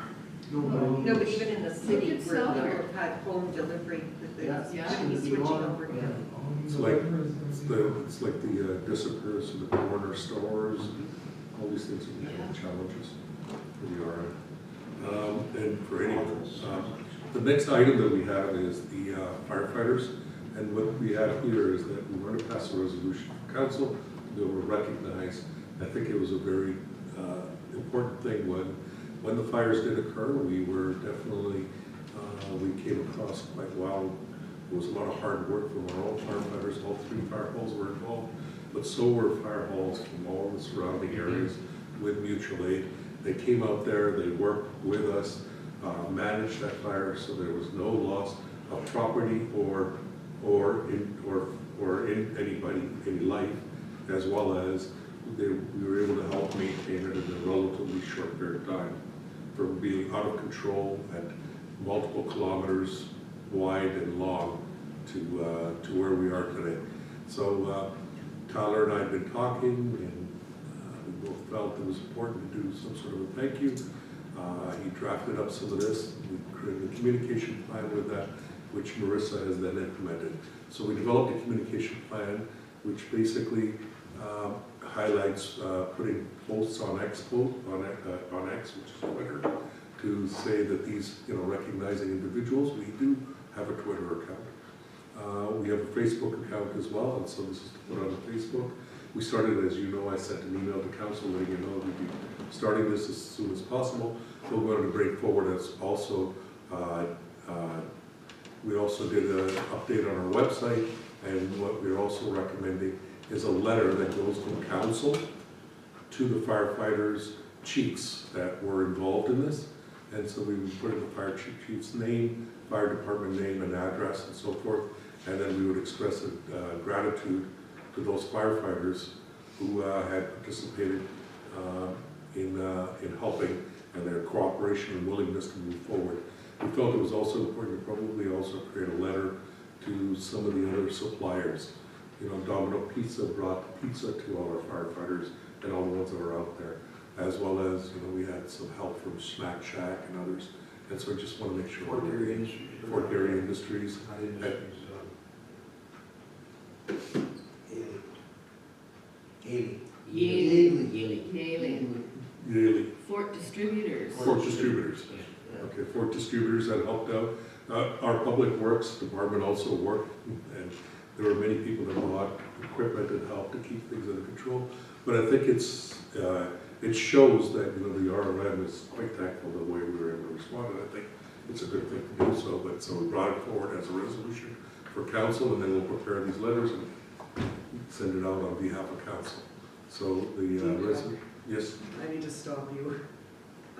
Nobody. no, but even in the city at where Southern. people had home delivery, that Yeah, it's Yeah. gonna be it's switching gonna be over on, again. It's like, it's like the disappearance of the corner stores, all these things are becoming challenges for the RM. And for any, the next item that we have is the firefighters. And what we have here is that we want to pass a resolution for council to be able to recognize. I think it was a very important thing when the fires did occur. We were definitely, we came across quite well. It was a lot of hard work from our own firefighters. All 3 fire halls were involved, but so were fire halls from all the surrounding areas with mutual aid. They came out there, they worked with us, managed that fire, so there was no loss of property or in anybody, any life, as well as we were able to help maintain it in a relatively short period of time, from being out of control at multiple kilometers wide and long to where we are today. So Tyler and I have been talking, and we both felt it was important to do some sort of a thank you. He drafted up some of this. We created a communication plan with that, which Marissa has then implemented. So we developed a communication plan, which basically highlights putting posts on X, which is Twitter, to say that these, recognizing individuals. We do have a Twitter account. We have a Facebook account as well, and so this is to put on Facebook. We started, as you know, I sent an email to council letting you know we'd be starting this as soon as possible. But we wanted to bring forward as also, we also did an update on our website, and what we're also recommending is a letter that goes from council to the firefighters' chiefs that were involved in this. And so we would put in the fire chief's name, fire department name and address and so forth. And then we would express gratitude to those firefighters who had participated in helping, and their cooperation and willingness to move forward. We felt it was also important to probably also create a letter to some of the other suppliers. Domino Pizza brought pizza to all our firefighters and all the ones that were out there, as well as, we had some help from Snack Shack and others. And so I just want to make sure. Fort Garry Industries. Yaley. Fort Distributors. Fort Distributors. Okay, Fort Distributors that helped out. Our Public Works Department also worked, and there were many people that brought equipment and helped to keep things under control. But I think it shows that, the RLM is quite thankful the way we were able to respond, and I think it's a good thing to do so. But so we brought it forward as a resolution for council, and then we'll prepare these letters and send it out on behalf of council. So the resolution, yes? I need to stop you.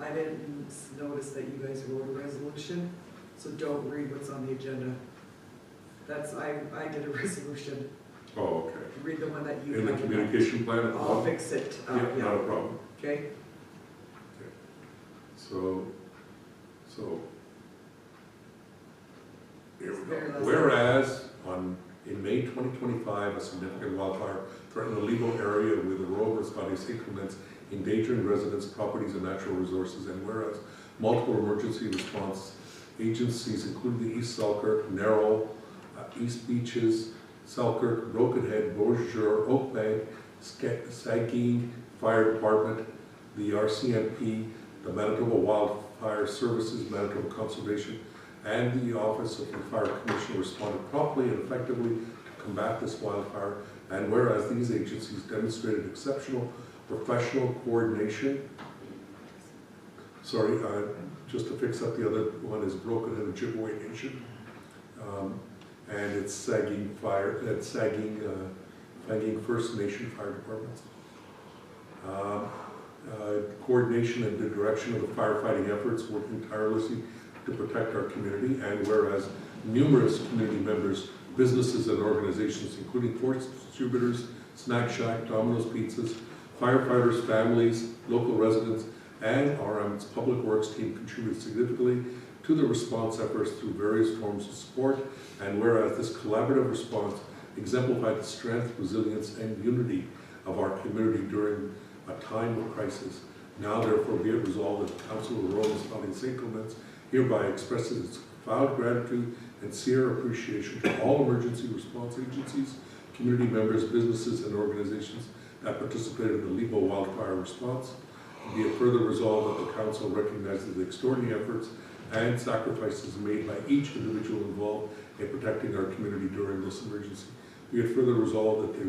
I didn't notice that you guys wrote a resolution, so don't read what's on the agenda. That's, I did a resolution. Oh, okay. Read the one that you. In the communication plan at the I'll bottom? fix it. Yeah, not a problem. Okay? So, here we Very go. last Whereas in May 2025, a significant wildfire threatened the Lebo area with the Royal Responde St. Clements, endangering residents, properties, and natural resources. And whereas multiple emergency response agencies, including the East Selkirk, Narrow, East Beaches, Selkirk, Broken Head, Beausejour, Oak Bank, Sagkeeng Fire Department, the RCMP, the Manitoba Wildfire Services, Manitoba Conservation, and the Office of the Fire Commissioner responded promptly and effectively to combat this wildfire. And whereas these agencies demonstrated exceptional professional coordination, just to fix up the other one is Broken Head Ojibwe Nation, and it's Sagkeeng First Nation Fire Departments. Coordination and the direction of the firefighting efforts, working tirelessly to protect our community. And whereas numerous community members, businesses and organizations, including Force Distributors, Snack Shack, Domino's Pizzas, firefighters, families, local residents, and RM's Public Works team contributed significantly to the response efforts through various forms of support. And whereas this collaborative response exemplified the strength, resilience, and unity of our community during a time of crisis. Now therefore be it resolved that the Council of the Royal Responde St. Clements hereby expresses its profound gratitude and sincere appreciation to all emergency response agencies, community members, businesses, and organizations that participated in the Lebo wildfire response. Be it further resolved that the Council recognizes the extraordinary efforts and sacrifices made by each individual involved in protecting our community during this emergency. Be it further resolved that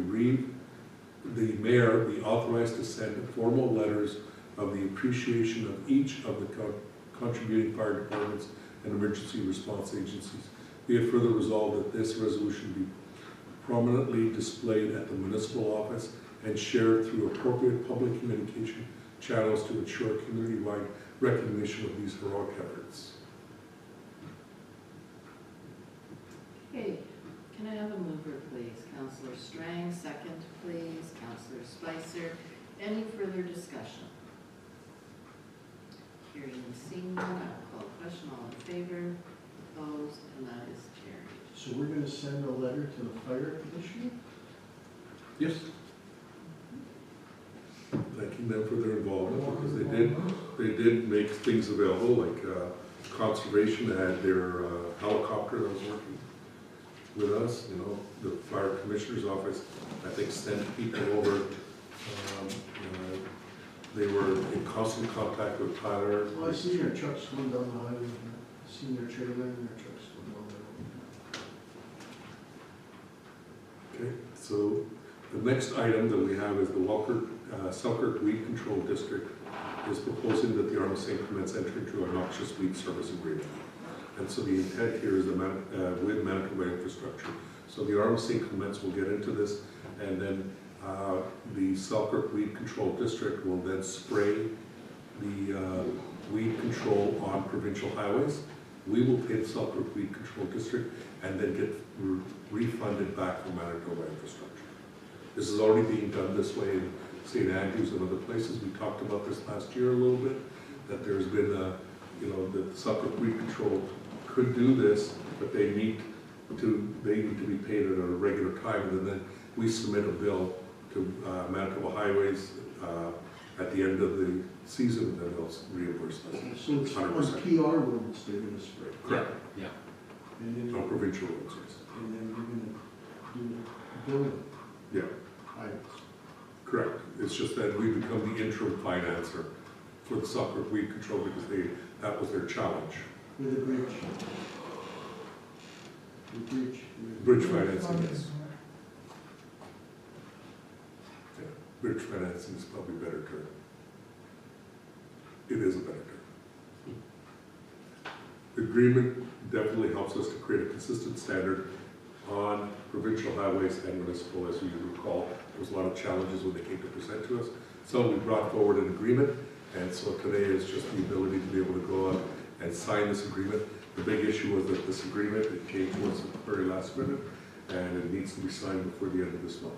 the Mayor be authorized to send formal letters of the appreciation of each of the contributing fire departments and emergency response agencies. Be it further resolved that this resolution be prominently displayed at the municipal office and shared through appropriate public communication channels to ensure community-wide recognition of these heroic efforts. Okay, can I have a mover, please? Councillor Strang, second, please. Councillor Spicer. Any further discussion? Hearing and seeing none, I'll call a question. All in favor? Opposed? And that is carried. So we're gonna send a letter to the fire commissioner? Yes. Thanking them for their involvement, because they did make things available, like conservation had their helicopter that was working with us, you know, the fire commissioner's office, I think, sent people over. They were in constant contact with Tyler. Well, I see their trucks going down the highway, I see their trailer and their trucks going down the road. Okay, so the next item that we have is the Selkirk Weed Control District is proposing that the Arm of St. Clements enter into a noxious weed service agreement. And so the intent here is with Manitoba Infrastructure. So the Arm of St. Clements will get into this, and then the Selkirk Weed Control District will then spray the weed control on provincial highways. We will pay the Selkirk Weed Control District and then get refunded back from Manitoba Infrastructure. This is already being done this way in St. Andrews and other places. We talked about this last year a little bit, that there's been that the Selkirk Weed Control could do this, but they need to be paid at a regular time, and then we submit a bill to Manitoba Highways at the end of the season, and then they'll reimburse us. So it's on 100%. PR roads they're gonna spray? Correct. Yeah. And then, On provincial roads, yes. and then you're gonna do billing? Yeah, Right. correct. It's just that we become the interim financer for the Selkirk Weed Control because that was their challenge. With a bridge? The bridge? Bridge financing, yes. Yeah, bridge financing is probably a better term. It is a better term. The agreement definitely helps us to create a consistent standard on provincial highways and municipal. As you recall, there was a lot of challenges when they came to present to us. So we brought forward an agreement, And so today is just the ability to be able to go out and sign this agreement. The big issue was that this agreement, it came to us at the very last minute, and it needs to be signed before the end of this month.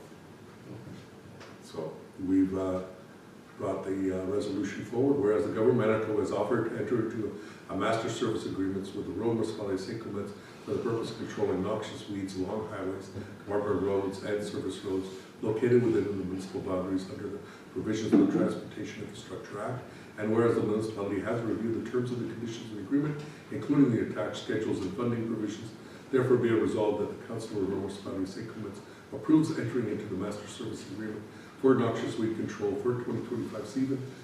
So we've brought the resolution forward, whereas the government of Manitoba has offered to enter into a master service agreements with the rural municipality of St. Clements for the purpose of controlling noxious weeds along highways, Marlborough roads, and service roads located within the municipal boundaries under the provisions of the Transportation Infrastructure Act. And whereas the municipality has reviewed the terms of the conditions of the agreement, including the attached schedules and funding provisions, therefore be it resolved that the Council of the Rural Municipality of St. Clements approves entering into the master service agreement for noxious weed control for 2025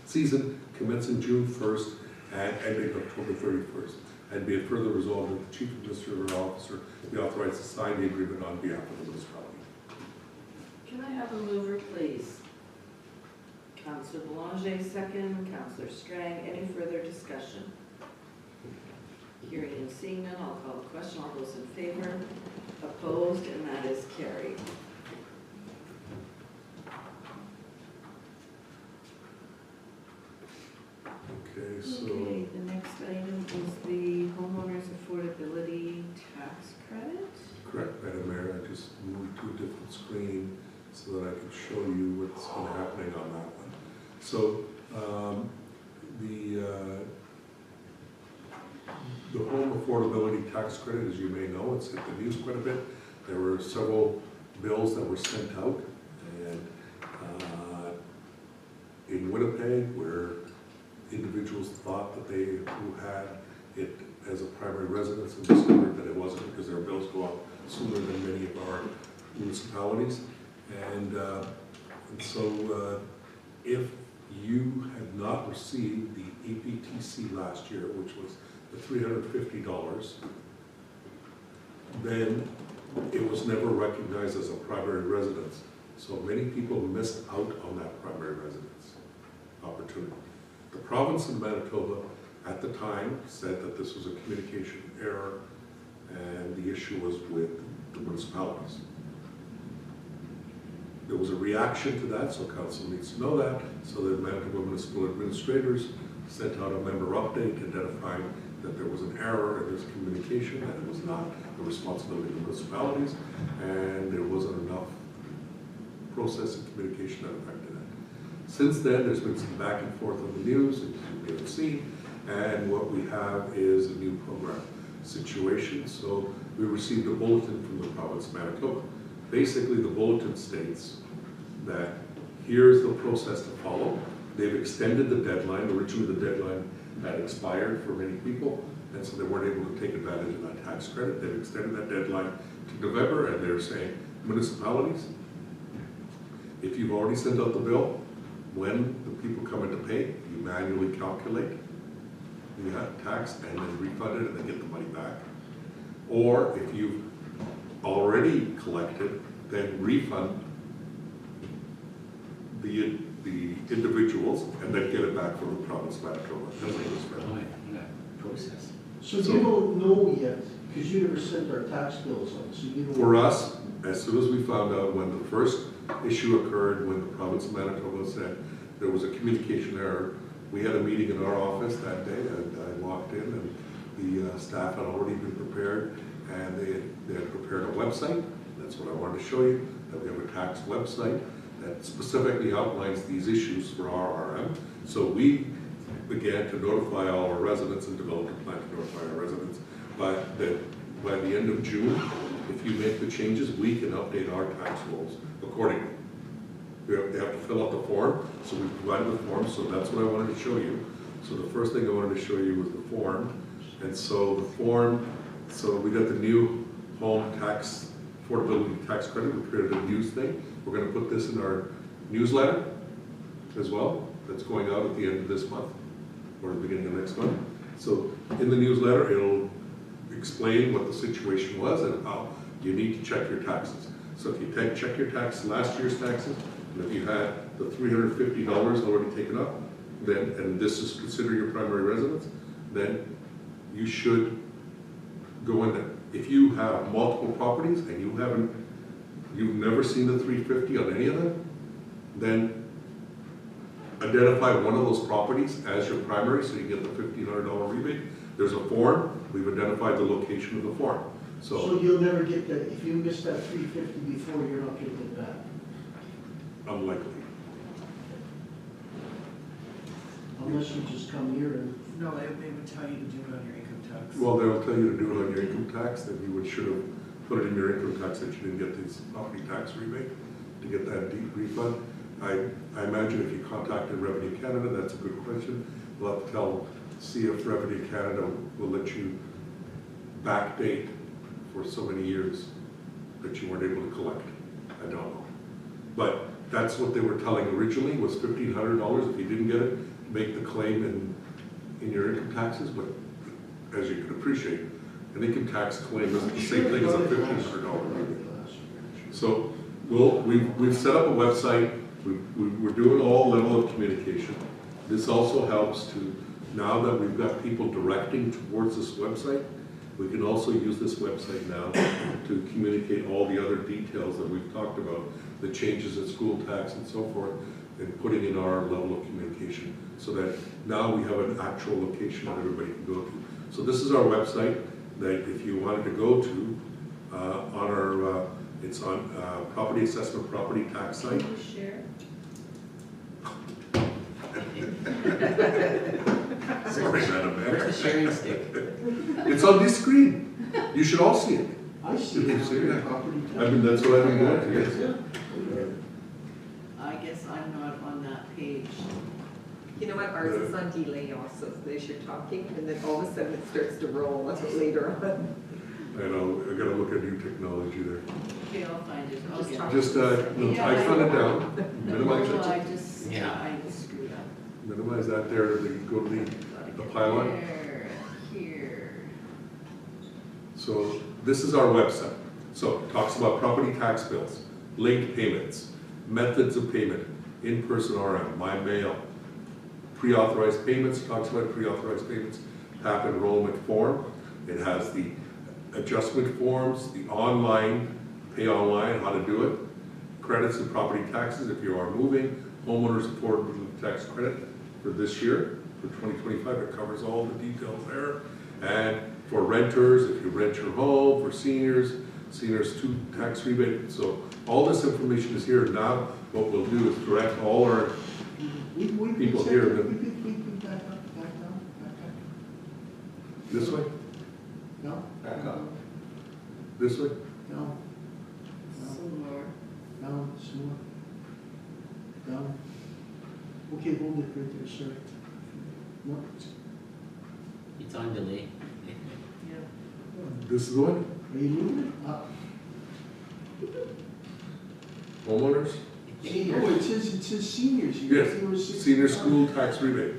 season commencing June 1st and ending October 31st. And be it further resolved that the Chief Administrative Officer be authorized to sign the agreement on behalf of the municipality. Can I have a mover, please? Councillor Boulanger, second. Councillor Strang, any further discussion? Hearing and seeing none, I'll call the question. All those in favor? Opposed? And that is carried. Okay, so Okay, the next item is the homeowner's affordability tax credit. correct, Madam Mayor, I just moved to a different screen so that I can show you what's been happening on that one. So the home affordability tax credit, as you may know, it's hit the news quite a bit. There were several bills that were sent out, and in Winnipeg, where individuals thought that they who had it as a primary residence and discovered that it wasn't because their bills go up sooner than many of our municipalities. And so if you had not received the APTC last year, which was the $350, then it was never recognized as a primary residence. So many people missed out on that primary residence opportunity. The province of Manitoba at the time said that this was a communication error and the issue was with the municipalities. There was a reaction to that, so council needs to know that, so the Manitoba Municipal Administrators sent out a member update identifying that there was an error in this communication, that it was not the responsibility of the municipalities, and there wasn't enough process and communication that affected it. Since then, there's been some back and forth on the news, as you may have seen, and what we have is a new program situation. So we received a bulletin from the province of Manitoba. Basically, the bulletin states that here's the process to follow. They've extended the deadline. Originally, the deadline had expired for many people, and so they weren't able to take advantage of that tax credit. They've extended that deadline to November, and they're saying, municipalities, if you've already sent out the bill, when the people come in to pay, you manually calculate the tax and then refund it and then get the money back. Or if you've already collected, then refund the individuals and then get it back from the province of Manitoba. Process. So you don't know yet, because you never sent our tax bills on, so you don't. For us, as soon as we found out when the first issue occurred, when the province of Manitoba said there was a communication error, we had a meeting in our office that day, and I walked in, and the staff had already been prepared, and they had prepared a website. That's what I wanted to show you, that we have a tax website that specifically outlines these issues for our RM. So we began to notify all our residents and developed a plan to notify our residents by the end of June. If you make the changes, we can update our tax rolls accordingly. They have to fill out the form, so we provided the form, so that's what I wanted to show you. So the first thing I wanted to show you was the form. And so the form, so we got the new home tax, affordability tax credit. We created a news thing. We're going to put this in our newsletter as well. That's going out at the end of this month or the beginning of next month. So in the newsletter, it'll explain what the situation was and how you need to check your taxes. So if you check your taxes, last year's taxes, and if you had the $350 already taken up, then, and this is considered your primary residence, then you should go in there. If you have multiple properties and you've never seen the $350 on any of them, then identify one of those properties as your primary, so you get the $1,500 rebate. There's a form, we've identified the location of the form. So you'll never get that, if you missed that 350 before, you're not getting it back? Unlikely. Unless you just come here and, No, they would tell you to do it on your income tax. Well, they'll tell you to do it on your income tax, that you should have put it in your income tax, that you didn't get this property tax rebate to get that deed refund. I imagine if you contacted Revenue Canada, that's a good question. We'll have to see if Revenue Canada will let you backdate for so many years that you weren't able to collect. I don't know. But that's what they were telling originally, was $1,500. If you didn't get it, make the claim in your income taxes. But as you can appreciate, an income tax claim isn't the same thing as a $1,500 rebate. So we've set up a website. We're doing all level of communication. This also helps to, now that we've got people directing towards this website, we can also use this website now to communicate all the other details that we've talked about, the changes in school tax and so forth, and putting in our level of communication, so that now we have an actual location that everybody can go to. So this is our website that if you wanted to go to, it's on property assessment, property tax site. Can you share? Sorry, Madam Mayor. Where's the sharing stick? It's on this screen. You should all see it. I see You it see it? on property tax. I mean, that's what I've been doing, yes. I guess I'm not on that page. You know what, ours is on delay also, so as you're talking, and then all of a sudden it starts to roll later on. I know, I gotta look at new technology there. Okay, I'll find it, I'll Just get talk. it. Just, icon it down, minimize No, I it, just, Yeah. I screwed up. minimize that there, then you go to the pylon. There, here. So this is our website. So it talks about property tax bills, late payments, methods of payment, in-person RM, by mail, pre-authorized payments, talks about pre-authorized payments, PAP enrollment form. It has the adjustment forms, the online, pay online, how to do it, credits and property taxes if you are moving, homeowners affordable tax credit for this year, for 2025, it covers all the details there. And for renters, if you rent your home, for seniors 2 tax rebate. So all this information is here. Now what we'll do is direct all our people here. Back up, back down, back up. This way, No? Back up. this way. Down, Some more. down, some more. Down. Okay, hold it right there, sorry. No, It's on delay. Yeah. This is the one, are you moving it? Up. homeowners, Oh, it says seniors here. Yes, It was senior 65. school tax rebate.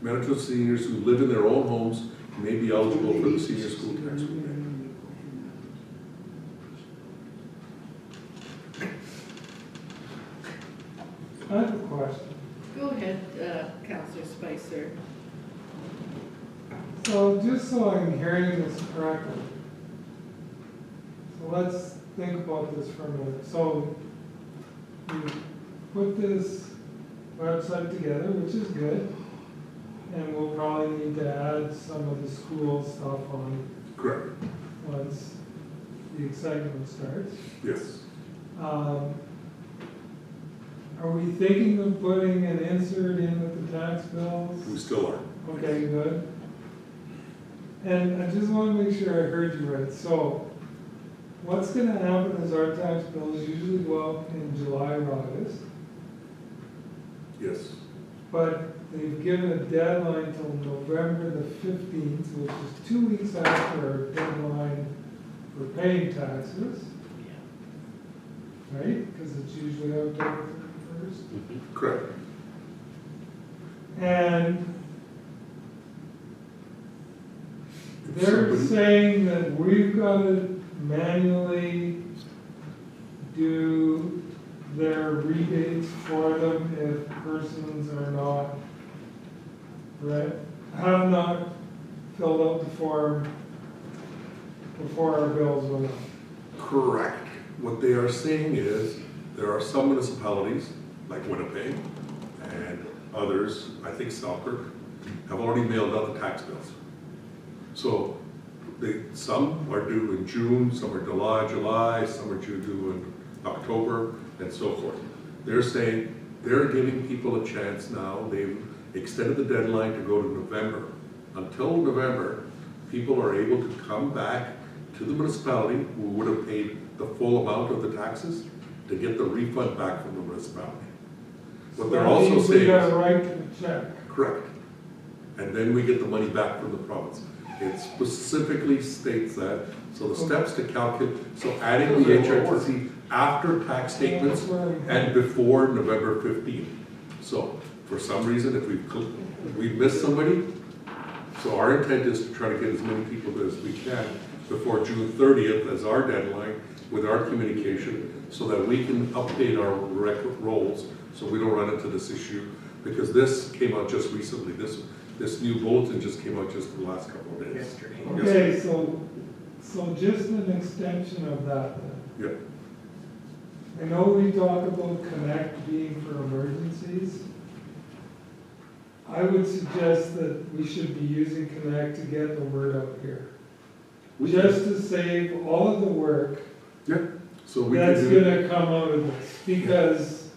Medical seniors who live in their own homes may be eligible for the senior school tax rebate. I have a question. Go ahead, Counselor Spicer. So just so I'm hearing this correctly, so let's think about this for a minute. So you put this website together, which is good, and we'll probably need to add some of the school stuff on Correct, once the excitement starts. yes. Are we thinking of putting an insert in with the tax bills? We still are. Okay, good. And I just want to make sure I heard you right. So what's going to happen is our tax bills usually go out in July or August, Yes, but they've given a deadline till November the 15th, which is 2 weeks after our deadline for paying taxes, right? Because it's usually October 31st. correct. And they're Somebody- saying that we've got to manually do their rebates for them if persons are not, right, have not filled out the form before our bills went out. Correct. What they are saying is, there are some municipalities like Winnipeg, and others, I think Selkirk, have already mailed out the tax bills. So some are due in June, some are July, some are due in October, and so forth. They're saying they're giving people a chance now. They've extended the deadline to go to November. Until November, people are able to come back to the municipality who would have paid the full amount of the taxes to get the refund back from the municipality. What they're also We saying got is, a right to check. correct. And then we get the money back from the province. It specifically states that, so the steps to calculate, so adding the HRTC after tax statements and before November 15th. So for some reason, if we've missed somebody, so our intent is to try to get as many people as we can before June 30th as our deadline with our communication, so that we can update our record rolls so we don't run into this issue, because this came out just recently. This new bulletin just came out just in the last couple of days. Yesterday. Okay, so just an extension of that then. Yeah. I know we talk about Connect being for emergencies. I would suggest that we should be using Connect to get the word out here. Just to save all of the work Yeah, so we that's can do, gonna come out of this, because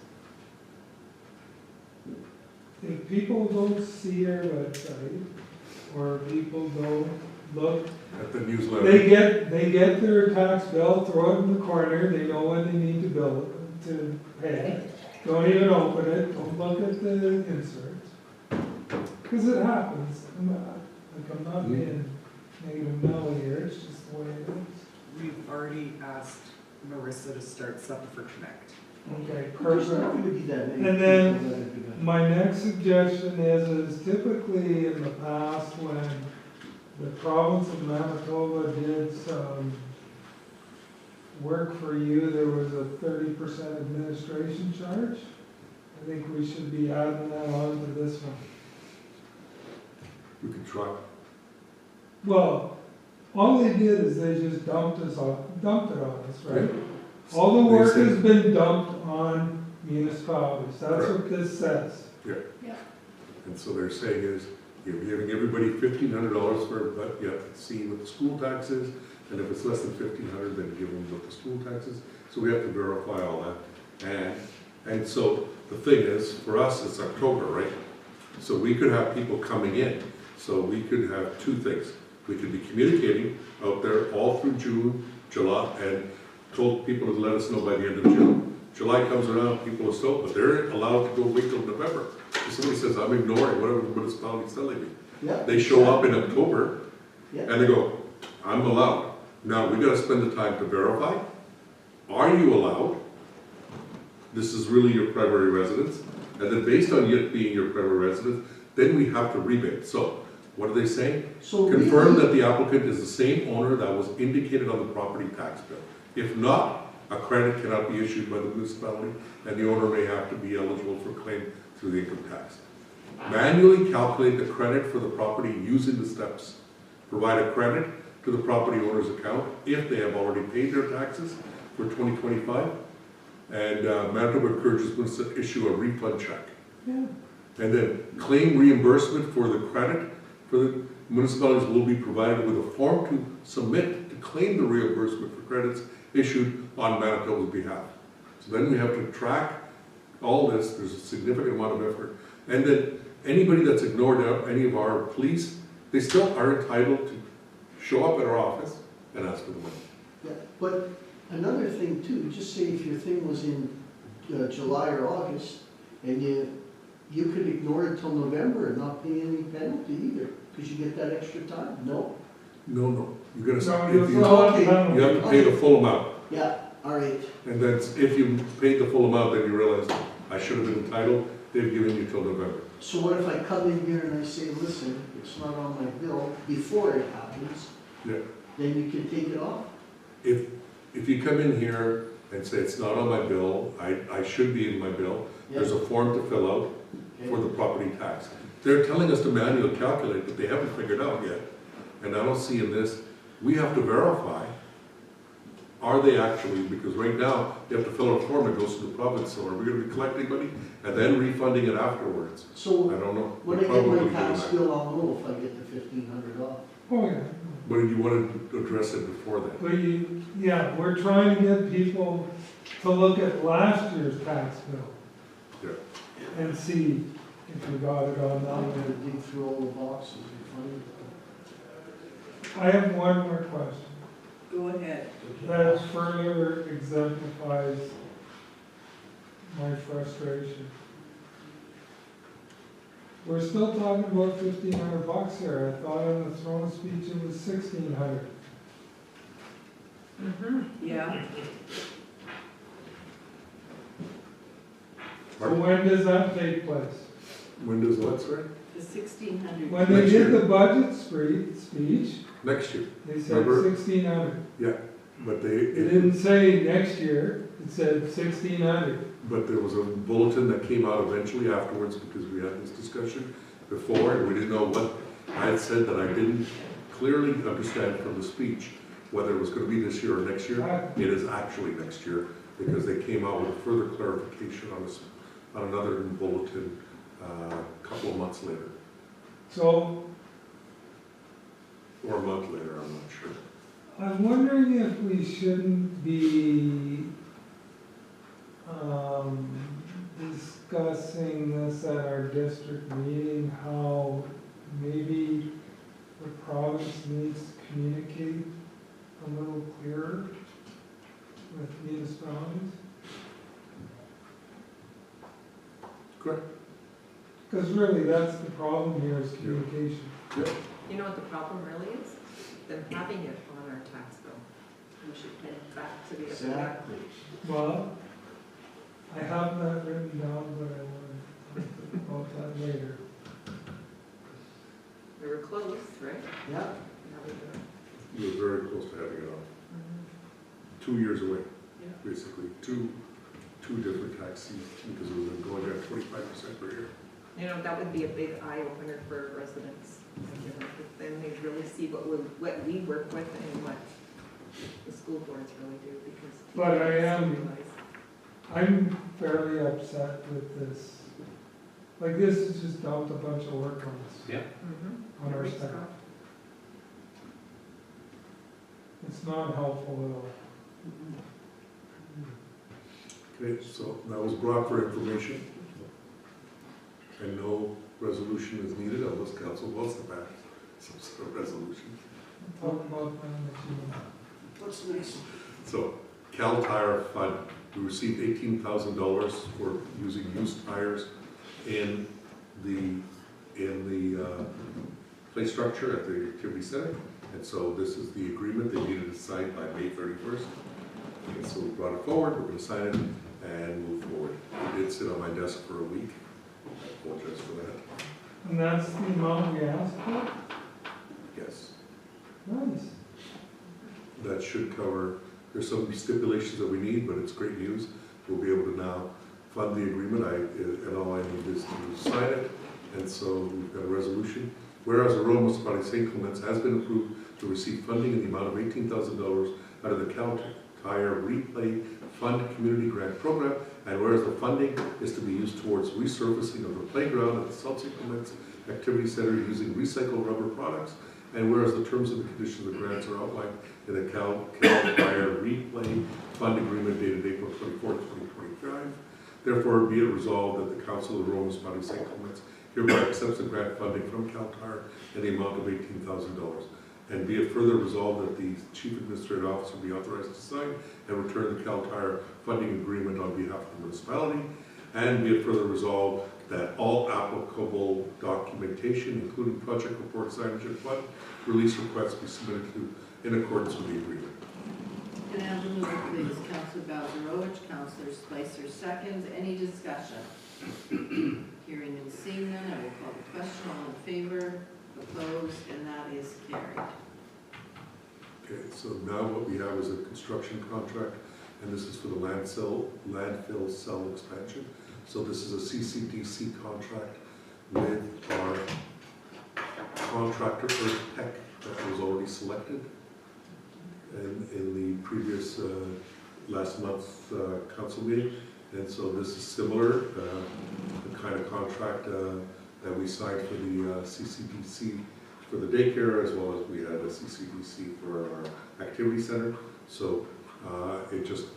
if people don't see our website, or people don't look, at the newsletter. they get their tax bill, throw it in the corner, they know when they need to bill it, to pay. Don't even open it, don't look at the insert. Cause it happens, I'm not being negative Nelly here, it's just the way it is. We've already asked Marissa to start something for Connect. Okay, There's not perfect. gonna be that many And people then that have begun. my next suggestion is typically in the past when the province of Manitoba did some work for you, there was a 30% administration charge. I think we should be adding that on to this one. We can try. Well, all they did is they just dumped it on us, right? All the They work said- has been dumped on municipalities, that's what this says. And so they're saying is, you're giving everybody $1,500 for, but you have to see what the school tax is, and if it's less than $1,500, then give them what the school tax is. So we have to verify all that. And so the thing is, for us, it's October, right? So we could have people coming in, so we could have two things. We could be communicating out there all through June, July, and told people to let us know by the end of June. July comes around, people are still, but they're allowed to go wait till November. If somebody says, I'm ignoring whatever the municipality's telling me. Yeah. They show up in October, Yeah. and they go, I'm allowed. Now, we gotta spend the time to verify. Are you allowed? This is really your primary residence. And then based on it being your primary residence, then we have to rebate. So, what are they saying? So Confirm really- that the applicant is the same owner that was indicated on the property tax bill. If not, a credit cannot be issued by the municipality, and the owner may have to be eligible for claim through the income tax. Manually calculate the credit for the property using the steps. Provide a credit to the property owner's account if they have already paid their taxes for 2025. And Manitoba encourages us to issue a refund check. Yeah. And then claim reimbursement for the credit for the municipalities will be provided with a form to submit to claim the reimbursement for credits issued on Manitoba's behalf. So then we have to track all this, there's a significant amount of effort. And then anybody that's ignored any of our police, they still are entitled to show up at our office and ask for the money. Yeah, but another thing too, just say if your thing was in July or August, and you could ignore it till November and not pay any penalty either, because you get that extra time, no? No, you gotta, No, if you'll you, still have okay. penalty. you have to pay the full amount. Yeah, all right. And then if you paid the full amount, then you realize, I should have been entitled, they've given you till November. So what if I come in here and I say, listen, it's not on my bill before it happens, Yeah. then you can take it off? If you come in here and say it's not on my bill, I should be in my bill, there's a form to fill out for the property tax. They're telling us to manually calculate, but they haven't figured out yet. And I don't see in this, we have to verify are they actually, because right now, you have to fill out a form that goes to the province, so are we gonna be collecting money and then refunding it afterwards? I So don't know. when I We're get probably my doing tax that. bill, I'll know if I get the $1,500 off. Oh, yeah. But you want to address it before that. But yeah, we're trying to get people to look at last year's tax bill. Yeah. And see if we got it on I'm that. gonna dig through all the boxes and find it. I have one more question Go ahead. that further exemplifies my frustration. We're still talking about $1,500 here. I thought in the throne speech it was $1,600. Yeah, So when does that take place? When does what, sorry? the 1,600. When they Next did year. the budget speech, Next year. they said Remember? 1,600. But It didn't say next year, it said 1,600. But there was a bulletin that came out eventually afterwards because we had this discussion before and we didn't know what I had said that I didn't clearly understand from the speech, whether it was gonna be this year or next year. It is actually next year because they came out with further clarification on this, on another bulletin, a couple of months later, So or a month later, I'm not sure. I'm wondering if we shouldn't be discussing this at our district meeting, how maybe the province needs to communicate a little clearer with municipalities. Correct. Because really, that's the problem here is communication. You know what the problem really is? Them having it on our tax bill. We should get back to the. Exactly. Well, I have that written down, but I want to talk about that later. We were close, right? Yeah. Now we don't. We were very close to having it on. Mhm. 2 years away, Yeah. basically, two different tax seasons because it was going at 25% per year. You know, that would be a big eye opener for residents. You know, 'cause then they really see what we work with and what the school boards really do because. But I am- people realize- I'm fairly upset with this. Like, this has just dumped a bunch of work on us, Yeah. Mhm. on our Great staff. stuff. It's not helpful at all. Okay, so that was brought for information. And no resolution is needed unless council wants to pass some sort of resolution. Talk about that if you want. What's next? So, Cal Tire Fund, we received $18,000 for using used tires in the play structure at the activity center. And so this is the agreement, they needed it signed by May 31st. And so we brought it forward, we're gonna sign it and move forward. It did sit on my desk for a week, I apologize for that, And that's the amount we asked for? yes. Nice. That should cover, there's some stipulations that we need, but it's great news. We'll be able to now fund the agreement, and all I need is to sign it. And so we've got a resolution. Whereas the Rural Municipality of St. Clements has been approved to receive funding in the amount of $18,000 out of the Cal Tire Replay Fund Community Grant Program, and whereas the funding is to be used towards resurfacing of the playground at the South St. Clements Activity Center using recycled rubber products, and whereas the terms and the conditions of the grants are outlined in the Cal Tire Replay Fund Agreement dated April 24, 2025, therefore be it resolved that the Council of the Rural Municipality of St. Clements hereby accepts the grant funding from Cal Tire in the amount of $18,000. And be it further resolved that the Chief Administrative Officer be authorized to sign and return the Cal Tire funding agreement on behalf of the municipality. And be it further resolved that all applicable documentation, including project report, signage, and fund release requests be submitted to in accordance with the agreement. Can I have the mover, please? Counselor Balzarowicz, Counselor Spicer seconds. Any discussion? Hearing and seeing none, I will call the question. All in favor, opposed, and that is carried. Okay, so now what we have is a construction contract, and this is for the landfill cell expansion. So this is a CCDC contract with our contractor, Earth Tech, that was already selected. in the previous, last month's council meeting. And so this is similar, the kind of contract that we signed for the CCDC for the daycare, as well as we had a CCDC for our activity center. So it just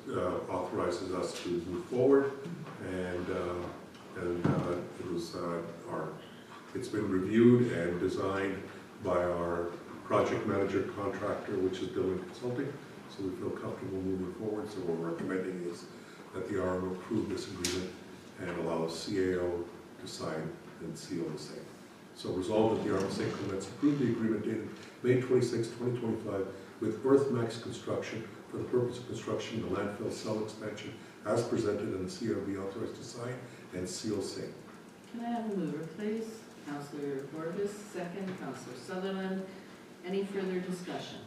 authorizes us to move forward, and it was it's been reviewed and designed by our project manager contractor, which is Dillon Consulting. So we feel comfortable moving forward. So what we're recommending is that the RM approve this agreement and allow CAO to sign and seal the same. So resolved that the RM St. Clements approve the agreement dated May 26, 2025 with Earthmax Construction for the purpose of construction of the landfill cell expansion as presented, and the CRB authorized to sign and seal same. Can I have a mover, please? Councillor Corbis, second. Councillor Sutherland. Any further discussion?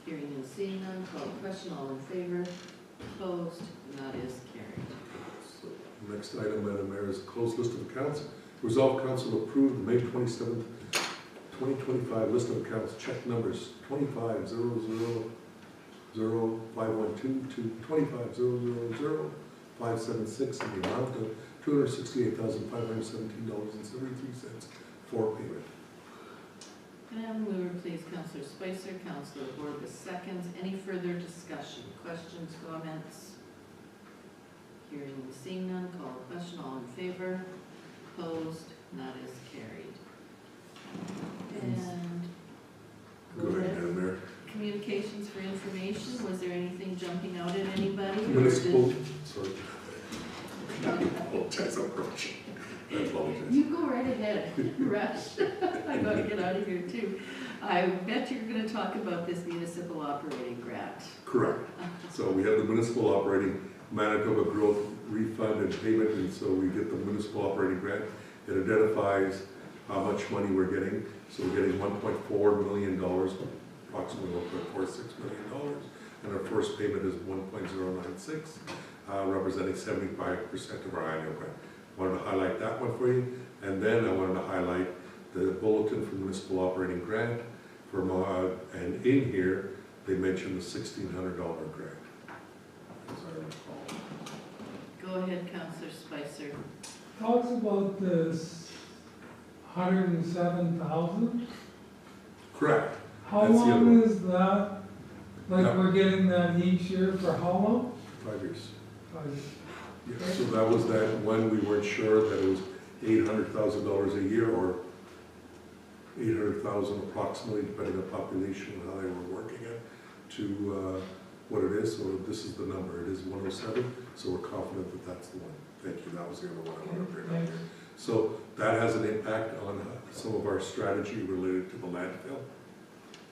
Hearing and seeing none, call the question. All in favor? Opposed? That is carried. So next item, Madam Mayor, is a closed list of accounts. Resolved council approved the May 27th, 2025 list of accounts, check numbers 25,000,512 to 25,000,576 in the amount of $268,517.73 for payment. Can I have a mover, please? Councillor Spicer, Councillor Corbis, seconds. Any further discussion? Questions, comments? Hearing and seeing none, call the question. All in favor? Opposed? That is carried. And Go ahead, Madam Mayor. communications for information, was there anything jumping out at anybody? or Municipal, did- sorry. I apologize, I'm rushing. I apologize. You go right ahead, rush. I gotta get out of here too. I bet you're gonna talk about this municipal operating grant. Correct. So we have the municipal operating Manitoba growth refund and payment, and so we get the municipal operating grant. It identifies how much money we're getting. So we're getting $1.4 million, approximately $1.46 million. And our first payment is 1.096, representing 75% of our annual grant. Wanted to highlight that one for you. And then I wanted to highlight the bulletin for municipal operating grant for and in here, they mentioned the $1,600 grant, as I recall. Go ahead, Councillor Spicer. Talks about this 107,000. Correct. How That's the other long one. is that? Like Yeah. we're getting that each year for how long? 5 years. 5 years. Yeah, so that was that when we weren't sure that it was $800,000 a year or 800,000 approximately, depending on population and how they were working it, to what it is. So this is the number. It is 107. So we're confident that that's the one. Thank you. That was the other one I wanted to bring up here. So that has an impact on some of our strategy related to the landfill.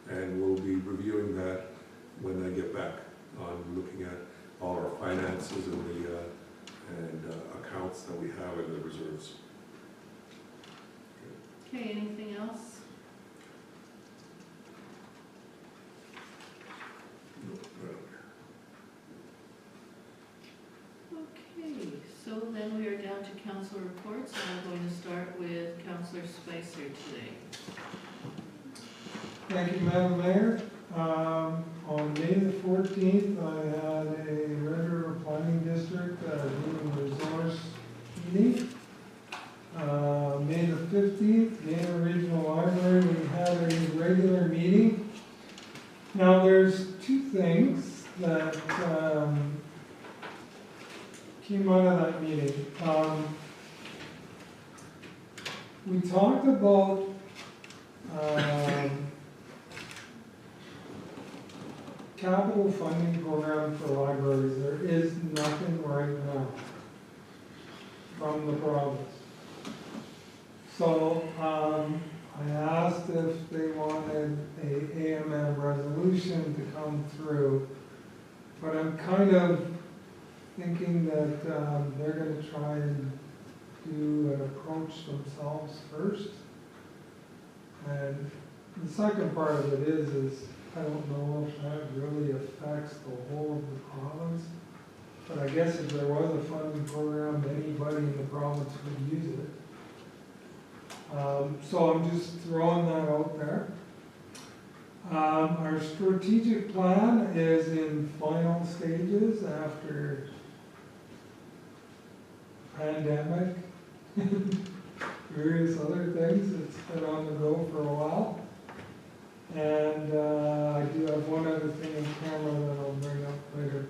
And we'll be reviewing that when I get back on looking at all our finances and the accounts that we have in the reserves. Okay, anything else? Okay, so then we are down to council reports, and I'm going to start with Councillor Spicer today. Thank you, Madam Mayor. On May the 14th, I had a Red River Planning District human resource meeting. May the 15th, Dana Regional Library, we had a regular meeting. Now, there's two things that came out of that meeting. We talked about capital funding program for libraries. There is nothing right now from the province. So I asked if they wanted a AMM resolution to come through, but I'm kind of thinking that they're going to try and do an approach themselves first. And the second part of it is I don't know if that really affects the whole of the province, but I guess if there was a funding program, anybody in the province would use it. So I'm just throwing that out there. Our strategic plan is in final stages after pandemic, various other things. It's been on the go for a while. And I do have one other thing in camera that I'll bring up later.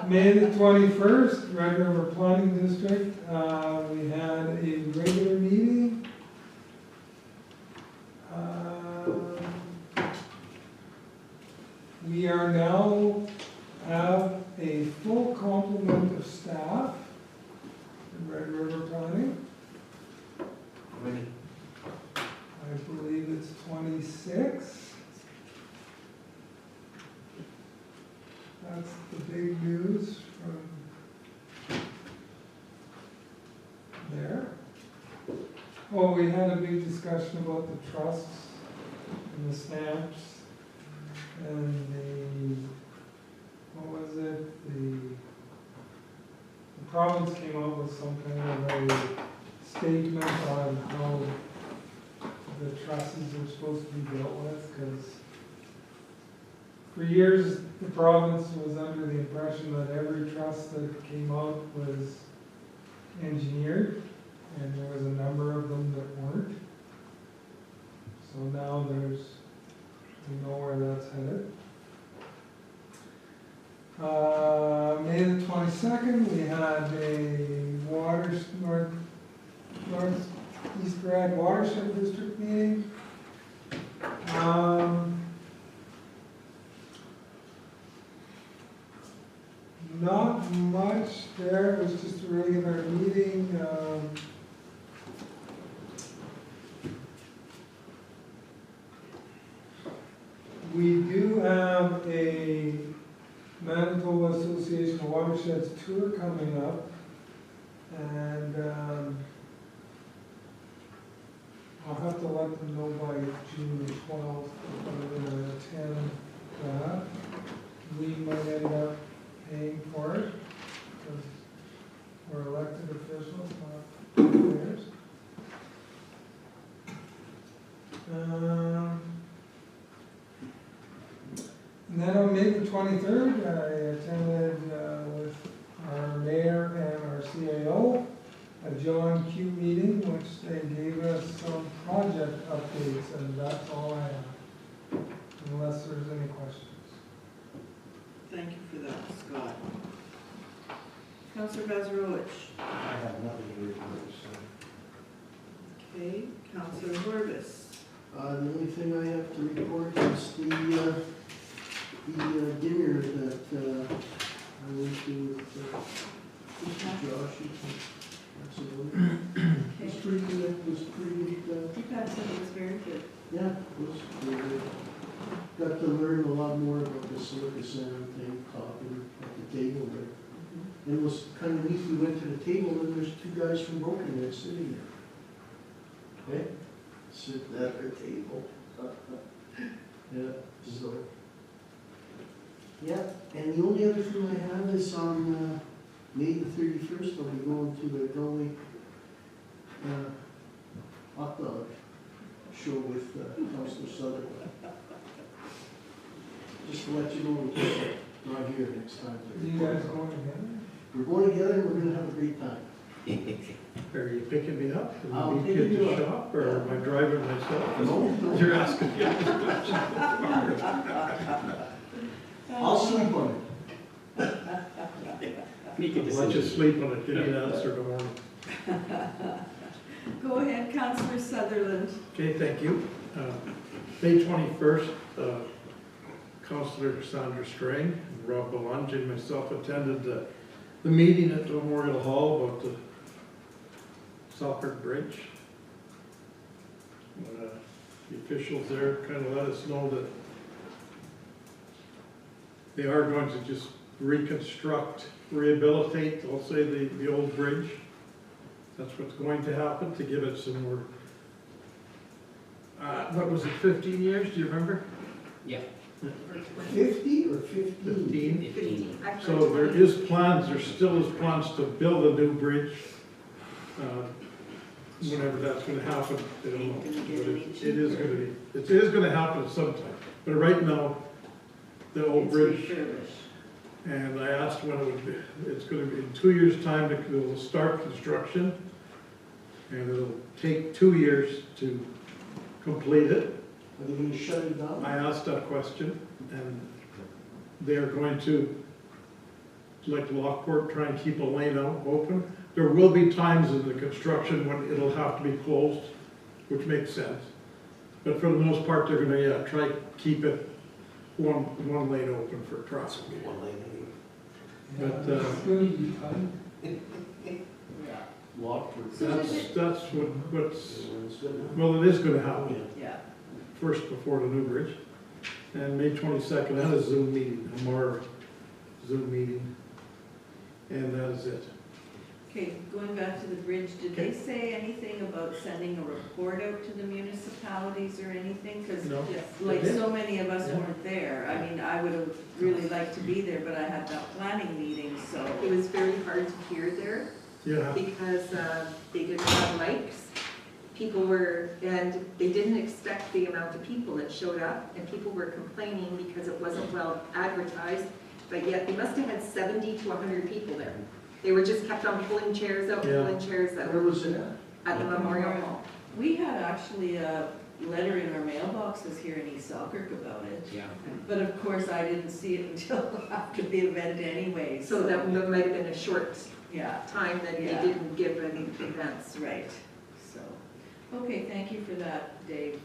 May the 21st, Red River Planning District, we had a regular meeting. We are now have a full complement of staff in Red River Planning. How many? I believe it's 26. That's the big news from there. Oh, we had a big discussion about the trusts and the stamps and the, what was it? The province came out with some kind of a statement on how the trusts are supposed to be dealt with, because for years, the province was under the impression that every trust that came out was engineered, and there was a number of them that weren't. So now we know where that's headed. May the 22nd, we had a Northeast Grand Watershed District meeting. Not much there, it was just a regular meeting. We do have a Manitoba Association of Watersheds tour coming up, and I'll have to let them know by June the 12th if I'm going to attend that. We might end up paying for it, because we're elected officials, not players. And then on May the 23rd, I attended with our mayor and our CAO a John Q meeting, which they gave us some project updates, and that's all I have, unless there's any questions. Thank you for that, Scott. Councillor Bezrowicz. I have nothing to report, so. Okay, Councillor Horvis. The only thing I have to report is the dinner that I went to with Josh. It was pretty good. It was pretty good. You guys said it was very good. Yeah, it was very good. Got to learn a lot more about the silica sand thing, talking at the table there. And it was kind of neat, we went to the table and there's two guys from Broken there sitting there. Okay? Sitting at their table. Yeah, so. Yeah, and the only other thing I have is on May the 31st, I'll be going to the Gull Lake hot dog show with Councillor Sutherland. Just to let you know, we're not here next time. Are you guys going together? We're going together and we're gonna have a great time. Are you picking me up? I'll Do we pick get you to up. shop, or am I driving myself? No. You're asking me. I'll sleep on it. Make a Let you decision. sleep on it, give you an answer tomorrow. Go ahead, Councillor Sutherland. Okay, thank you. May 21st, Councillor Sandra Strang, Rob Belange, and myself attended the meeting at the Memorial Hall about the Salford Bridge. The officials there kind of let us know that they are going to just reconstruct, rehabilitate, I'll say, the old bridge. That's what's going to happen, to give it some more, what was it, 15 years, do you remember? Yeah, 50 or 15? 15. 15. So there is plans, there still is plans to build a new bridge. whenever that's gonna happen, I don't know. Ain't gonna get But any it is gonna be, it is gonna happen sometime. But right now, the old It's bridge, refurbished. and I asked when it would be, it's gonna be in 2 years' time, they'll start construction. And it'll take 2 years to complete it. Are they gonna shut it down? I asked that question, and they're going to, like Lockport, try and keep a lane out open. There will be times in the construction when it'll have to be closed, which makes sense. But for the most part, they're gonna, yeah, try to keep it one lane open for traffic. But, It's gonna be tight. that's what's, well, it is gonna happen, Yeah, first before the new bridge. And May 22nd, that is Zoom meeting, a MAR Zoom meeting. And that is it. okay, going back to the bridge, did they say anything about sending a report out to the municipalities or anything? Cause No? Yes. like They did. so many of us Yeah. weren't there. I mean, I would have really liked to be there, but I had that planning meeting, so. It was very hard to hear there Yeah, because they didn't have mics. People were, and they didn't expect the amount of people that showed up, and people were complaining because it wasn't well advertised, but yet they must have had 70 to 100 people there. They were just kept on pulling chairs out, Yeah. pulling chairs out Where was it at? at the Memorial Hall. We had actually a letter in our mailboxes here in East Selkirk about it. Yeah. But of course, I didn't see it until after the event anyway, So that might have been a short yeah, time that they Yeah. didn't give any events. that's right, so. Okay, thank you for that, Dave.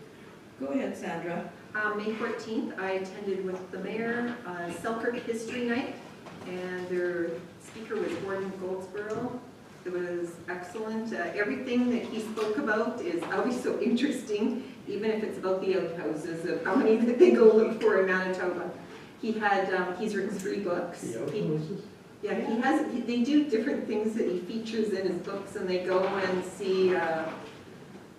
Go ahead, Sandra. May 14th, I attended with the mayor, Selkirk History Night, and their speaker was Gordon Goldsboro. It was excellent. Everything that he spoke about is always so interesting, even if it's about the outhouses of how many that they go look for in Manitoba. He's written 3 books. the He- outhouses. Yeah, they do different things that he features in his books, and they go and see,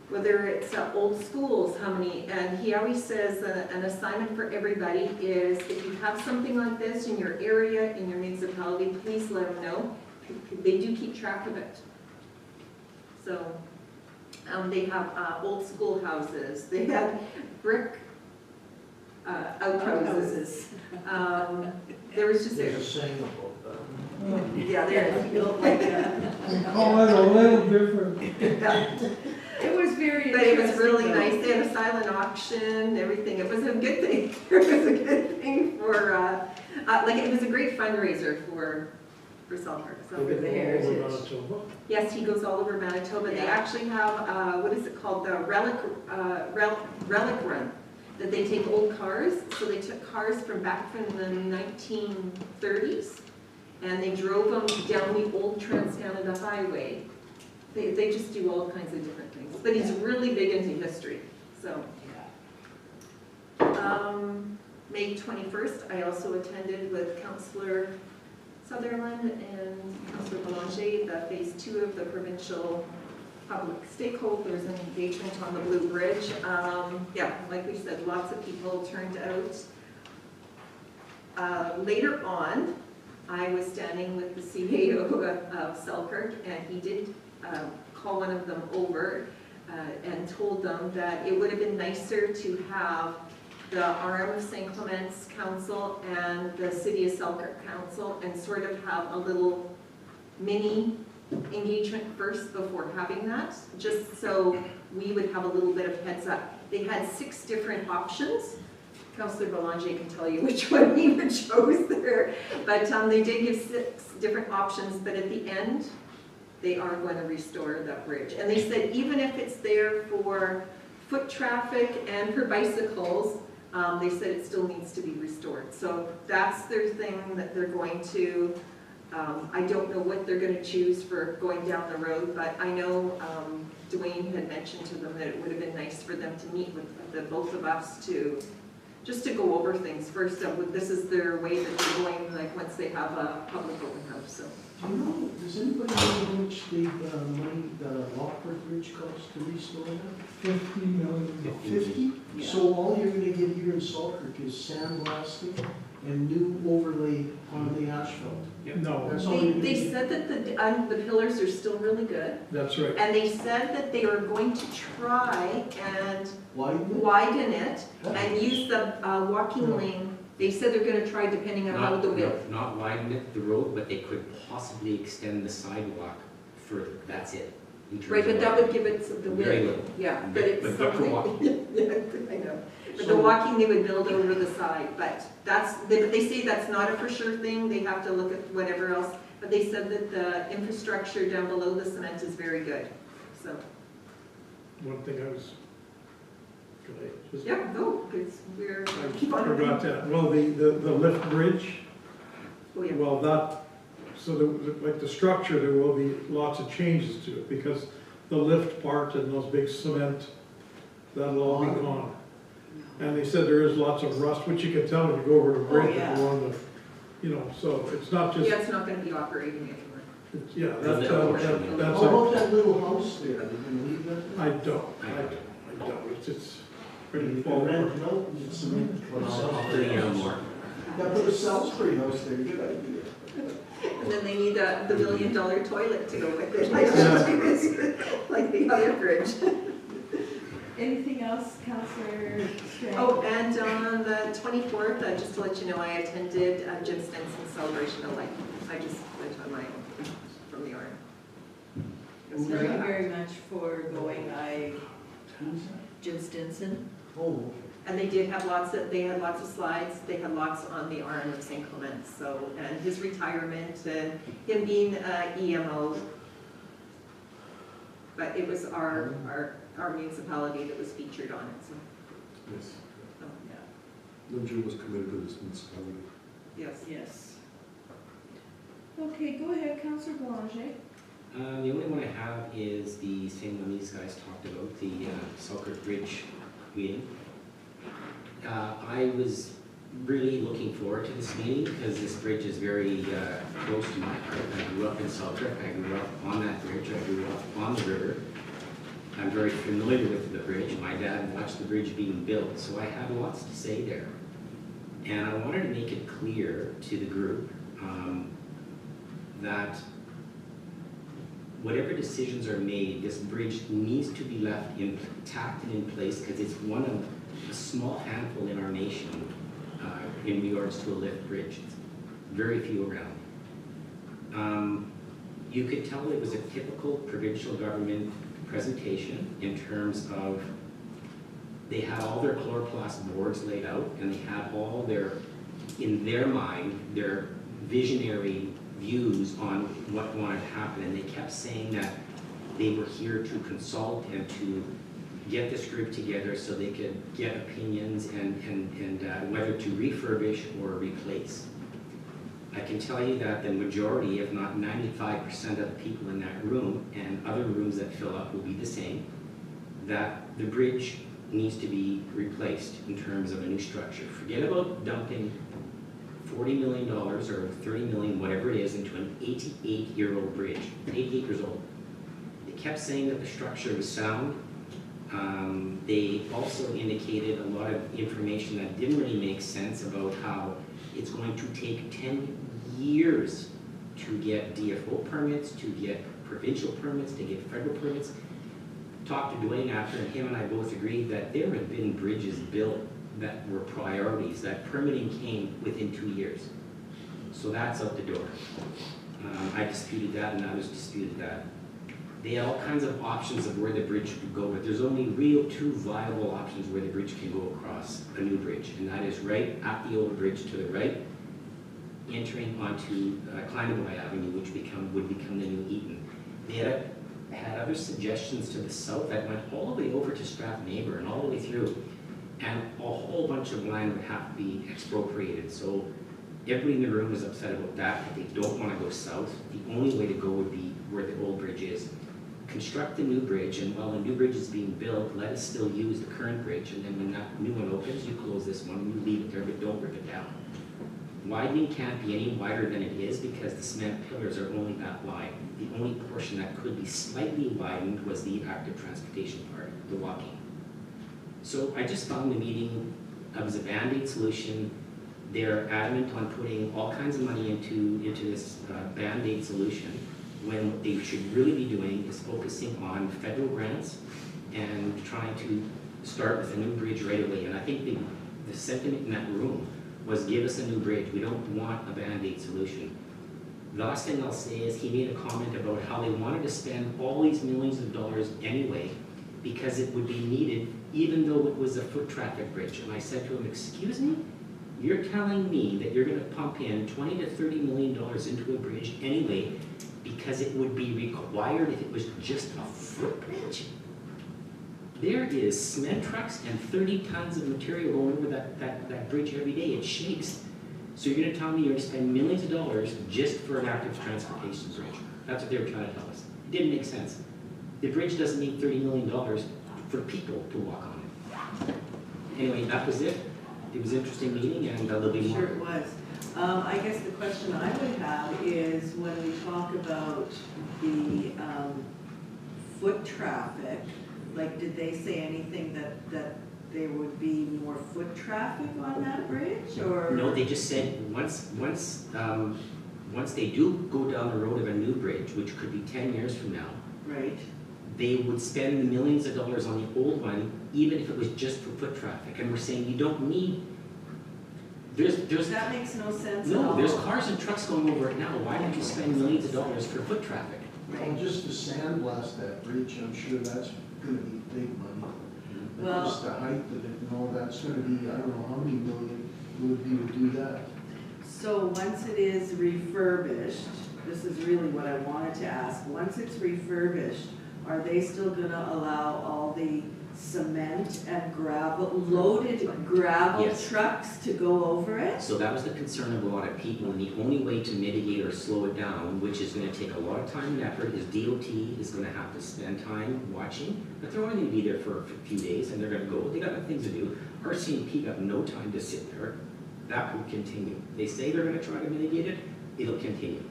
whether it's old schools, how many, and he always says an assignment for everybody is if you have something like this in your area, in your municipality, please let them know. They do keep track of it. So, they have old schoolhouses, they have brick outhouses. There was just, There's a saying about that. yeah, there. Built like that. Call it a little different. It was very But it was interesting, really though. nice, they had a silent auction, everything, it was a good thing. It was a good thing for, like, it was a great fundraiser for Selkirk. So For the heritage. Manitoba. yes, he goes all over Manitoba, they Yeah. actually have, what is it called, the relic run, that they take old cars, so they took cars from back from the 1930s, and they drove them down the old Trans-Canada Highway. They just do all kinds of different things, but he's really big into history, so. May 21st, I also attended with Councillor Sutherland and Councillor Belanger, the phase 2 of the provincial public stakeholders and engagement on the Blue Bridge. Yeah, like we said, lots of people turned out. Later on, I was standing with the CAO of Selkirk, and he did call one of them over and told them that it would have been nicer to have the arm of St. Clement's Council and the City of Selkirk Council and sort of have a little mini engagement first before having that, just so we would have a little bit of heads up. They had 6 different options. Councillor Belanger can tell you which one he chose there, but they did give 6 different options, but at the end, they are going to restore that bridge. And they said even if it's there for foot traffic and for bicycles, they said it still needs to be restored. So that's their thing that they're going to, I don't know what they're going to choose for going down the road, but I know Dwayne had mentioned to them that it would have been nice for them to meet with the both of us to, just to go over things first. This is their way that they're going, like once they have a public open house, so. Do you know, does anybody know how much the Lockport Bridge cost to restore that? $50 million. 50? Yeah. So all you're gonna get here in Saltburg is sandblasting and new overlay on the asphalt? No, That's all you're gonna They get? said that the pillars are still really good, that's right. and they said that they were going to try and Widen widen it it? and use the walking lane. They said they're gonna try depending on how the width. Not widen it, the road, but they could possibly extend the sidewalk further, that's it. in terms Right, of but that widening. would give it the Very width. little. Yeah, But- but it's but good for something. walking. Yeah, I know. But the So- walking they would build over the side, but they say that's not a for sure thing. They have to look at whatever else. But they said that the infrastructure down below the cement is very good, so. One thing I was, could I just? Yeah, no, because we're, keep I on. forgot that. Well, the lift bridge, Oh, yeah. well, that, so like the structure, there will be lots of changes to it because the lift part and those big cement, that'll all be gone. And they said there is lots of rust, which you can tell when you go over the bridge yeah. and go on the, you know, so it's not just, Yeah, it's not gonna be operating anymore. yeah, The that's, little portion. that's, How about that little house there? Are you gonna leave that? I don't, it's pretty You full. can rent it out and get cement. I'll put it on more. Yeah, put a Salisbury house there, good idea. And then they need the $1 million toilet to go with it, Yeah. like the other bridge. Anything else, Councillor Strang? Oh, and on the 24th, just to let you know, I attended Jim Stenson's Celebration of Life. I just went on my own from the Arm. It was Thank very you nice. very much for going. Jim Stinson. Oh, And they had lots of slides, they had lots on the Arm of St. Clement, so, and his retirement, and him being EMO. But it was our municipality that was featured on it, so, Yes. so, No, Jim was committed to this municipality. yes. Yes. Okay, go ahead, Councillor Boulanger. The only one I have is the same one these guys talked about, the Selkirk Bridge meeting. I was really looking forward to this meeting because this bridge is very close to my heart. I grew up in Selkirk, I grew up on that bridge, I grew up on the river. I'm very familiar with the bridge. My dad watched the bridge being built, so I have lots to say there. And I wanted to make it clear to the group that whatever decisions are made, this bridge needs to be left intact and in place because it's one of a small handful in our nation in regards to a lift bridge. Very few around. You could tell it was a typical provincial government presentation in terms of they had all their chloroplast boards laid out and they had all their, in their mind, their visionary views on what wanted to happen, and they kept saying that they were here to consult and to get this group together so they could get opinions and whether to refurbish or replace. I can tell you that the majority, if not 95% of the people in that room and other rooms that fill up will be the same, that the bridge needs to be replaced in terms of a new structure. Forget about dumping $40 million or $30 million, whatever it is, into an 88-year-old bridge, 88 years old. They kept saying that the structure was sound. They also indicated a lot of information that didn't really make sense about how it's going to take 10 years to get DFO permits, to get provincial permits, to get federal permits. Talked to Dwayne after, and him and I both agreed that there had been bridges built that were priorities, that permitting came within 2 years. So that's out the door. I disputed that and others disputed that. They had all kinds of options of where the bridge could go, but there's only real two viable options where the bridge can go across, a new bridge, and that is right at the old bridge to the right, entering onto Clandeboye Avenue, which would become the new Eaton. They had other suggestions to the south that went all the way over to Strathnaber and all the way through, and a whole bunch of land would have to be expropriated. So everybody in the room was upset about that. They don't want to go south. The only way to go would be where the old bridge is. Construct the new bridge, and while the new bridge is being built, let us still use the current bridge, and then when that new one opens, you close this one, and you leave it there, but don't rip it down. widening can't be any wider than it is because the cement pillars are only that wide. The only portion that could be slightly widened was the active transportation part, the walking. So I just found the meeting, it was a Band-Aid solution. They're adamant on putting all kinds of money into this Band-Aid solution, when what they should really be doing is focusing on federal grants and trying to start with a new bridge right away. And I think the sentiment in that room was, give us a new bridge. We don't want a Band-Aid solution. The last thing I'll say is he made a comment about how they wanted to spend all these millions of dollars anyway because it would be needed even though it was a foot traffic bridge. And I said to him, excuse me? You're telling me that you're going to pump in $20 to $30 million into a bridge anyway because it would be required if it was just a footbridge? There is cement trucks and 30 tons of material going over that bridge every day. It shakes. So you're going to tell me you're going to spend millions of dollars just for an active transportation bridge? That's what they were trying to tell us. It didn't make sense. The bridge doesn't need $30 million for people to walk on it. Anyway, that was it. It was an interesting meeting, and there'll be more. Sure it was. I guess the question I would have is when we talk about the foot traffic, like, did they say anything that there would be more foot traffic on that bridge, or? No, they just said once they do go down the road of a new bridge, which could be 10 years from now, Right. they would spend the millions of dollars on the old one, even if it was just for foot traffic. And we're saying you don't need, That makes no sense at all. no, there's cars and trucks going over it now. Why don't you spend millions of dollars for foot traffic? Well, just to sandblast that bridge, I'm sure that's gonna be big money. Well- Just the height of it and all that's gonna be, I don't know how many million would be to do that. So once it is refurbished, this is really what I wanted to ask, once it's refurbished, are they still gonna allow all the cement and gravel, loaded gravel Yes. trucks to go over it? So that was the concern of a lot of people, and the only way to mitigate or slow it down, which is gonna take a lot of time and effort, is DOT is gonna have to spend time watching, but they're only gonna be there for a few days, and they're gonna go, they got other things to do. RCMP got no time to sit there. That will continue. They say they're gonna try to mitigate it, it'll continue.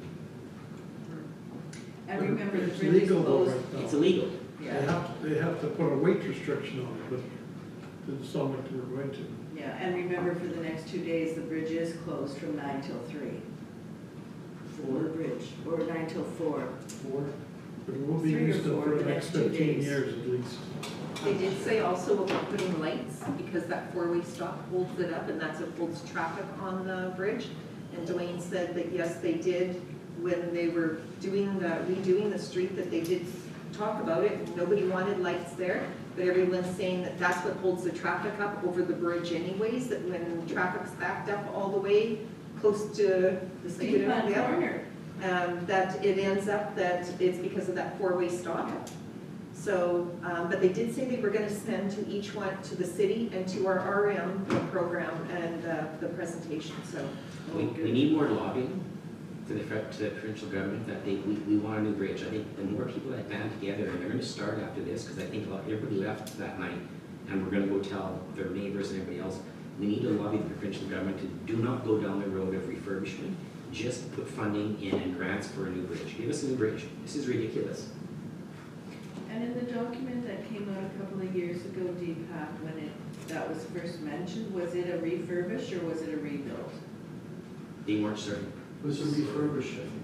And remember, the It's bridge is legal though closed. right now. It's illegal. Yeah, They have to put a weight restriction on it, but it's something we're going to. yeah, and remember, for the next 2 days, the bridge is closed from 9 till 3. For the bridge, or 9 till 4. But we'll be 3 or used to 4 for the the next next 2 15 days. years at least. They did say also about putting lights, because that four-way stop holds it up, and that's what holds traffic on the bridge. And Dwayne said that, yes, they did, when they were redoing the street, that they did talk about it, and nobody wanted lights there, but everyone's saying that that's what holds the traffic up over the bridge anyways, that when traffic's backed up all the way close to The State Fund yeah, corner. that it ends up that it's because of that four-way stop. So, but they did say they were gonna send to each one, to the city and to our RM program and the presentation, so. We need more lobbying to the provincial government that we want a new bridge. I think the more people that band together, and they're gonna start after this, because I think everybody left that night, and we're gonna go tell their neighbors and everybody else, we need to lobby the provincial government to do not go down the road of refurbishment, just put funding in and grants for a new bridge. Give us a new bridge. This is ridiculous. And in the document that came out a couple of years ago, Deepak, when that was first mentioned, was it a refurbish or was it a rebuild? They weren't certain. It was a refurbish, I think.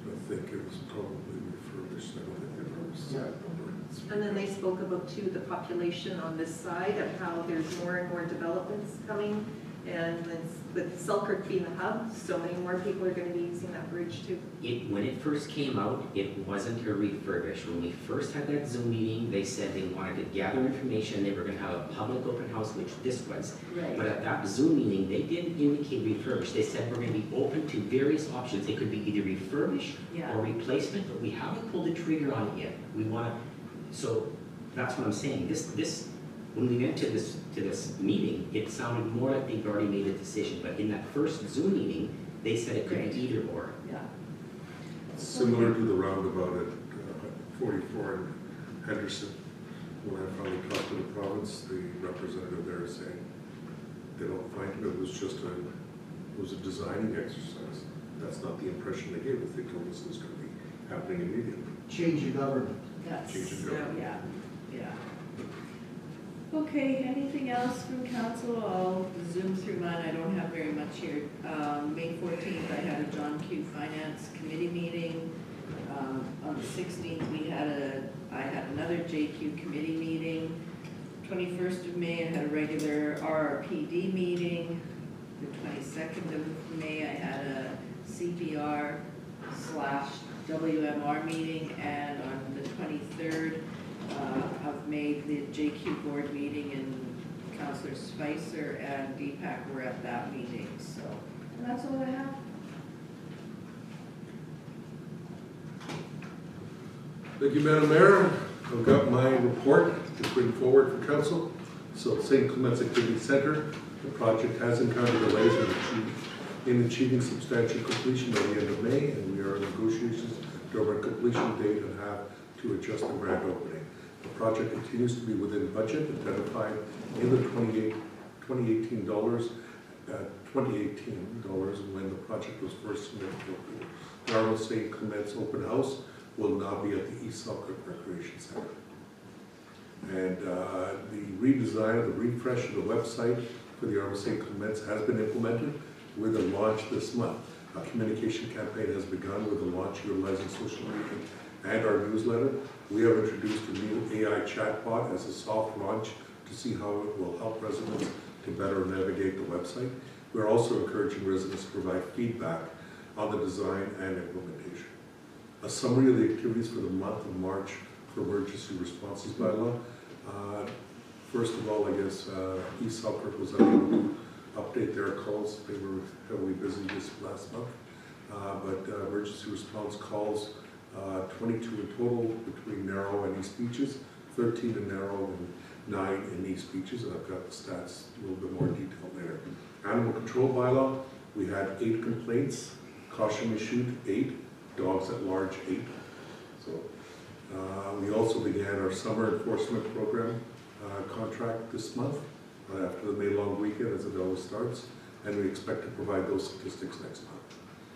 I think it was probably refurbished, I don't think they've ever said number. And then they spoke about too, the population on this side of how there's more and more developments coming. And with Selkirk being the hub, so many more people are gonna be using that bridge too. When it first came out, it wasn't a refurbish. When we first had that Zoom meeting, they said they wanted to gather information, they were gonna have a public open house, which this was. Right. But at that Zoom meeting, they didn't indicate refurbished. They said we're gonna be open to various options. It could be either refurbish Yeah. or replacement, but we haven't pulled the trigger on it yet. We wanna, so that's what I'm saying. When we went to this meeting, it sounded more like they've already made a decision, but in that first Zoom meeting, they said it could be either or. Yeah. Similar to the roundabout at 44 in Henderson. When I finally talked to the province, the representative there is saying they don't find it was just a It was a designing exercise. That's not the impression they gave us. They told us it was going to be happening immediately. Change of government. That's, Change of government. yeah, yeah. Okay, anything else from council? I'll zoom through mine, I don't have very much here. May 14th, I had a John Q. Finance Committee meeting. On the 16th, I had another JQ Committee meeting. 21st of May, I had a regular RRPD meeting. The 22nd of May, I had a CPR/WMR meeting, and on the 23rd of May, the JQ board meeting, and Councillor Spicer and Deepak were at that meeting, so, and that's all I have. Thank you, Madam Mayor. I've got my report to bring forward for council. So St. Clements Activity Center, the project has encountered delays in achieving substantial completion by the end of May, and we are in negotiations to our completion date and have to adjust the grand opening. The project continues to be within budget identified in the 2018 dollars when the project was first submitted to approval. The Arnold St. Clements Open House will now be at the East Selkirk Recreation Center. And the redesign, the refresh of the website for the Arnold St. Clements has been implemented with a launch this month. A communication campaign has begun with the launch utilizing social media and our newsletter. We have introduced a new AI chatbot as a soft launch to see how it will help residents to better navigate the website. We're also encouraging residents to provide feedback on the design and implementation. A summary of the activities for the month of March for emergency responses bylaw. First of all, I guess East Selkirk was unable to update their calls. They were heavily busy this last month. But emergency response calls, 22 in total between Narrow and East Beaches, 13 in Narrow and 9 in East Beaches, and I've got the stats a little bit more detail there. Animal control bylaw, we had 8 complaints, caution issued 8, dogs at large 8. So we also began our summer enforcement program contract this month after the May long weekend, as it always starts, and we expect to provide those statistics next month.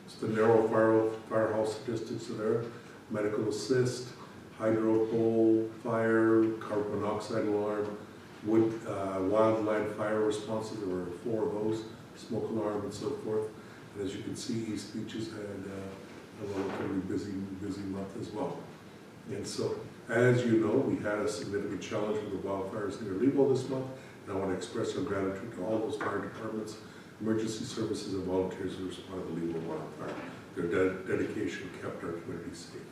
So the Narrow firehouse statistics are there, medical assist, hydro pole fire, carbon monoxide alarm, wood wildland fire responses. There were 4 of those, smoke alarm and so forth. And as you can see, East Beaches had a relatively busy month as well. And so, as you know, we had a significant challenge with the wildfires near Levo this month, and I want to express our gratitude to all those fire departments, emergency services, and volunteers who responded to the Levo wildfire. Their dedication kept our community safe.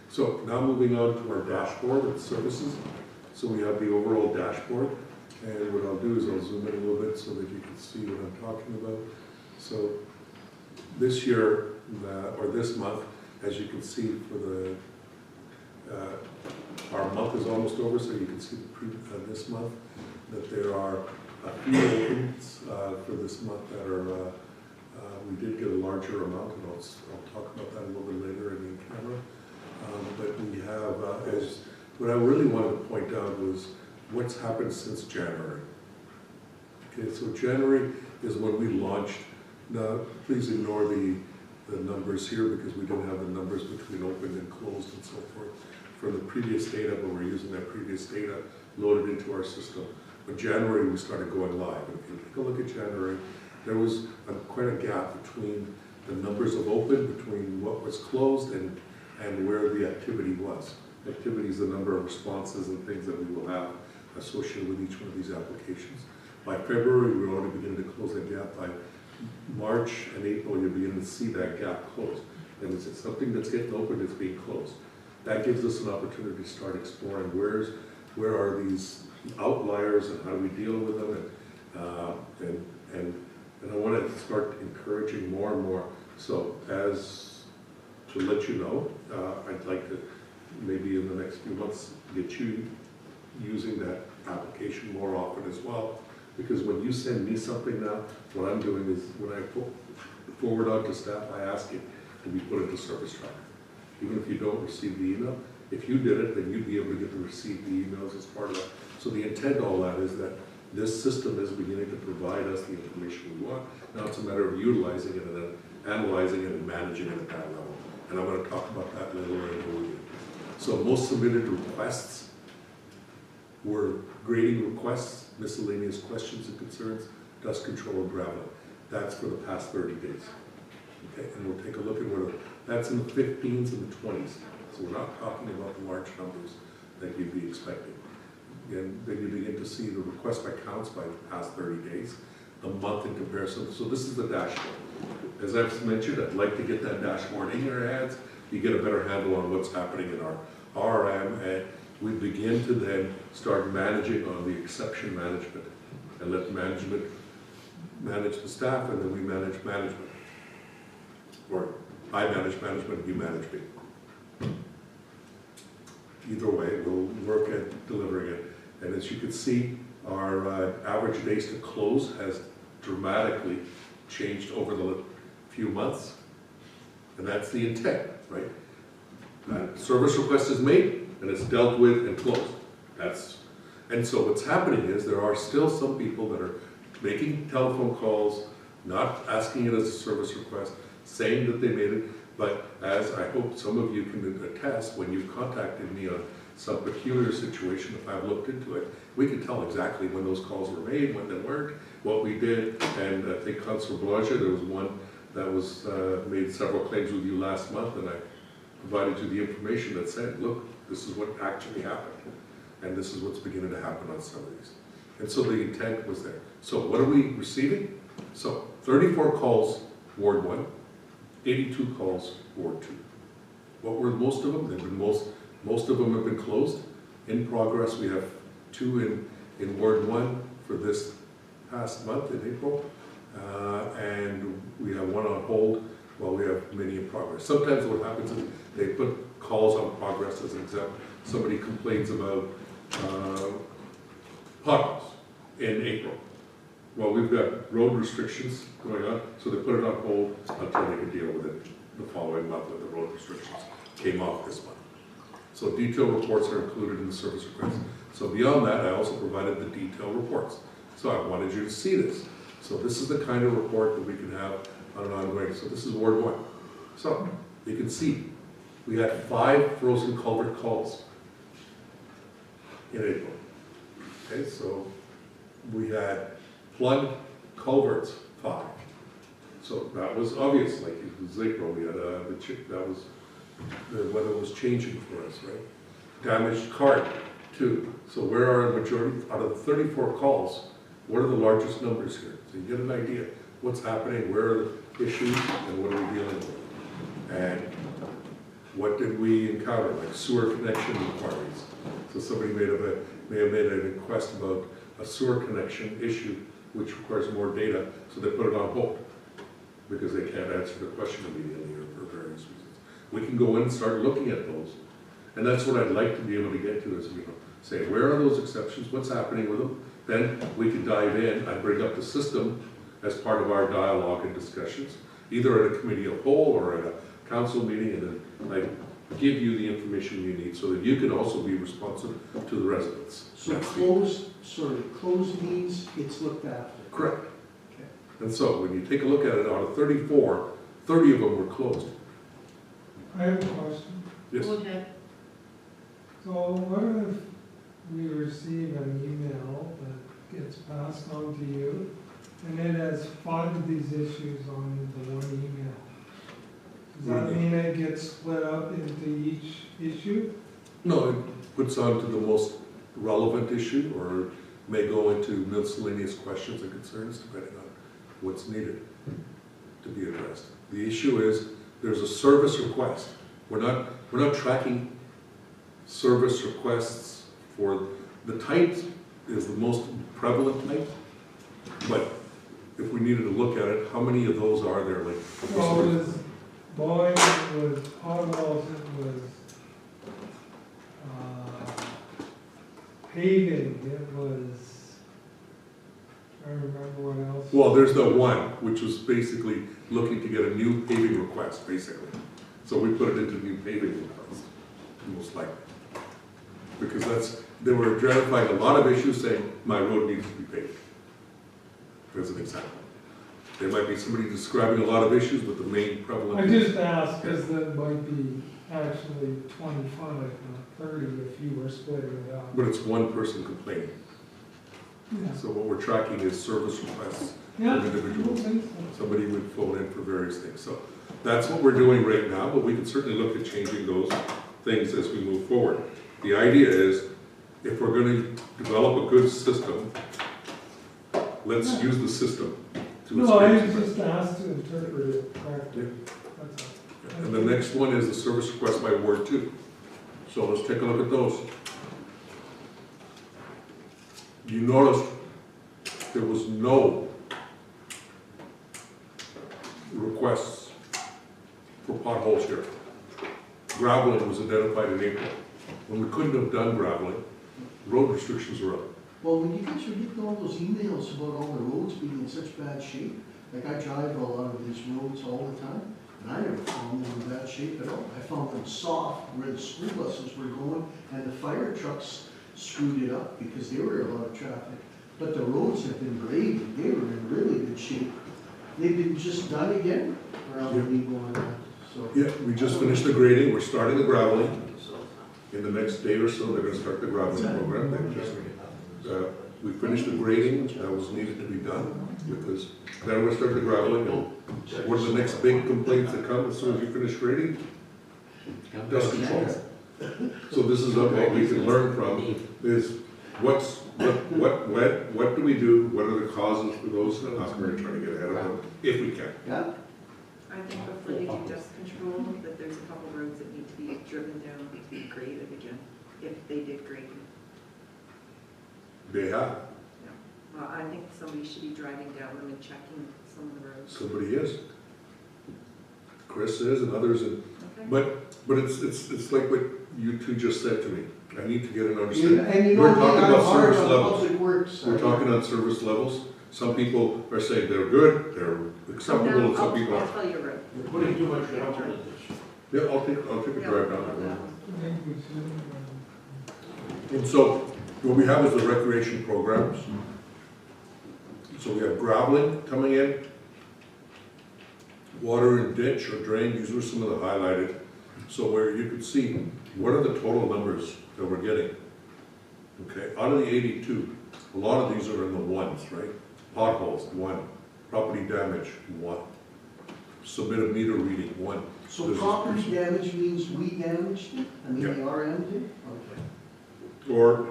So now moving on to our dashboard of services. So we have the overall dashboard, and what I'll do is I'll zoom in a little bit so that you can see what I'm talking about. So this year, or this month, as you can see for the our month is almost over, so you can see this month that there are a few opens for this month that are, we did get a larger amount, and I'll talk about that a little bit later in camera. But we have, what I really wanted to point out was what's happened since January. Okay, so January is when we launched. Now, please ignore the numbers here because we didn't have the numbers between open and closed and so forth from the previous data, but we're using that previous data loaded into our system. But January, we started going live. And if you take a look at January, there was quite a gap between the numbers of open, between what was closed and where the activity was. Activity is the number of responses and things that we will have associated with each one of these applications. By February, we were already beginning to close that gap. By March and April, you're beginning to see that gap close. And it's something that's getting open, it's being closed. That gives us an opportunity to start exploring where are these outliers and how do we deal with them, and I want to start encouraging more and more. So to let you know, I'd like to maybe in the next few months get you using that application more often as well, because when you send me something now, what I'm doing is when I forward on to staff, I ask it to be put into Service Tracker. Even if you don't receive the email, if you did it, then you'd be able to get to receive the emails as part of that. So the intent of all that is that This system is beginning to provide us the information we want. Now it's a matter of utilizing it and then analyzing it and managing it at that level. And I'm gonna talk about that a little later with you. So most submitted requests were grading requests, miscellaneous questions and concerns, dust control and gravel. That's for the past 30 days. Okay, and we'll take a look at where that's in the 15s and the 20s. So we're not talking about the large numbers that you'd be expecting. And then you begin to see the request by counts by the past 30 days, the month in comparison. So this is the dashboard. As I've mentioned, I'd like to get that dashboard in your hands. You get a better handle on what's happening in our RM, and we begin to then start managing on the exception management and let management manage the staff, and then we manage management. Or I manage management, you manage me. Either way, we'll work at delivering it. And as you can see, our average days to close has dramatically changed over the few months. And that's the intent, right? Service request is made and it's dealt with and closed. And so what's happening is there are still some people that are making telephone calls, not asking it as a service request, saying that they made it, but as I hope some of you can attest, when you've contacted me on some peculiar situation, if I've looked into it, we can tell exactly when those calls were made, when they weren't, what we did, and I think Councilor Boulanger, there was one that was made several claims with you last month, and I provided you the information that said, look, this is what actually happened, and this is what's beginning to happen on some of these. And so the intent was there. So what are we receiving? So 34 calls, Ward 1, 82 calls, Ward 2. What were most of them? They've been most of them have been closed. In progress, we have 2 in Ward 1 for this past month in April, and we have 1 on hold while we have many in progress. Sometimes what happens is they put calls on progress as an example. Somebody complains about potholes in April. Well, we've got road restrictions going on, so they put it on hold until they can deal with it the following month when the road restrictions came off this month. So detailed reports are included in the service request. So beyond that, I also provided the detailed reports. So I wanted you to see this. So this is the kind of report that we can have on an ongoing. So this is Ward 1. So you can see we had 5 frozen culvert calls in April. Okay, so we had plugged culverts 5. So that was obvious, like it was April, we had that was, the weather was changing for us, right? Damaged cart 2. So where are the majority, out of the 34 calls, what are the largest numbers here? So you get an idea what's happening, where are the issues, and what are we dealing with? And what did we encounter, like sewer connection inquiries? So somebody may have made a request about a sewer connection issue, which requires more data, so they put it on hold because they can't answer the question immediately or for various reasons. We can go in and start looking at those. And that's what I'd like to be able to get to is, say, where are those exceptions? What's happening with them? Then we can dive in. I bring up the system as part of our dialogue and discussions, either at a committee of whole or at a council meeting, and then I give you the information you need so that you can also be responsive to the residents. So closed means it's looked after. Correct. Okay. And so when you take a look at it, out of 34, 30 of them were closed. I have a question. Yes. Go ahead. So what if we receive an email that gets passed on to you, and it has 5 of these issues on the one email? Does that mean it gets split up into each issue? No, it puts on to the most relevant issue, or may go into miscellaneous questions and concerns depending on what's needed to be addressed. The issue is there's a service request. We're not tracking service requests for the type is the most prevalent type, but if we needed to look at it, how many of those are there? Like, Well, it was mowing, it was potholes, it was paving, it was, I don't remember what else. well, there's the one, which was basically looking to get a new paving request, basically. So we put it into new paving request, most likely. Because they were identifying a lot of issues saying, my road needs to be paved. As an example. There might be somebody describing a lot of issues, but the main prevalent. I just asked because that might be actually 25, not 30 if you were splitting it up. But it's one person complaining. Yeah. So what we're tracking is service requests Yeah, from individuals. I think so. Somebody would phone in for various things. So that's what we're doing right now, but we can certainly look at changing those things as we move forward. The idea is, if we're going to develop a good system, let's use the system to its No, I greatest just asked to interpret it correctly. That's all. And the next one is the service request by Ward 2. So let's take a look at those. You noticed there was no requests for potholes here. Graveling was identified in April. When we couldn't have done graveling, road restrictions were up. Well, when you guys are getting all those emails about all the roads being in such bad shape, like I drive a lot of these roads all the time, and I never found them in bad shape at all. I found them soft where the school buses were going, and the fire trucks screwed it up because there were a lot of traffic. But the roads have been graded, they were in really good shape. They've been just done again around the legal on that, so. Yeah, we just finished the grading, we're starting the graveling. In the next day or so, they're gonna start the graveling program. They just, we finished the grading, that was needed to be done, because then we'll start the graveling, and what are the next big complaints that come as soon as you finish grading? Dust control. So this is what we can learn from, is what do we do, what are the causes for those, and how we're trying to get ahead of them, if we can. Yeah, I think before they do dust control, that there's a couple roads that need to be driven down to be graded again, if they did grade them. They have, Well, I think somebody should be driving down them and checking some of the roads. somebody is. Chris is, and others, and Okay. but it's like what you two just said to me. I need to get an understanding. and you We're know, talking I'm about hard service on levels. public works. We're talking on service levels. Some people are saying they're good, they're acceptable, and some people I'll aren't. tell you a road. We're putting too much down on this. Yeah, I'll take a Yeah, drive down that there. one. I think we should, And so, what we have is the recreation programs. So we have graveling coming in, water and ditch or drain, these were some of the highlighted. So where you could see, what are the total numbers that we're getting? Okay, out of the 82, a lot of these are in the ones, right? Potholes, 1. Property damage, 1. Submit a meter reading, 1. So This is- property damage means we damaged it? I mean, Yeah. the RM did? Okay. Or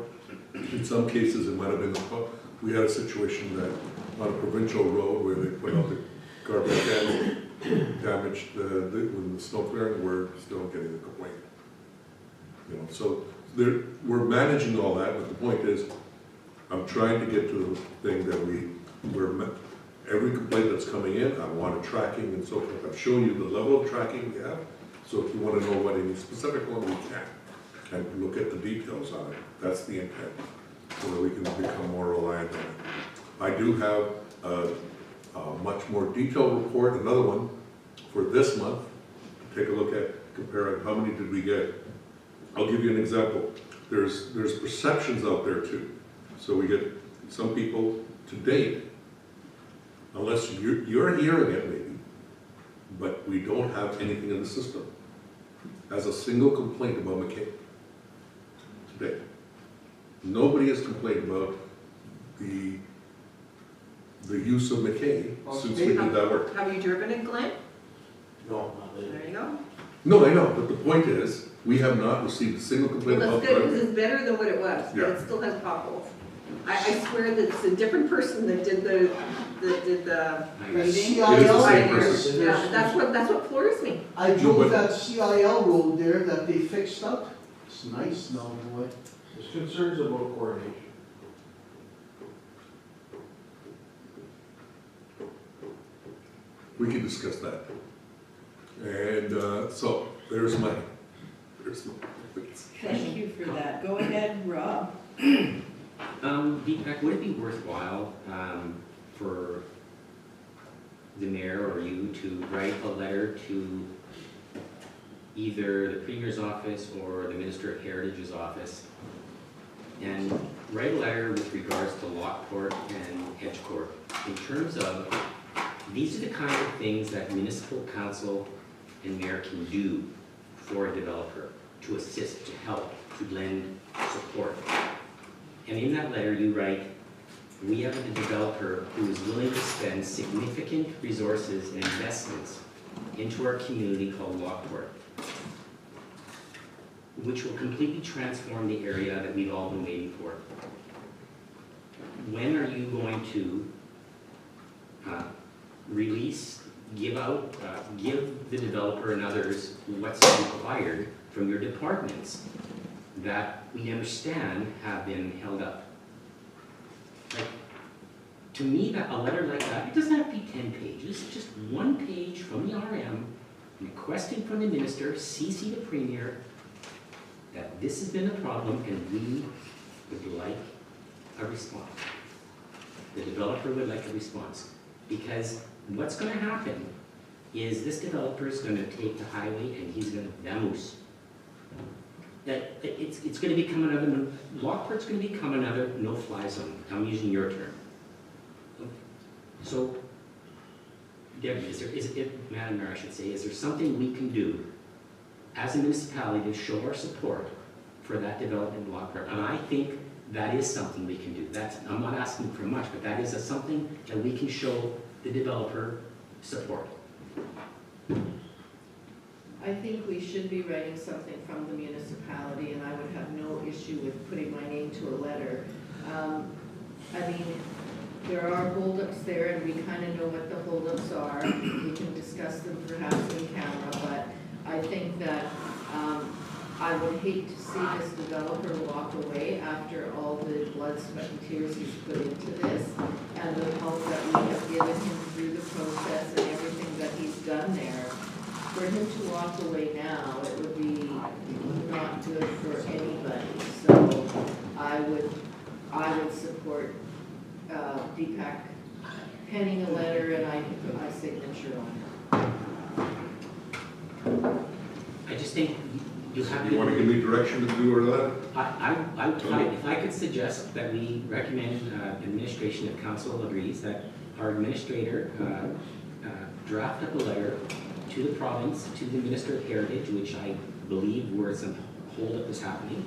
in some cases, it might have been, we had a situation that on a provincial road where they put out the garbage cans, damaged when the snow clearing, we're still getting a complaint. You know, so we're managing all that, but the point is, I'm trying to get to the thing that every complaint that's coming in, I want a tracking and so forth. I've shown you the level of tracking we have, so if you want to know what any specific one, we can. And look at the details on it. That's the intent, so that we can become more reliant on it. I do have a much more detailed report, another one, for this month. Take a look at, comparing how many did we get. I'll give you an example. There's perceptions out there too. So we get some people to date, unless you're hearing it maybe, but we don't have anything in the system as a single complaint about McKay today. Nobody has complained about the use of McKay since we did that work. Have you driven it, Glenn? No, not really. There you go. No, I know, but the point is, we have not received a single Well, complaint that's about good, because driving. it's better than what it was, but Yeah. it still has potholes. I swear that it's a different person that did the CIL? same person. Yeah, that's what floors me. I No, drove but- that CIL road there that they fixed up. It's nice now, boy. There's concerns about coordination. We can discuss that. And so, there's my. Thank you for that. Go ahead, Rob. Deepak, would it be worthwhile, for the mayor or you to write a letter to either the Premier's office or the Minister of Heritage's office and write a letter with regards to Lockport and Edgecourt in terms of these are the kind of things that municipal council and mayor can do for a developer to assist, to help, to lend support. And in that letter you write, we have a developer who is willing to spend significant resources and investments into our community called Lockport, which will completely transform the area that we've all been waiting for. When are you going to release, give the developer and others what's required from your departments that we understand have been held up? Like, to me, that a letter like that, it doesn't have to be 10 pages, just 1 page from the RM requesting from the minister, CC the Premier, that this has been a problem and we would like a response. The developer would like a response. Because what's going to happen is this developer is going to take the highway and he's going to vamoose. That it's going to become another, Lockport's going to become another no-fly zone. I'm using your term. So, Debbie, Madam Mayor, I should say, is there something we can do as a municipality to show our support for that development in Lockport? And I think that is something we can do. I'm not asking for much, but that is something that we can show the developer support. I think we should be writing something from the municipality, and I would have no issue with putting my name to a letter. I mean, there are holdups there, and we kind of know what the holdups are. We can discuss them perhaps in camera, but I think that I would hate to see this developer walk away after all the blood, sweat, and tears he's put into this, and the help that we have given him through the process and everything that he's done there. For him to walk away now, it would be not good for anybody. So I would support Deepak penning a letter, and I can put my signature on it. I just think you have to... You want to give me direction to do or letter? If I could suggest that we recommend administration if council agrees that our administrator draft up a letter to the province, to the Minister of Heritage, which I believe where some holdup is happening,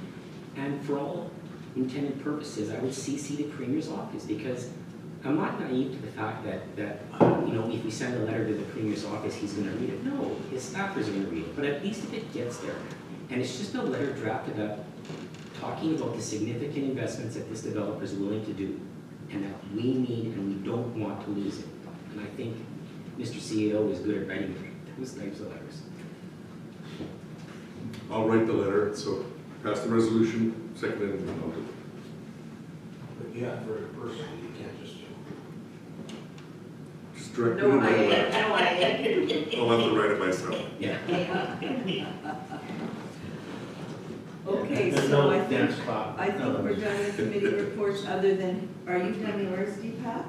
and for all intended purposes, I would CC the Premier's office, because I'm not naive to the fact that you know, if we send a letter to the Premier's office, he's going to read it. No, his staffers are going to read it. But at least if it gets there, and it's just a letter drafted up talking about the significant investments that this developer is willing to do, and that we need and we don't want to lose it. And I think Mr. CEO is good at writing those types of letters. I'll write the letter, so pass the resolution, seconded and adopted. But you have to write it personally, you can't just. Just direct me to No, write a I letter. no, I'll have to write it myself. Yeah. Okay, There's so no I think dance spot. we're done with committee reports, other than, are you done yours, Deepak?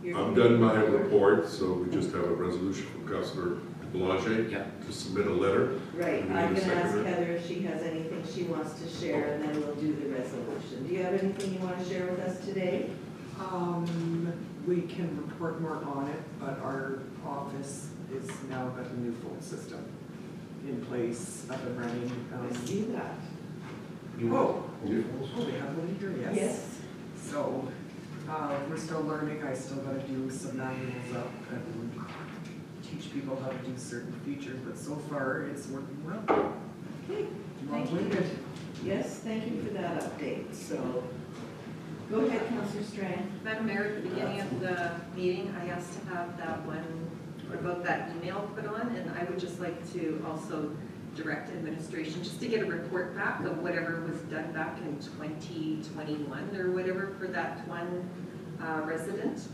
Your I've committee done my report? report, so we just have a resolution from Councillor Boulanger Yep. to submit a letter. Right, We I'm need a gonna ask seconder. Heather if she has anything she wants to share, and then we'll do the resolution. Do you have anything you wanna share with us today? We can report more on it, but our office is now got a new phone system in place, up and running. I see that. Oh, You- we have one here, yes. Yes, So, we're still learning, I still gotta do some manuals up and teach people how to do certain features, but so far it's working well. okay, thank you. Long-winded. Yes, thank you for that update, so, go ahead, Councillor Strang. Madam Mayor, at the beginning of the meeting, I asked to have that one, about that email put on, and I would just like to also direct administration, just to get a report back of whatever was done back in 2021 or whatever for that one resident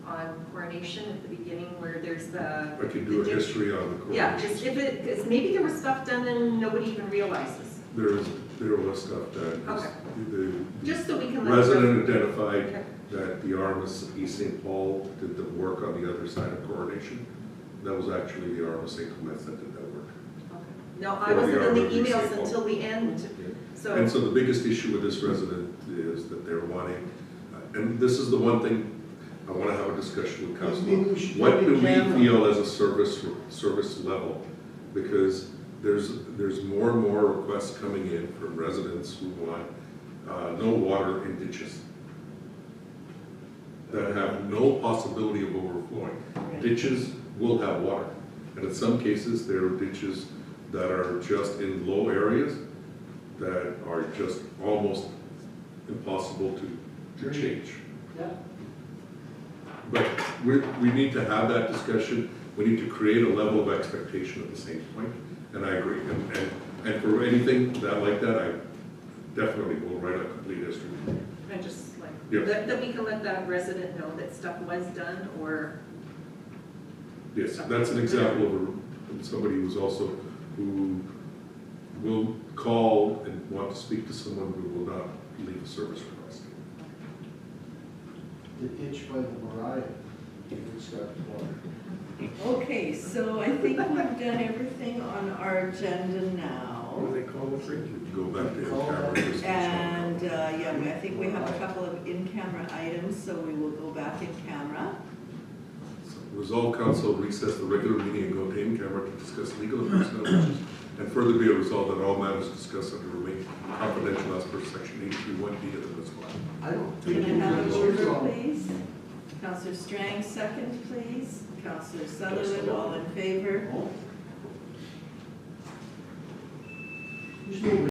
on Coronation at the beginning where there's the... I can do a history on the court. Yeah, just if it, because maybe there was stuff done and nobody even realizes. There was stuff that Okay. the Just so we can let resident identified Okay. that the Armas of East St. Paul did the work on the other side of Coronation. That was actually the Armas St. Clements that did that work. Okay. No, I wasn't in the emails until the end, so. And so the biggest issue with this resident is that they're wanting, and this is the one thing I want to have a discussion with council. Maybe we should What put do in we camera. feel as a service level? Because there's more and more requests coming in from residents who want no water in ditches that have no possibility of overflowing. Ditches will have water, and in some cases, there are ditches that are just in low areas that are just almost impossible to change. Yeah. But we need to have that discussion, we need to create a level of expectation at the same point, and I agree. And for anything like that, I definitely will write a complete history. I just like, Yes. that we can let that resident know that stuff was done, or, Yes, that's an example of somebody who will call and want to speak to someone who will not leave a service request. The ditch by the Mariah, it's got water. Okay, so I think we've done everything on our agenda now. What do they call the free? Go back to camera. And, yeah, I think we have a couple of in-camera items, so we will go back in camera. Resolve council recess the regular meeting and go to in-camera to discuss legal and personnel issues, and further be it resolved that all matters discussed under remain confidential as per section 831B of the municipal act. I don't Can think I you have can a vote mover, on. please? Counselor Strang, second, please. Counselor Sutherland, all in favor? Who's moving?